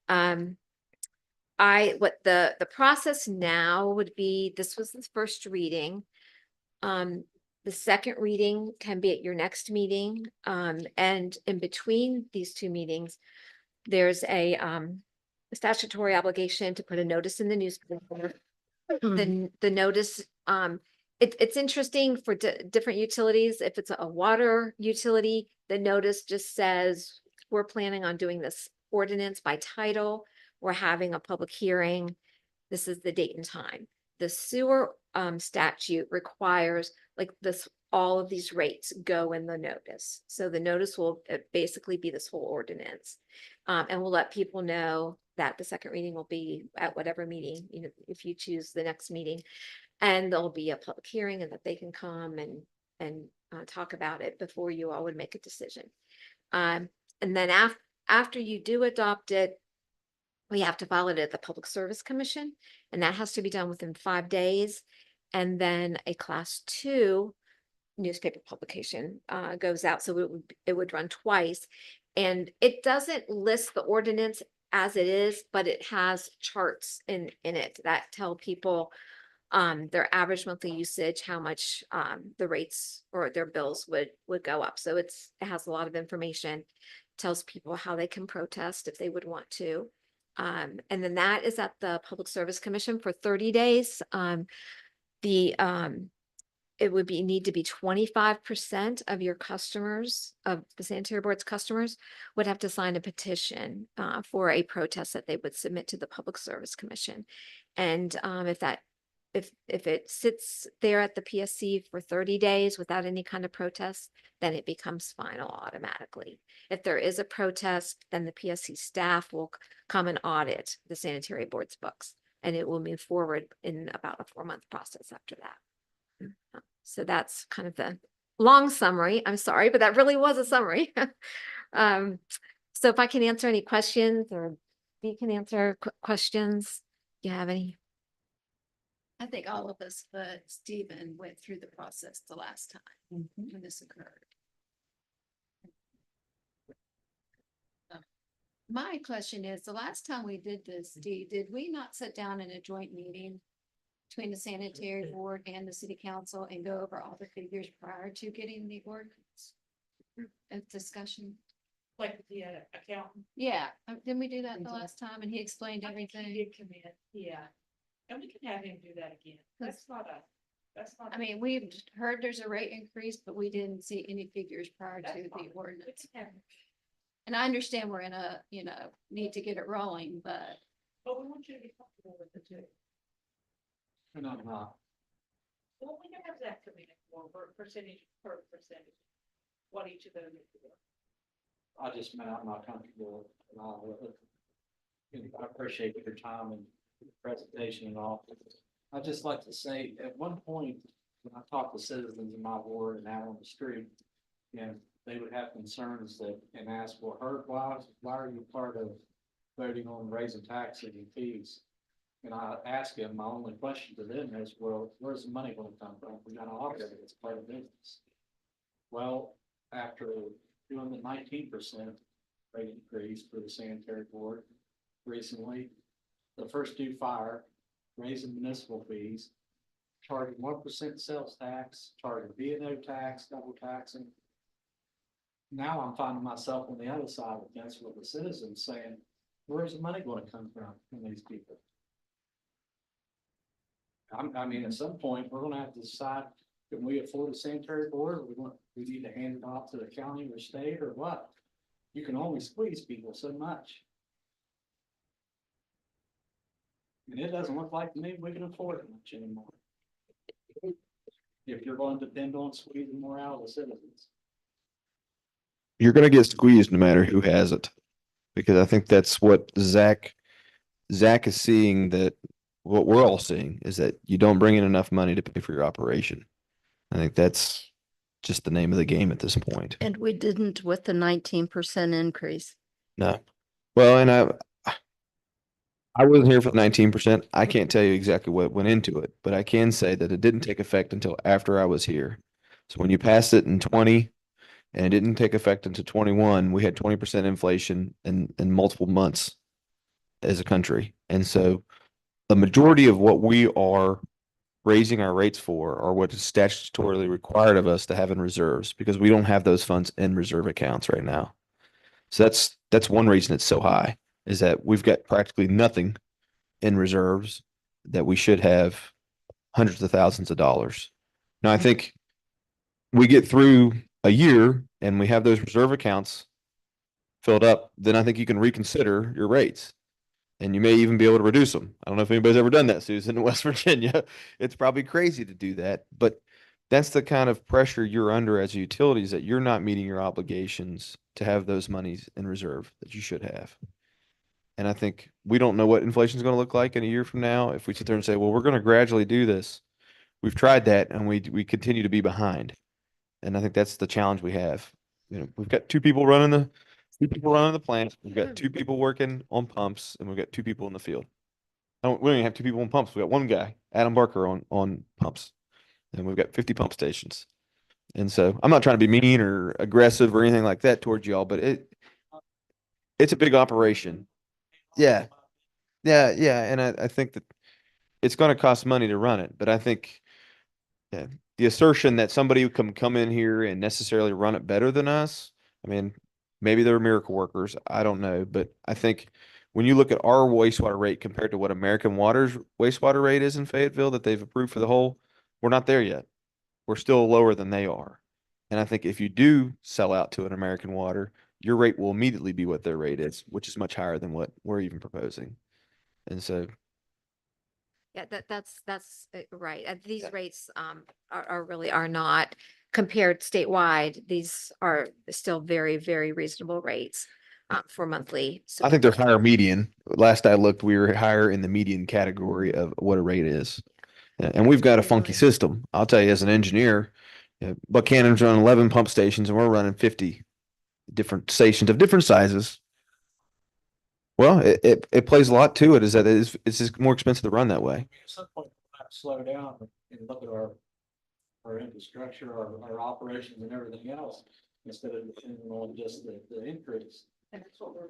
What the process now would be, this was the first reading. The second reading can be at your next meeting. And in between these two meetings, there's a statutory obligation to put a notice in the newspaper. The notice, it's interesting for different utilities. If it's a water utility, the notice just says, we're planning on doing this ordinance by title. We're having a public hearing. This is the date and time. The sewer statute requires all of these rates go in the notice. So the notice will basically be this whole ordinance. And we'll let people know that the second reading will be at whatever meeting, if you choose the next meeting, and there'll be a public hearing and that they can come and talk about it before you all would make a decision. And then after you do adopt it, we have to file it at the Public Service Commission, and that has to be done within 5 days. And then a Class 2 newspaper publication goes out, so it would run twice. And it doesn't list the ordinance as it is, but it has charts in it that tell people their average monthly usage, how much the rates or their bills would go up. So it has a lot of information, tells people how they can protest if they would want to. And then that is at the Public Service Commission for 30 days. It would need to be 25% of your customers, of the sanitary board's customers, would have to sign a petition for a protest that they would submit to the Public Service Commission. And if it sits there at the PSC for 30 days without any kind of protest, then it becomes final automatically. If there is a protest, then the PSC staff will come and audit the sanitary board's books, and it will move forward in about a 4-month process after that. So that's kind of the long summary. I'm sorry, but that really was a summary. So if I can answer any questions, or you can answer questions, do you have any? I think all of us, but Stephen went through the process the last time when this occurred. My question is, the last time we did this, Dee, did we not sit down in a joint meeting between the sanitary board and the city council and go over all the figures prior to getting the ordinance and discussion? Like the accountant. Yeah, didn't we do that the last time? And he explained everything. He did come in, yeah. And we can have him do that again. That's not. I mean, we've heard there's a rate increase, but we didn't see any figures prior to the ordinance. And I understand we're in a, need to get it rolling, but. But we want you to be comfortable with it too. No. Well, we can have that come in for percentage per percentage, what each of those is. I just meant I'm not comfortable at all with it. And I appreciate your time and presentation and all. I'd just like to say, at one point, when I talked to citizens in my ward and out on the street, and they would have concerns and ask, well, Herb, why are you part of voting on raising taxes and fees? And I asked him, my only question to them is, well, where's the money going to come from? We got to operate it, it's part of business. Well, after doing the 19% rate increase for the sanitary board recently, the first due fire, raising municipal fees, charging 1% sales tax, charging B&O tax, double taxing. Now I'm finding myself on the other side of the fence with the citizens saying, where's the money going to come from these people? I mean, at some point, we're going to have to decide, can we afford a sanitary board, or we need to hand it off to the county or state, or what? You can only squeeze people so much. And it doesn't look like to me we can afford it much anymore. If you're going to depend on squeezing more out of the citizens. You're going to get squeezed no matter who has it, because I think that's what Zach is seeing, that what we're all seeing is that you don't bring in enough money to pay for your operation. I think that's just the name of the game at this point. And we didn't with the 19% increase. No. Well, and I wasn't here for the 19%. I can't tell you exactly what went into it, but I can say that it didn't take effect until after I was here. So when you passed it in 20 and it didn't take effect until 21, we had 20% inflation in multiple months as a country. And so the majority of what we are raising our rates for are what is statutorily required of us to have in reserves, because we don't have those funds in reserve accounts right now. So that's one reason it's so high, is that we've got practically nothing in reserves that we should have hundreds of thousands of dollars. Now, I think we get through a year and we have those reserve accounts filled up, then I think you can reconsider your rates. And you may even be able to reduce them. I don't know if anybody's ever done that, Susan, in West Virginia. It's probably crazy to do that, but that's the kind of pressure you're under as a utility, is that you're not meeting your obligations to have those monies in reserve that you should have. And I think we don't know what inflation is going to look like in a year from now. If we sit there and say, well, we're going to gradually do this, we've tried that and we continue to be behind. And I think that's the challenge we have. We've got two people running the plant. We've got two people working on pumps, and we've got two people in the field. We don't even have two people on pumps. We got one guy, Adam Barker, on pumps, and we've got 50 pump stations. And so I'm not trying to be mean or aggressive or anything like that towards y'all, but it's a big operation. Yeah. And I think that it's going to cost money to run it, but I think yeah, the assertion that somebody can come in here and necessarily run it better than us, I mean, maybe they're miracle workers. I don't know, but I think when you look at our wastewater rate compared to what American Water's wastewater rate is in Fayetteville that they've approved for the whole, we're not there yet. We're still lower than they are. And I think if you do sell out to an American Water, your rate will immediately be what their rate is, which is much higher than what we're even proposing. And so Yeah, that's right. These rates are really are not compared statewide. These are still very, very reasonable rates for monthly. I think they're higher median. Last I looked, we were higher in the median category of what a rate is. And we've got a funky system. I'll tell you, as an engineer, Buchanan's running 11 pump stations and we're running 50 different stations of different sizes. Well, it plays a lot to it is that it's just more expensive to run that way. At some point, we'll have to slow down and look at our infrastructure, our operations and everything else, instead of depending on just the increase. And that's what we're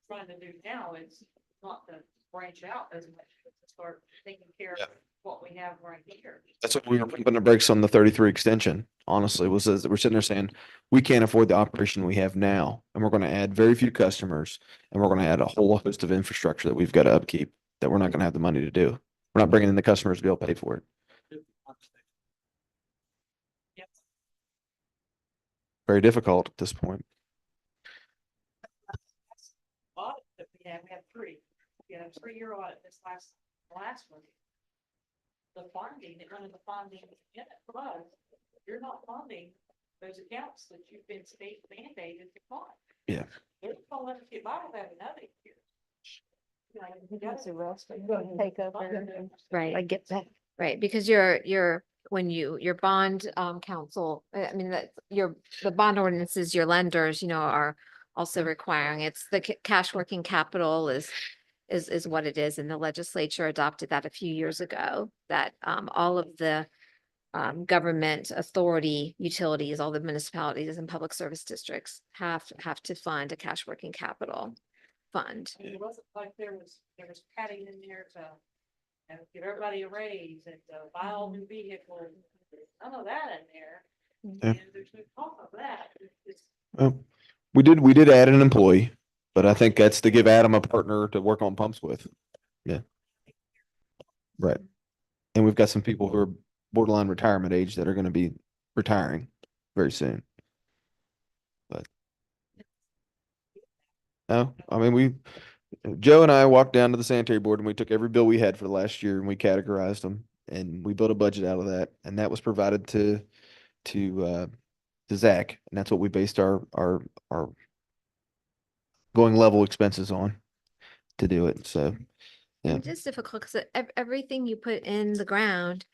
trying to do now, is not to branch out as much, but to start taking care of what we have right here. That's what we were putting the brakes on the 33 extension, honestly, was that we're sitting there saying, we can't afford the operation we have now. And we're going to add very few customers and we're going to add a whole host of infrastructure that we've got to upkeep that we're not going to have the money to do. We're not bringing in the customers to be able to pay for it. Very difficult at this point. Audit that we had three. We had a 3-year audit this last one. The funding, one of the funding in it for us, you're not funding those accounts that you've been state mandated to fund. Yeah. They're gonna let us get by with that another year. Take over. Right. I get that. Right, because your bond council, I mean, the bond ordinances, your lenders, are also requiring, it's the cash working capital is what it is. And the legislature adopted that a few years ago, that all of the government authority utilities, all the municipalities and public service districts have to fund a cash working capital fund. And it wasn't like there was padding in there to give everybody a raise and buy all new vehicles. None of that in there. Yeah. And there's no talk of that. Well, we did add an employee, but I think that's to give Adam a partner to work on pumps with. Yeah. Right. And we've got some people who are borderline retirement age that are going to be retiring very soon. But no, I mean, Joe and I walked down to the sanitary board and we took every bill we had for the last year and we categorized them and we built a budget out of that. And that was provided to Zach. And that's what we based our going level expenses on to do it. So, yeah. It is difficult because everything you put in the ground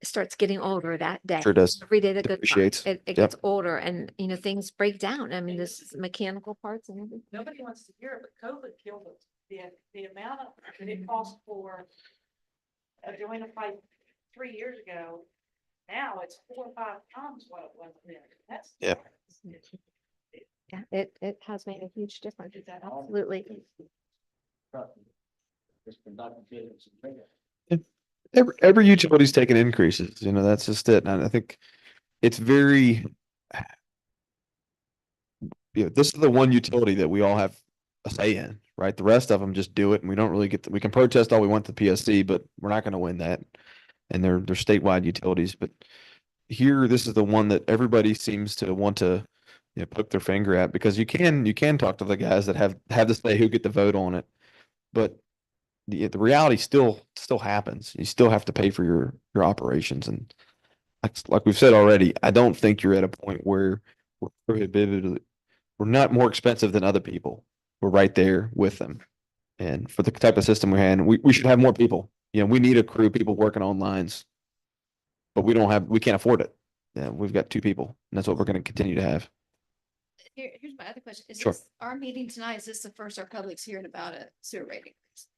starts getting older that day. Sure does. Every day that goes by, Depreciates. it Yep. gets older and, things break down. I mean, this is mechanical parts and everything. Nobody wants to hear it, but COVID killed us. The amount of, that it cost for a joint pipe 3 years ago, now it's 4 or 5 times what it was then. That's. Yeah. Yeah, it has made a huge difference. Absolutely. Every utility's taking increases, that's just it. And I think it's very, this is the one utility that we all have a say in, right? The rest of them just do it and we don't really we can protest all we want to PSC, but we're not going to win that. And they're statewide utilities, but here, this is the one that everybody seems to want to poke their finger at because you can talk to the guys that have the say who get the vote on it, but the reality still happens. You still have to pay for your operations, and like we've said already, I don't think you're at a point where we're prohibited. We're not more expensive than other people. We're right there with them, and for the type of system we have, we should have more people. We need a crew, people working on lines, but we can't afford it. Yeah, we've got 2 people, and that's what we're going to continue to have. Here's my other question. Is Sure. this our meeting tonight? Is this the first our public's hearing about a sewer rate increase?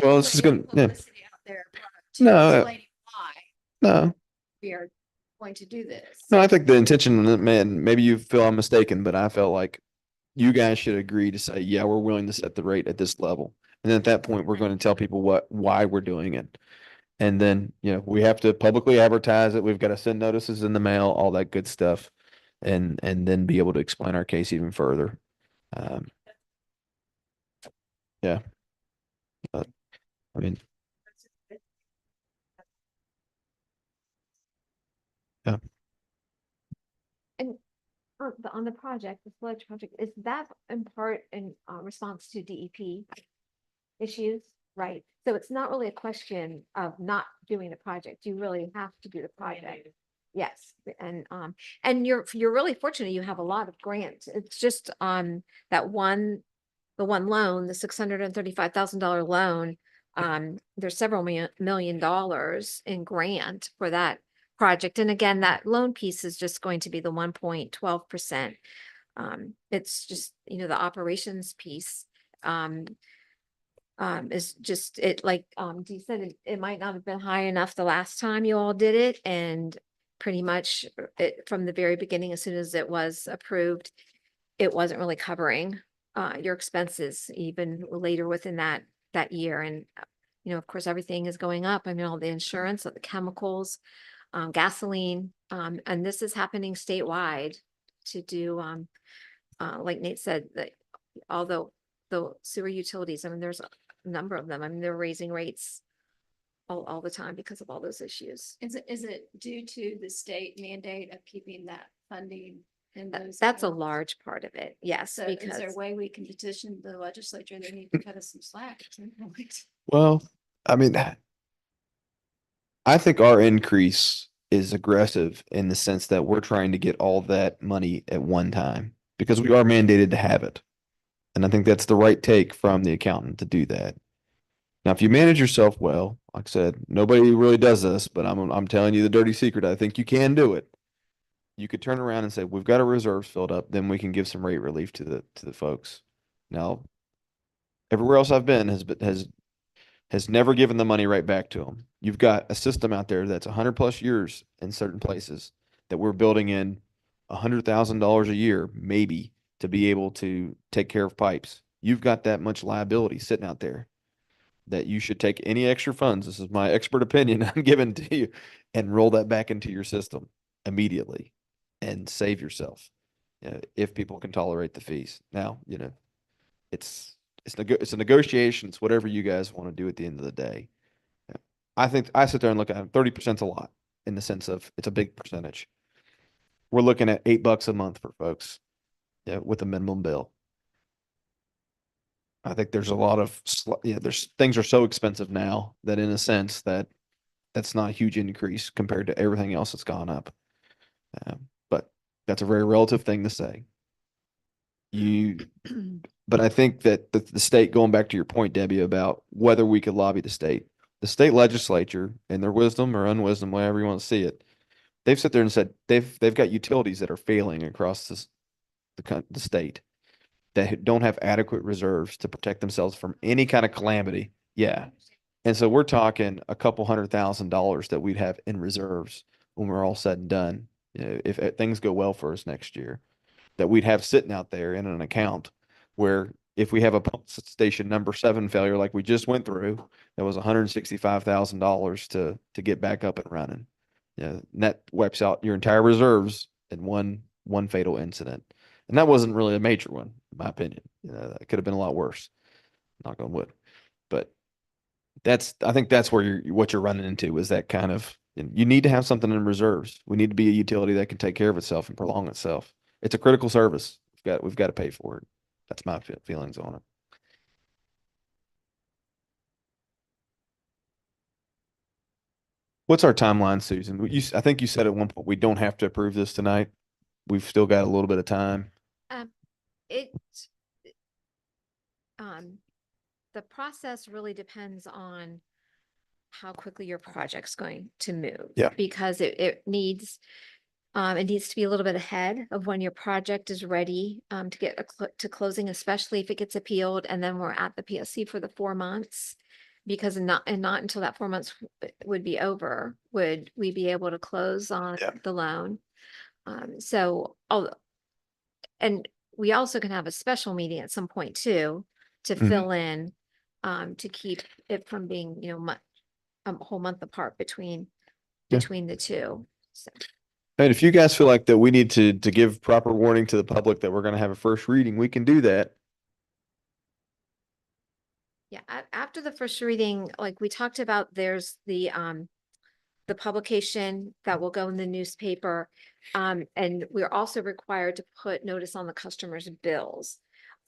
Well, this is going to, yeah. Publicity out there to No, explaining why No, we are going to do this. no, I think the intention, man, maybe you feel I'm mistaken, but I felt like you guys should agree to say, yeah, we're willing to set the rate at this level. And then at that point, we're going to tell people why we're doing it. And then, we have to publicly advertise it. We've got to send notices in the mail, all that good stuff. And then be able to explain our case even further. Yeah. But, I mean, yeah. And on the project, the sludge project, is that in part in response to DEP issues? Right. So it's not really a question of not doing the project. You really have to do the project. Yes. And you're really fortunate. You have a lot of grants. It's just the one loan, the $635,000 loan. There's several million dollars in grant for that project. And again, that loan piece is just going to be the 1.12%. It's just, the operations piece, is just like Dee said, it might not have been high enough the last time you all did it, and pretty much from the very beginning, as soon as it was approved, it wasn't really covering your expenses even later within that year. And of course, everything is going up. I mean, all the insurance, the chemicals, gasoline, and this is happening statewide to do like Nate said, that although the sewer utilities, I mean, there's a number of them. I mean, they're raising rates all the time because of all those issues. Is it due to the state mandate of keeping that funding in those? That's a accounts? large part of it. Yes, So is there because a way we can petition the legislature? They need to cut us some slack at some point. Well, I mean, I think our increase is aggressive in the sense that we're trying to get all that money at one time because we are mandated to have it. And I think that's the right take from the accountant to do that. Now, if you manage yourself well, like I said, nobody really does this, but I'm telling you the dirty secret. I think you can do it. You could turn around and say, we've got our reserves filled up, then we can give some rate relief to the folks. Now, everywhere else I've been has never given the money right back to them. You've got a system out there that's 100+ years in certain places that we're building in $100,000 a year, maybe, to be able to take care of pipes. You've got that much liability sitting out there that you should take any extra funds. This is my expert opinion I'm giving to you, and roll that back into your system immediately and save yourself, if people can tolerate the fees. Now, it's a negotiation. It's whatever you guys want to do at the end of the day. I think I sit there and look at it, 30% is a lot in the sense of it's a big percentage. We're looking at $8 a month for folks, with a minimum bill. I think there's a lot of, there's things are so expensive now that in a sense that's not a huge increase compared to everything else that's gone up. But that's a very relative thing to say. But I think that the state, going back to your point, Debbie, about whether we could lobby the state legislature, in their wisdom or unwisdom, whatever you want to see it, they've sat there and said they've got utilities that are failing across the state that don't have adequate reserves to protect themselves from any kind of calamity. Yeah. And so we're talking a couple $100,000 that we'd have in reserves when we're all said and done. If things go well for us next year, that we'd have sitting out there in an account where if we have a pump station number 7 failure, like we just went through, that was $165,000 to get back up and running. And that wipes out your entire reserves in one fatal incident. And that wasn't really a major one, in my opinion. It could have been a lot worse. Knock on wood. But I think that's where what you're running into is that kind of, you need to have something in reserves. We need to be a utility that can take care of itself and prolong itself. It's a critical service. We've got to pay for it. That's my feelings on it. What's our timeline, Susan? I think you said at one point we don't have to approve this tonight. We've still got a little bit of time. The process really depends on how quickly your project's going to move. Yeah. Because it needs to be a little bit ahead of when your project is ready to get to closing, especially if it gets appealed and then we're at the PSC for the 4 months. Because not until that 4 months would be over would we be able to close on the loan. And we also can have a special meeting at some point too to fill in to keep it from being, a whole month apart Yeah. between the two. So, And if you guys feel like that we need to give proper warning to the public that we're gonna have a first reading, we can do that. yeah, after the first reading, like we talked about, there's the publication that will go in the newspaper. And we're also required to put notice on the customer's bills.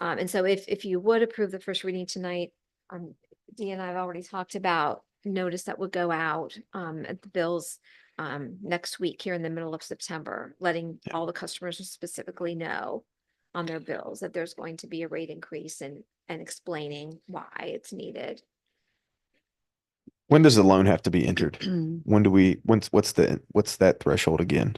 And so if you would approve the first reading tonight, Dee and I have already talked about notice that would go out, at the bills, next week here in the middle of September, letting all the customers specifically know on their bills that there's going to be a rate increase and explaining why it's needed. When does the loan have to be entered? What's that threshold again?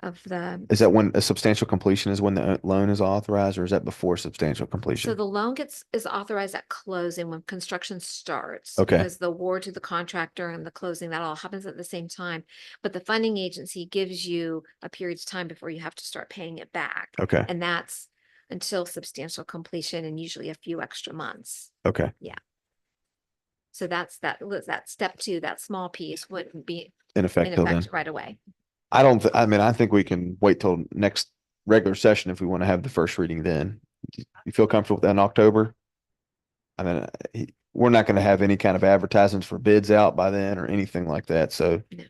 Of the, Is that when a substantial completion is when the loan is authorized, or is that before substantial so completion? the loan is authorized at closing when construction starts. Okay. Because the award to the contractor and the closing, that all happens at the same time. But the funding agency gives you a period of time before you have to start paying it back. Okay, And that's until substantial completion and usually a few extra months. okay. So that step two, that small piece wouldn't be In effect in till then. effect right away. I think we can wait till next regular session if we want to have the first reading then. You feel comfortable with that in October? I mean, we're not going to have any kind of advertisements for bids out by then or anything like that. So, No.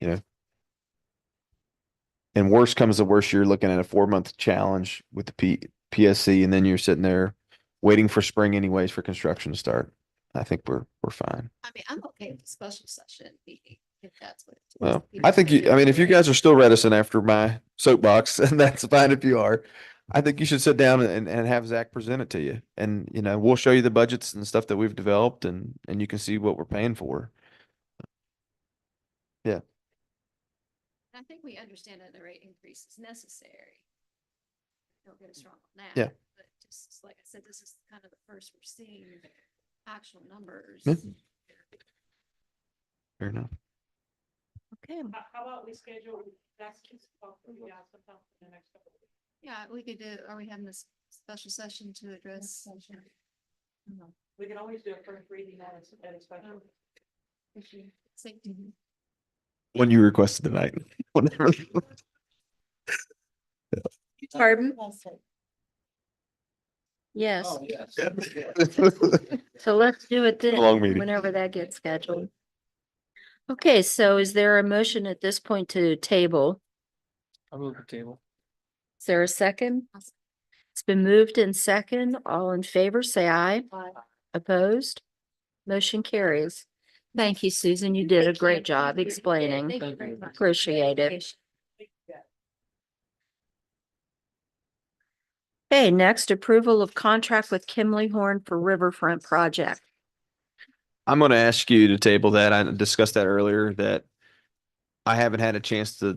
you know, and worst comes to worst, you're looking at a 4-month challenge with the PSC, and then you're sitting there waiting for spring anyways for construction to start. I think we're fine. I mean, I'm okay with the special session meeting, if that's what. Well, I think if you guys are still reticent after my soapbox, and that's fine if you are, I think you should sit down and have Zach present it to you. And, we'll show you the budgets and stuff that we've developed, and you can see what we're paying for. Yeah. I think we understand that the rate increase is necessary. Don't get us wrong on that. Yeah. But just like I said, this is kind of the first we're seeing actual numbers. Yeah. Fair enough. Okay. How about we schedule next, sometime in the next couple of weeks? Yeah, we could do, are we having this special session to address? We can always do a first reading at a special. Safety. When you requested tonight, whatever. Pardon? Yes. Oh, yes. So let's do it then, Long meeting. whenever that gets scheduled. Okay, so is there a motion at this point to table? I move the table. Is there a second? It's been moved in second. All in favor, say aye. Opposed? Motion carries. Thank you, Susan. You did a great job explaining. Thank you very much. Appreciate it. Okay, next approval of contract with Kimley Horn for Riverfront project. I'm going to ask you to table that. I discussed that earlier, that I haven't had a chance to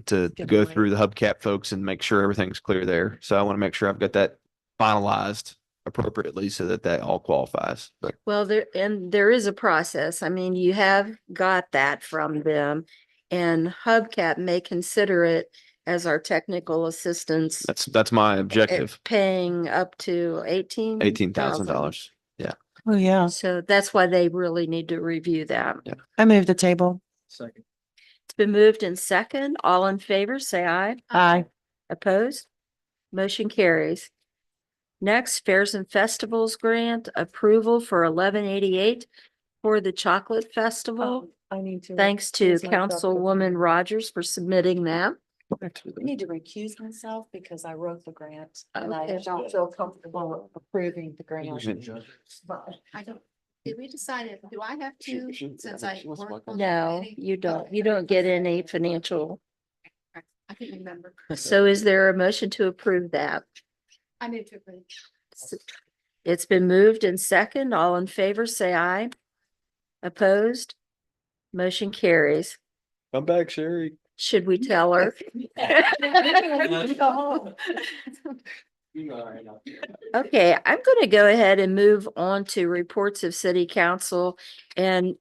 go through the hubcap folks and make sure everything's clear there. So I want to make sure I've got that finalized appropriately so that all qualifies. But Well, there is a process. I mean, you have got that from them, and Hubcap may consider it as our technical assistance. that's my objective. Paying up to $18,000. Yeah. Oh, yeah. So that's why they really need to review that. Yeah. I move the table. Second. It's been moved in second. All in favor, say aye. Aye. Opposed? Motion carries. Next, Fairs and Festivals Grant approval for 1188 for the Chocolate Festival. I need to. Thanks to Councilwoman Rogers for submitting that. I need to recuse myself because I wrote the grant and I Okay. don't feel comfortable approving the grant. I don't, did we decide, do I have to, since I work on the No, committee? you don't. You don't get any financial. I can remember. So is there a motion to approve that? I move to approve. It's been moved in second. All in favor, say aye. Opposed? Motion carries. Come back, Sherry. Should we tell her? Okay, I'm going to go ahead and move on to reports of city council. And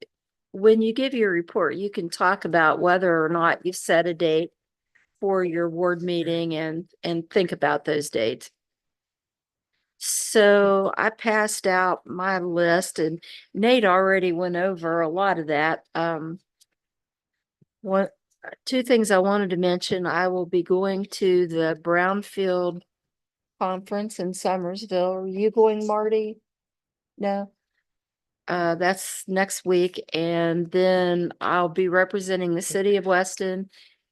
when you give your report, you can talk about whether or not you've set a date for your ward meeting and think about those dates. So I passed out my list and Nate already went over a lot of that. One, two things I wanted to mention. I will be going to the Brownfield Conference in Summersville. Are you going, Marty? No? That's next week. And then I'll be representing the city of Weston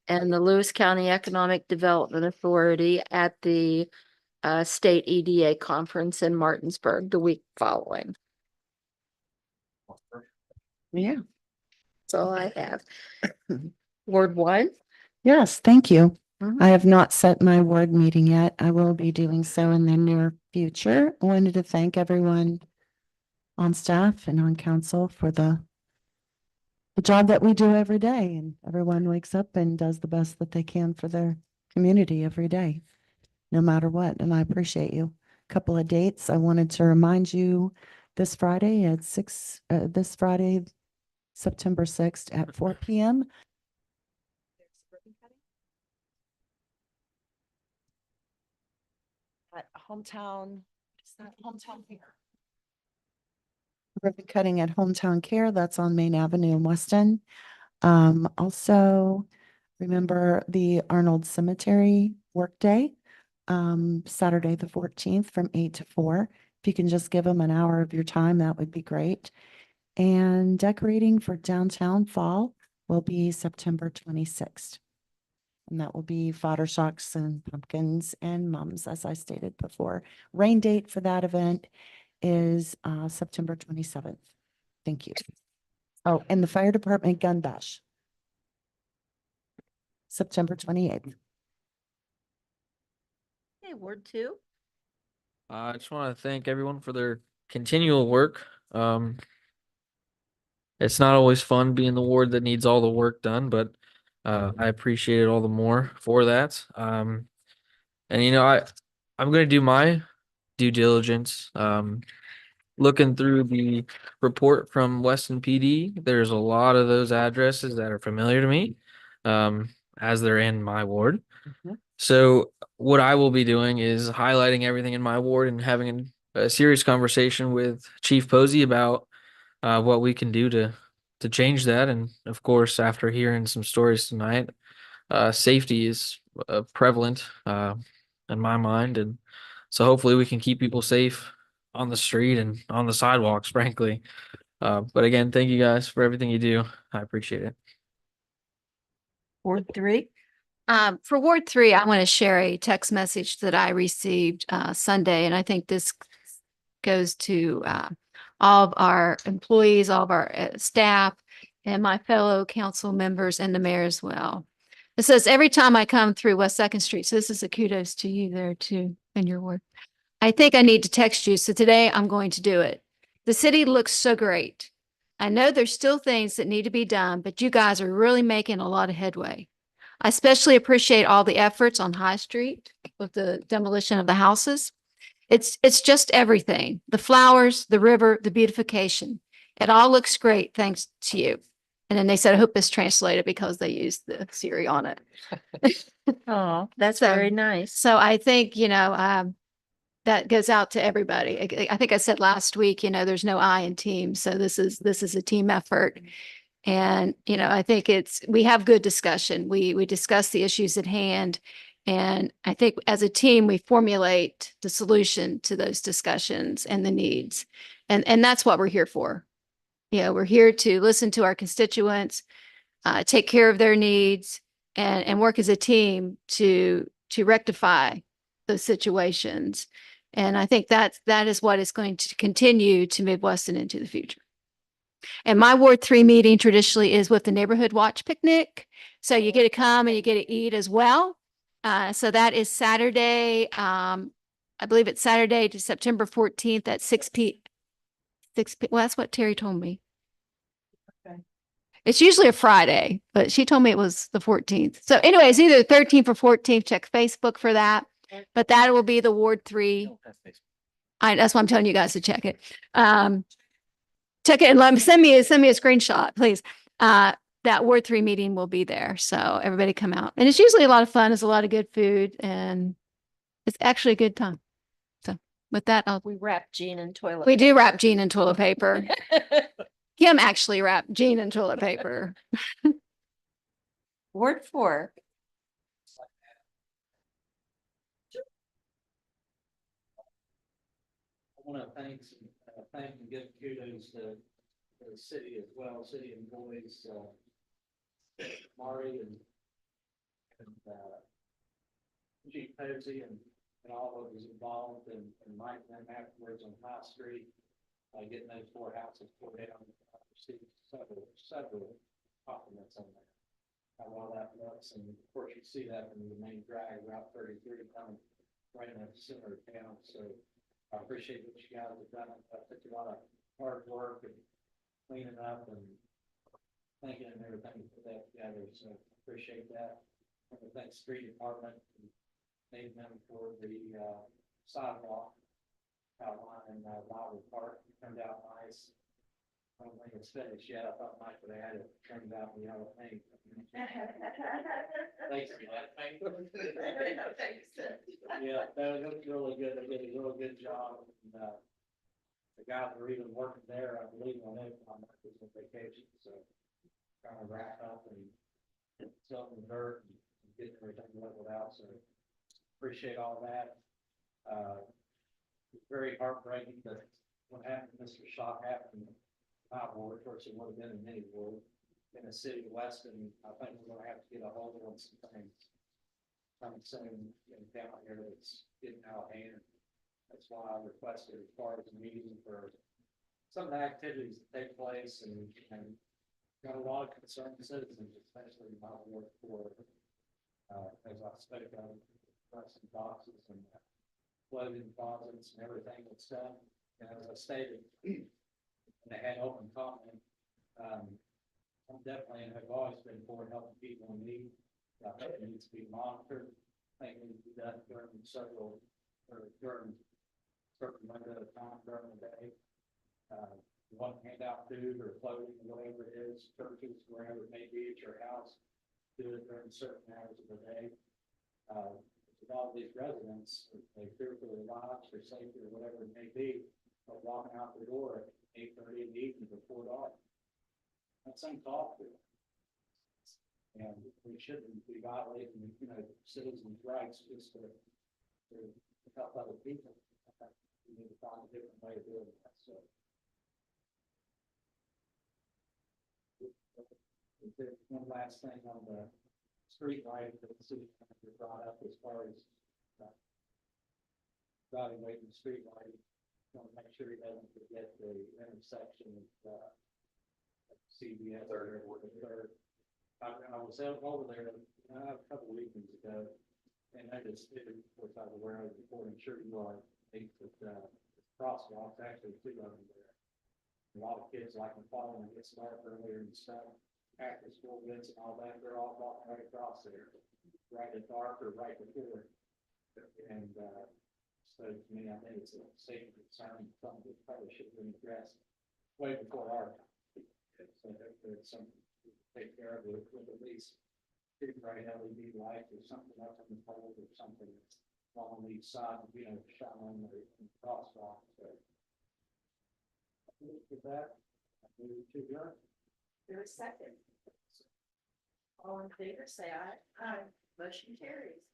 and the Lewis County Economic Development Authority at the state EDA conference in Martinsburg the week following. Yeah. That's all I have. Ward one? Yes, thank you. Mhm. I have not set my ward meeting yet. I will be doing so in the near future. I wanted to thank everyone on staff and on council for the job that we do every day, and everyone wakes up and does the best that they can for their community every day, no matter what. And I appreciate you. Couple of dates. I wanted to remind you this Friday at September 6th at 4 p.m. At Hometown, is that Hometown Care? Ribbon cutting at Hometown Care. That's on Main Avenue in Weston. Also remember the Arnold Cemetery Workday, Saturday the 14th from 8 to 4. If you can just give them an hour of your time, that would be great. And decorating for downtown fall will be September 26th. And that will be fodder shocks and pumpkins and mums, as I stated before. Rain date for that event is September 27th. Thank you. Oh, and the fire department gun bash, September 28th. Okay, Ward two. I just want to thank everyone for their continual work. It's not always fun being the ward that needs all the work done, but I appreciate it all the more for that. And I'm going to do my due diligence. Looking through the report from Weston PD, there's a lot of those addresses that are familiar to me, as they're in my ward. So what I will be doing is highlighting everything in my ward and having a serious conversation with Chief Posey about what we can do to change that. And of course, after hearing some stories tonight, safety is prevalent in my mind, and so hopefully we can keep people safe on the street and on the sidewalks, frankly. But again, thank you guys for everything you do. I appreciate it. Ward three. For Ward 3, I want to share a text message that I received Sunday, and I think this goes to all of our employees, all of our staff, and my fellow council members and the mayor as well. It says, every time I come through West Second Street, so this is a kudos to you there too in your ward. I think I need to text you, so today I'm going to do it. The city looks so great. I know there's still things that need to be done, but you guys are really making a lot of headway. I especially appreciate all the efforts on High Street with the demolition of the houses. It's just everything. The flowers, the river, the beautification. It all looks great thanks to you. And then they said, I hope this translated because they used the Siri on it. Oh, that's So- very nice. So I think, that goes out to everybody. I think I said last week, there's no I in team. So this is a team effort. And, I think we have good discussion. We discuss the issues at hand. And I think as a team, we formulate the solution to those discussions and the needs. And that's what we're here for. We're here to listen to our constituents, take care of their needs, and work as a team to rectify those situations. And I think that is what is going to continue to move Weston into the future. And my Ward 3 meeting traditionally is with the Neighborhood Watch Picnic. So you get to come and you get to eat as well. So that is Saturday. I believe it's Saturday to September 14th at 6 p. Well, that's what Terry told me. Okay. It's usually a Friday, but she told me it was the 14th. So anyways, either 13th or 14th, check Facebook for that. But that will be the Ward 3. That's why I'm telling you guys to check it. Check it and send me a screenshot, please. That Ward 3 meeting will be there. So everybody come out. And it's usually a lot of fun. It's a lot of good food and it's actually a good time. So With that, We wrap Jean in toilet. we do wrap Jean in toilet paper. Kim actually wrapped Jean in toilet paper. Word 4. I want to thank and give kudos to the city as well, city employees, Marty and Chief Posey and all of those involved and Mike and them afterwards on High Street, getting those 4 houses tore down. I received several compliments on that. How well that looks, and of course you see that in the main drag, Route 33 coming right in the center of town. So I appreciate what you guys have done. I took a lot of hard work and cleaning up and thinking and everything to put that together. So appreciate that. I want to thank the street department and thank them for the sidewalk outline in Lowry Park. It turned out nice. I don't think it's finished yet. I thought Mike would have had it turned out in yellow paint. Thanks for that. Yeah, that was really good. They did a really good job. And, the guys were even working there, I believe, on it on vacation. So trying to wrap up and fill in the dirt and get everything leveled out. So appreciate all that. It's very heartbreaking that what happened to Mr. Shock happened in my ward. Of course, it would have been in any ward. In the city of Weston, I think we're going to have to get a hold on some things coming soon down here that's getting out of hand. That's why I requested as far as a meeting for some of the activities that take place and got a lot of concerned citizens, especially in my ward for, as I spoke of, pressing boxes and clothing closets and everything that's done. And as I stated, and they had open comment, I'm definitely, and have always been for helping people in need. I think it needs to be monitored. I think it needs to be done during certain window of time during the day. One hand out food or clothing, whatever it is, churches, wherever it may be at your house, do it during certain hours of the day. A lot of these residents, they fear for their lives or safety or whatever it may be, but walking out the door at 8:30 in the evening before dark. That's uncalled for. And we shouldn't be violating, citizens' rights just to help other people. We need to find a different way of doing that. So. One last thing on the street light that the city manager brought up as far as evaluating the street light. Want to make sure he doesn't forget the intersection of CBS or the third. I was out over there a couple of weekends ago, and I just did, of course, I was aware of before. I'm sure you are. Crosswalks, actually 2 of them there. A lot of kids like to fall and get started earlier and stuff. After school gets and all that, they're all walking right across there, right at dark or right before. And so to me, I think it's a safety concern, something that probably should have been addressed way before our time. So there's something to take care of it with at least big bright LED light or something up on the pole or something along each side, shine on the crosswalk. So with that, I move to adjourn. There's a second. All in favor, say aye. Aye. Motion carries.